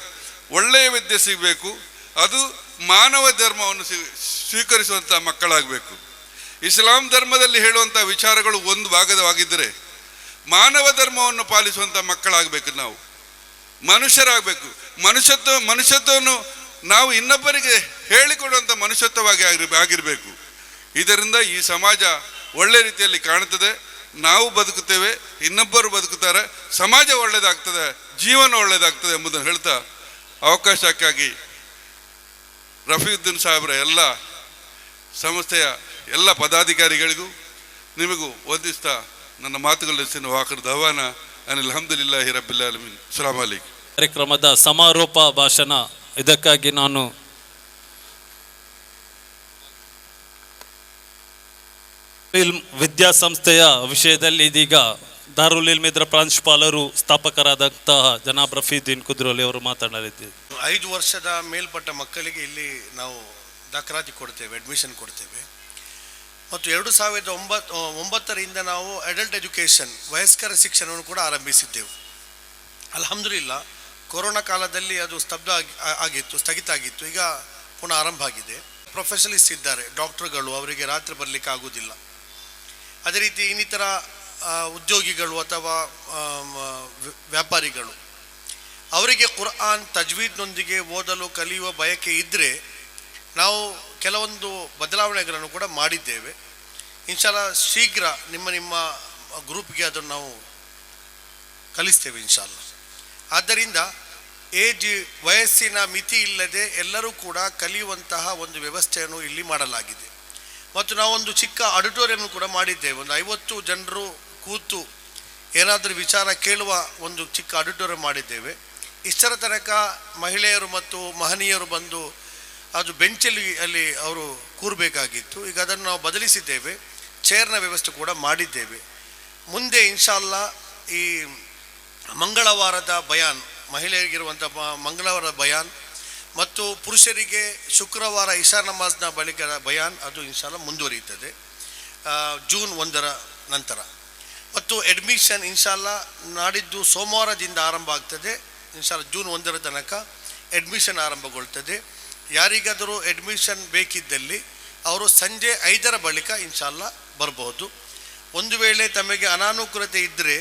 ಒಳ್ಳೆಯ ವಿದ್ಯೆ ಸಿಗಬೇಕು. ಅದು ಮಾನವ ಧರ್ಮವನ್ನು ಸ್ವೀಕರಿಸುವಂಥ ಮಕ್ಕಳಾಗಬೇಕು. ಇಸ್ಲಾಂ ಧರ್ಮದಲ್ಲಿ ಹೇಳುವಂಥ ವಿಚಾರಗಳು ಒಂದು ಭಾಗವಾಗಿದ್ದರೆ ಮಾನವ ಧರ್ಮವನ್ನು ಪಾಲಿಸುವಂಥ ಮಕ್ಕಳಾಗಬೇಕು. ನಾವು ಮನುಷ್ಯರಾಗಬೇಕು. ಮನುಷ್ಯತ್ವವನ್ನು ನಾವು ಇನ್ನೊಬ್ಬರಿಗೆ ಹೇಳಿಕೊಡುವಂಥ ಮನುಷ್ಯತ್ವವಾಗಿ ಆಗಿರಬೇಕು. ಇದರಿಂದ ಈ ಸಮಾಜ ಒಳ್ಳೆ ರೀತಿಯಲ್ಲಿ ಕಾಣುತ್ತದೆ. ನಾವು ಬದುಕುತ್ತೇವೆ, ಇನ್ನೊಬ್ಬರು ಬದುಕುತ್ತಾರೆ, ಸಮಾಜ ಒಳ್ಳೆಯದಾಗ್ತದೆ, ಜೀವನ ಒಳ್ಳೆಯದಾಗ್ತದೆ ಎಂಬುದನ್ನು ಹೇಳ್ತಾ ಅವಕಾಶಕ್ಕಾಗಿ ರಫೀವುದ್ದೀನ್ ಸಾಹೇಬರ ಎಲ್ಲ ಸಂಸ್ಥೆಯ ಎಲ್ಲ ಪದಾಧಿಕಾರಿಗಳಿಗೂ ನಿಮಗೂ ವಂದಿಸ್ತಾ ನನ್ನ ಮಾತುಗಳ ವಾಕರ್ ದವಾನ ಅನಿಲ್ ಅಲ್ಹಮ್ದುಲಿಲ್ಲಾಹಿ ರಬ್ಬಿಲ್ ಆಲಮೀನ್. ಅಸ್ಸಲಾಮು ಅಲೈಕುಂ. ಕಾರ್ಯಕ್ರಮದ ಸಮಾರೋಪ ಭಾಷಣ. ಇದಕ್ಕಾಗಿ ನಾನು ವಿದ್ಯಾಸಂಸ್ಥೆಯ ವಿಷಯದಲ್ಲಿ ಇದೀಗ ದಾರುಲ್ ಇಲ್ಮ್ ಇದರ ಪ್ರಾಂಶುಪಾಲರು ಸ್ಥಾಪಕರಾದಂತಹ ಜನಾಬ್ ರಫೀವುದ್ದೀನ್ ಕುದ್ರೋಲಿ ಅವರು ಮಾತನಾಡಿದ್ದಾರೆ. 5 ವರ್ಷದ ಮೇಲ್ಪಟ್ಟ ಮಕ್ಕಳಿಗೆ ಇಲ್ಲಿ ನಾವು ದಾಖಲಾತಿ ಕೊಡ್ತೇವೆ, ಅಡ್ಮಿಷನ್ ಕೊಡ್ತೇವೆ. ಮತ್ತು 2009ರಿಂದ ನಾವು ಅಡಲ್ಟ್ ಎಜುಕೇಷನ್, ವಯಸ್ಕರ ಶಿಕ್ಷಣವನ್ನು ಕೂಡ ಆರಂಭಿಸಿದ್ದೆವು. ಅಲ್ಹಮ್ದುಲಿಲ್ಲಾ ಕೊರೋನಾ ಕಾಲದಲ್ಲಿ ಅದು ಸ್ಥಗಿತ ಆಗಿತ್ತು. ಈಗ ಪುನಃ ಆರಂಭ ಆಗಿದೆ. ಪ್ರೊಫೆಷನಲಿಸ್ಟ್ ಇದ್ದಾರೆ, ಡಾಕ್ಟರ್ಗಳು, ಅವರಿಗೆ ರಾತ್ರಿ ಬರಲಿಕ್ಕೆ ಆಗುವುದಿಲ್ಲ. ಅದೇ ರೀತಿ ಇನ್ನಿತರ ಉದ್ಯೋಗಿಗಳು ಅಥವಾ ವ್ಯಾಪಾರಿಗಳು, ಅವರಿಗೆ ಕುರ್ಆನ್ ತಜ್ವೀದ್ನೊಂದಿಗೆ ಓದಲು ಕಲಿಯುವ ಬಯಕೆ ಇದ್ದರೆ ನಾವು ಕೆಲವೊಂದು ಬದಲಾವಣೆಗಳನ್ನು ಕೂಡ ಮಾಡಿದ್ದೇವೆ. ಇನ್ಶಾಲ್ಲಾ ಶೀಘ್ರ ನಿಮ್ಮ ಗ್ರೂಪ್ಗೆ ಅದನ್ನು ನಾವು ಕಲಿಸ್ತೇವೆ ಇನ್ಶಾಲ್ಲಾ. ಆದ್ದರಿಂದ ವಯಸ್ಸಿನ ಮಿತಿ ಇಲ್ಲದೆ ಎಲ್ಲರೂ ಕೂಡ ಕಲಿಯುವಂತಹ ಒಂದು ವ್ಯವಸ್ಥೆಯನ್ನು ಇಲ್ಲಿ ಮಾಡಲಾಗಿದೆ. ಮತ್ತು ನಾವೊಂದು ಚಿಕ್ಕ ಆಡಿಟೋರಿಯಂ ಕೂಡ ಮಾಡಿದ್ದೇವೆ. ಒಂದು 50 ಜನರು ಕೂತು ಏನಾದರೂ ವಿಚಾರ ಕೇಳುವ ಒಂದು ಚಿಕ್ಕ ಆಡಿಟೋರಿಯಂ ಮಾಡಿದ್ದೇವೆ. ಇಷ್ಟರ ತನಕ ಮಹಿಳೆಯರು ಮತ್ತು ಮಹನೀಯರು ಬಂದು ಅದು ಬೆಂಚಲ್ಲಿ ಅವರು ಕೂರಬೇಕಾಗಿತ್ತು. ಈಗ ಅದನ್ನು ನಾವು ಬದಲಿಸಿದ್ದೇವೆ, ಚೇರ್ನ ವ್ಯವಸ್ಥೆ ಕೂಡ ಮಾಡಿದ್ದೇವೆ. ಮುಂದೆ ಇನ್ಶಾಲ್ಲಾ ಈ ಮಂಗಳವಾರದ ಬಯಾನ್, ಮಹಿಳೆಯರಿಗಿರುವಂಥ ಮಂಗಳವಾರದ ಬಯಾನ್ ಮತ್ತು ಪುರುಷರಿಗೆ ಶುಕ್ರವಾರ ಇಶಾ ನಮಾಜ್ನ ಬಳಿಕ ಬಯಾನ್, ಅದು ಇನ್ಶಾಲ್ಲಾ ಮುಂದುವರಿಯುತ್ತದೆ ಜೂನ್ 1ರ ನಂತರ. ಮತ್ತು ಅಡ್ಮಿಷನ್ ಇನ್ಶಾಲ್ಲಾ ನಾಡಿದ್ದು ಸೋಮವಾರದಿಂದ ಆರಂಭ ಆಗ್ತದೆ. ಇನ್ಶಾಲ್ಲಾ ಜೂನ್ 1ರ ತನಕ ಅಡ್ಮಿಷನ್ ಆರಂಭಗೊಳ್ತದೆ. ಯಾರಿಗಾದರೂ ಅಡ್ಮಿಷನ್ ಬೇಕಿದ್ದಲ್ಲಿ ಅವರು ಸಂಜೆ 5ರ ಬಳಿಕ ಇನ್ಶಾಲ್ಲಾ ಬರಬಹುದು. ಒಂದು ವೇಳೆ ತಮಗೆ ಅನಾನುಕೂಲತೆ ಇದ್ದರೆ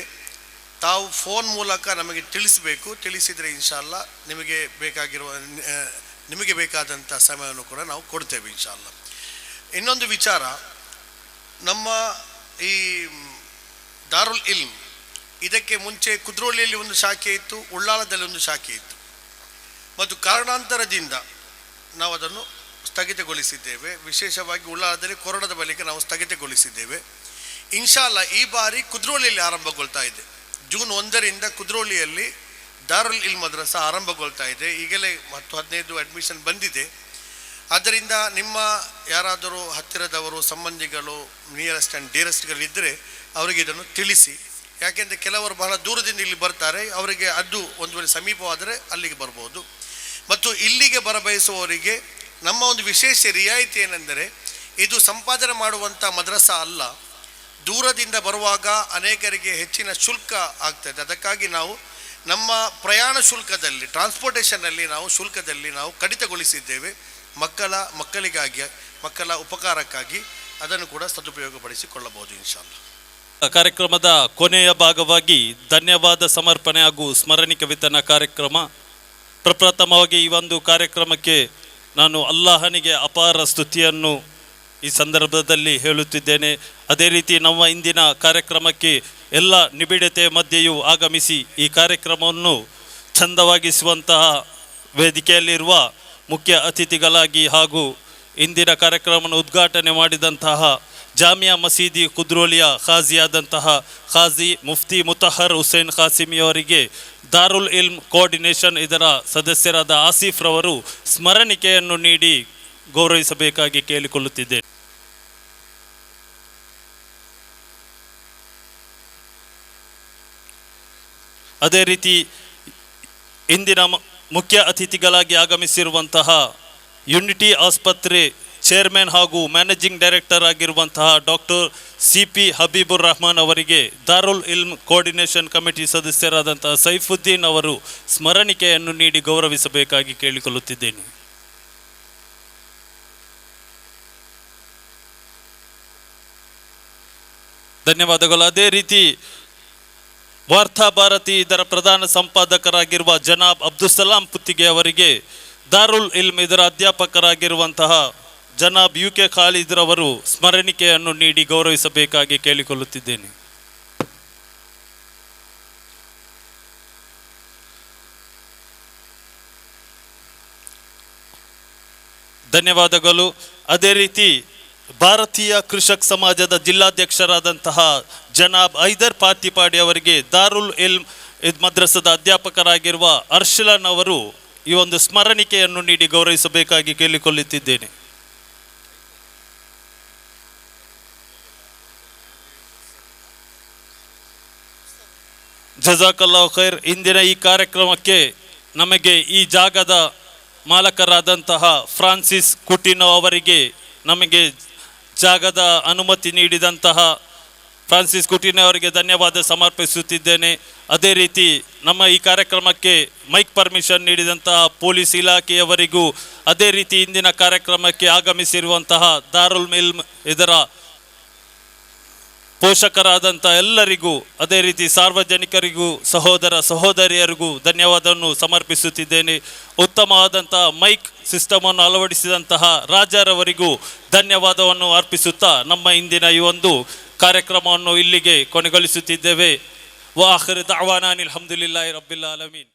ತಾವು ಫೋನ್ ಮೂಲಕ ನಮಗೆ ತಿಳಿಸಬೇಕು. ತಿಳಿಸಿದರೆ ಇನ್ಶಾಲ್ಲಾ ನಿಮಗೆ ಬೇಕಾದಂಥ ಸಮಯವನ್ನು ಕೂಡ ನಾವು ಕೊಡ್ತೇವೆ ಇನ್ಶಾಲ್ಲಾ. ಇನ್ನೊಂದು ವಿಚಾರ, ನಮ್ಮ ಈ ದಾರುಲ್ ಇಲ್ಮ್ ಇದಕ್ಕೆ ಮುಂಚೆ ಕುದ್ರೋಳಿಯಲ್ಲಿ ಒಂದು ಶಾಖೆ ಇತ್ತು, ಉಳ್ಳಾಳದಲ್ಲಿ ಒಂದು ಶಾಖೆ ಇತ್ತು. ಮತ್ತು ಕಾರಣಾಂತರದಿಂದ ನಾವು ಅದನ್ನು ಸ್ಥಗಿತಗೊಳಿಸಿದ್ದೇವೆ. ವಿಶೇಷವಾಗಿ ಉಳ್ಳಾಳದಲ್ಲಿ ಕೊರೋನಾದ ಬಳಿಕ ನಾವು ಸ್ಥಗಿತಗೊಳಿಸಿದ್ದೇವೆ. ಇನ್ಶಾಲ್ಲಾ ಈ ಬಾರಿ ಕುದ್ರೋಳಿಯಲ್ಲಿ ಆರಂಭಗೊಳ್ತಾ ಇದೆ. ಜೂನ್ 1ರಿಂದ ಕುದ್ರೋಳಿಯಲ್ಲಿ ದಾರುಲ್ ಇಲ್ಮ್ ಮದ್ರಸಾ ಆರಂಭಗೊಳ್ತಾ ಇದೆ. ಈಗಲೇ 10-15 ಅಡ್ಮಿಷನ್ ಬಂದಿದೆ. ಆದ್ದರಿಂದ ನಿಮ್ಮ ಯಾರಾದರೂ ಹತ್ತಿರದವರು, ಸಂಬಂಧಿಗಳು, ನಿಯರೆಸ್ಟ್ ಆ್ಯಂಡ್ ಡಿಯರೆಸ್ಟ್ಗಳಿದ್ದರೆ ಅವರಿಗೆ ಇದನ್ನು ತಿಳಿಸಿ. ಯಾಕೆಂದರೆ ಕೆಲವರು ಬಹಳ ದೂರದಿಂದ ಇಲ್ಲಿ ಬರ್ತಾರೆ, ಅವರಿಗೆ ಅದು ಒಂದು ವೇಳೆ ಸಮೀಪವಾದರೆ ಅಲ್ಲಿಗೆ ಬರ್ಬೋದು. ಮತ್ತು ಇಲ್ಲಿಗೆ ಬರಬಯಸುವವರಿಗೆ ನಮ್ಮ ಒಂದು ವಿಶೇಷ ರಿಯಾಯಿತಿ ಏನೆಂದರೆ, ಇದು ಸಂಪಾದನೆ ಮಾಡುವಂಥ ಮದ್ರಸಾ ಅಲ್ಲ. ದೂರದಿಂದ ಬರುವಾಗ ಅನೇಕರಿಗೆ ಹೆಚ್ಚಿನ ಶುಲ್ಕ ಆಗ್ತದೆ. ಅದಕ್ಕಾಗಿ ನಾವು ನಮ್ಮ ಪ್ರಯಾಣ ಶುಲ್ಕದಲ್ಲಿ, ಟ್ರಾನ್ಸ್ಪೋರ್ಟೇಷನ್ನಲ್ಲಿ ನಾವು ಶುಲ್ಕದಲ್ಲಿ ನಾವು ಕಡಿತಗೊಳಿಸಿದ್ದೇವೆ. ಮಕ್ಕಳಿಗಾಗಿ, ಮಕ್ಕಳ ಉಪಕಾರಕ್ಕಾಗಿ ಅದನ್ನು ಕೂಡ ಸದುಪಯೋಗಪಡಿಸಿಕೊಳ್ಳಬಹುದು ಇನ್ಶಾಲ್ಲಾ. ಕಾರ್ಯಕ್ರಮದ ಕೊನೆಯ ಭಾಗವಾಗಿ ಧನ್ಯವಾದ ಸಮರ್ಪಣೆ ಹಾಗೂ ಸ್ಮರಣಿಕೆ ವಿತರಣಾ ಕಾರ್ಯಕ್ರಮ. ಪ್ರಪ್ರಥಮವಾಗಿ ಈ ಒಂದು ಕಾರ್ಯಕ್ರಮಕ್ಕೆ ನಾನು ಅಲ್ಲಾಹನಿಗೆ ಅಪಾರ ಸ್ತುತಿಯನ್ನು ಈ ಸಂದರ್ಭದಲ್ಲಿ ಹೇಳುತ್ತಿದ್ದೇನೆ. ಅದೇ ರೀತಿ ನಮ್ಮ ಇಂದಿನ ಕಾರ್ಯಕ್ರಮಕ್ಕೆ ಎಲ್ಲ ನಿಬಿಡತೆ ಮಧ್ಯೆಯೂ ಆಗಮಿಸಿ ಈ ಕಾರ್ಯಕ್ರಮವನ್ನು ಚಂದವಾಗಿಸುವಂತಹ ವೇದಿಕೆಯಲ್ಲಿರುವ ಮುಖ್ಯ ಅತಿಥಿಗಳಾಗಿ ಹಾಗೂ ಇಂದಿನ ಕಾರ್ಯಕ್ರಮವನ್ನು ಉದ್ಘಾಟನೆ ಮಾಡಿದಂತಹ ಜಾಮಿಯಾ ಮಸೀದಿ ಕುದ್ರೋಲಿಯ ಖಾಜಿಯಾದಂತಹ ಖಾಜಿ ಮುಫ್ತಿ ಮುತಹರ್ ಹುಸೇನ್ ಖಾಸಿಮಿಯವರಿಗೆ ದಾರುಲ್ ಇಲ್ಮ್ ಕೋಆರ್ಡಿನೇಷನ್ ಇದರ ಸದಸ್ಯರಾದ ಆಸಿಫ್ ರವರು ಸ್ಮರಣಿಕೆಯನ್ನು ನೀಡಿ ಗೌರವಿಸಬೇಕಾಗಿ ಕೇಳಿಕೊಳ್ಳುತ್ತಿದ್ದೇನೆ. ಅದೇ ರೀತಿ ಇಂದಿನ ಮುಖ್ಯ ಅತಿಥಿಗಳಾಗಿ ಆಗಮಿಸಿರುವಂತಹ ಯುನಿಟಿ ಆಸ್ಪತ್ರೆ ಚೇರ್ಮನ್ ಹಾಗೂ ಮ್ಯಾನೇಜಿಂಗ್ ಡೈರೆಕ್ಟರ್ ಆಗಿರುವಂತಹ ಡಾಕ್ಟರ್ CP ಹಬೀಬುರ್ ರಹಮಾನ್ ಅವರಿಗೆ ದಾರುಲ್ ಇಲ್ಮ್ ಕೋಆರ್ಡಿನೇಷನ್ ಕಮಿಟಿ ಸದಸ್ಯರಾದಂತಹ ಸೈಫುದ್ದೀನ್ ಅವರು ಸ್ಮರಣಿಕೆಯನ್ನು ನೀಡಿ ಗೌರವಿಸಬೇಕಾಗಿ ಕೇಳಿಕೊಳ್ಳುತ್ತಿದ್ದೇನೆ. ಧನ್ಯವಾದಗಳು. ಅದೇ ರೀತಿ ವಾರ್ತಾ ಭಾರತಿ ಇದರ ಪ್ರಧಾನ ಸಂಪಾದಕರಾಗಿರುವ ಜನಾಬ್ ಅಬ್ದುಸಲಾಂ ಪುತ್ತಿಗೆ ಅವರಿಗೆ ದಾರುಲ್ ಇಲ್ಮ್ ಇದರ ಅಧ್ಯಾಪಕರಾಗಿರುವಂತಹ ಜನಾಬ್ UK ಖಾಲಿದ್ ರವರು ಸ್ಮರಣಿಕೆಯನ್ನು ನೀಡಿ ಗೌರವಿಸಬೇಕಾಗಿ ಕೇಳಿಕೊಳ್ಳುತ್ತಿದ್ದೇನೆ. ಧನ್ಯವಾದಗಳು. ಅದೇ ರೀತಿ ಭಾರತೀಯ ಕೃಷಕ್ ಸಮಾಜದ ಜಿಲ್ಲಾಧ್ಯಕ್ಷರಾದಂತಹ ಜನಾಬ್ ಐದರ್ ಪಾತಿಪಾಡಿ ಅವರಿಗೆ ದಾರುಲ್ ಇಲ್ಮ್ ಮದ್ರಸದ ಅಧ್ಯಾಪಕರಾಗಿರುವ ಅರ್ಷಲನ್ ಅವರು ಈ ಒಂದು ಸ್ಮರಣಿಕೆಯನ್ನು ನೀಡಿ ಗೌರವಿಸಬೇಕಾಗಿ ಕೇಳಿಕೊಳ್ಳುತ್ತಿದ್ದೇನೆ. ಜಜಾಕಲ್ಲಾಹು ಖೈರ್. ಇಂದಿನ ಈ ಕಾರ್ಯಕ್ರಮಕ್ಕೆ ನಮಗೆ ಈ ಜಾಗದ ಮಾಲಕರಾದಂತಹ ಫ್ರಾನ್ಸಿಸ್ ಕುಟಿನೋ ಅವರಿಗೆ ನಮಗೆ ಜಾಗದ ಅನುಮತಿ ನೀಡಿದಂತಹ ಫ್ರಾನ್ಸಿಸ್ ಕುಟಿನೋ ಅವರಿಗೆ ಧನ್ಯವಾದ ಸಮರ್ಪಿಸುತ್ತಿದ್ದೇನೆ. ಅದೇ ರೀತಿ ನಮ್ಮ ಈ ಕಾರ್ಯಕ್ರಮಕ್ಕೆ ಮೈಕ್ ಪರ್ಮಿಷನ್ ನೀಡಿದಂತಹ ಪೊಲೀಸ್ ಇಲಾಖೆಯವರಿಗೂ, ಅದೇ ರೀತಿ ಇಂದಿನ ಕಾರ್ಯಕ್ರಮಕ್ಕೆ ಆಗಮಿಸಿರುವಂತಹ ದಾರುಲ್ ಇಲ್ಮ್ ಇದರ ಪೋಷಕರಾದಂಥ ಎಲ್ಲರಿಗೂ, ಅದೇ ರೀತಿ ಸಾರ್ವಜನಿಕರಿಗೂ, ಸಹೋದರ ಸಹೋದರಿಯರಿಗೂ ಧನ್ಯವಾದವನ್ನು ಸಮರ್ಪಿಸುತ್ತಿದ್ದೇನೆ. ಉತ್ತಮವಾದಂಥ ಮೈಕ್ ಸಿಸ್ಟಮನ್ನು ಅಳವಡಿಸಿದಂತಹ ರಾಜರವರಿಗೂ ಧನ್ಯವಾದವನ್ನು ಅರ್ಪಿಸುತ್ತಾ ನಮ್ಮ ಇಂದಿನ ಈ ಒಂದು ಕಾರ್ಯಕ್ರಮವನ್ನು ಇಲ್ಲಿಗೆ ಕೊನೆಗೊಳಿಸುತ್ತಿದ್ದೇವೆ. ವ ಆಖಿರು ದಅವಾನಾ ಅನಿಲ್ ಹಮ್ದುಲಿಲ್ಲಾಹಿ ರಬ್ಬಿಲ್ ಆಲಮೀನ್.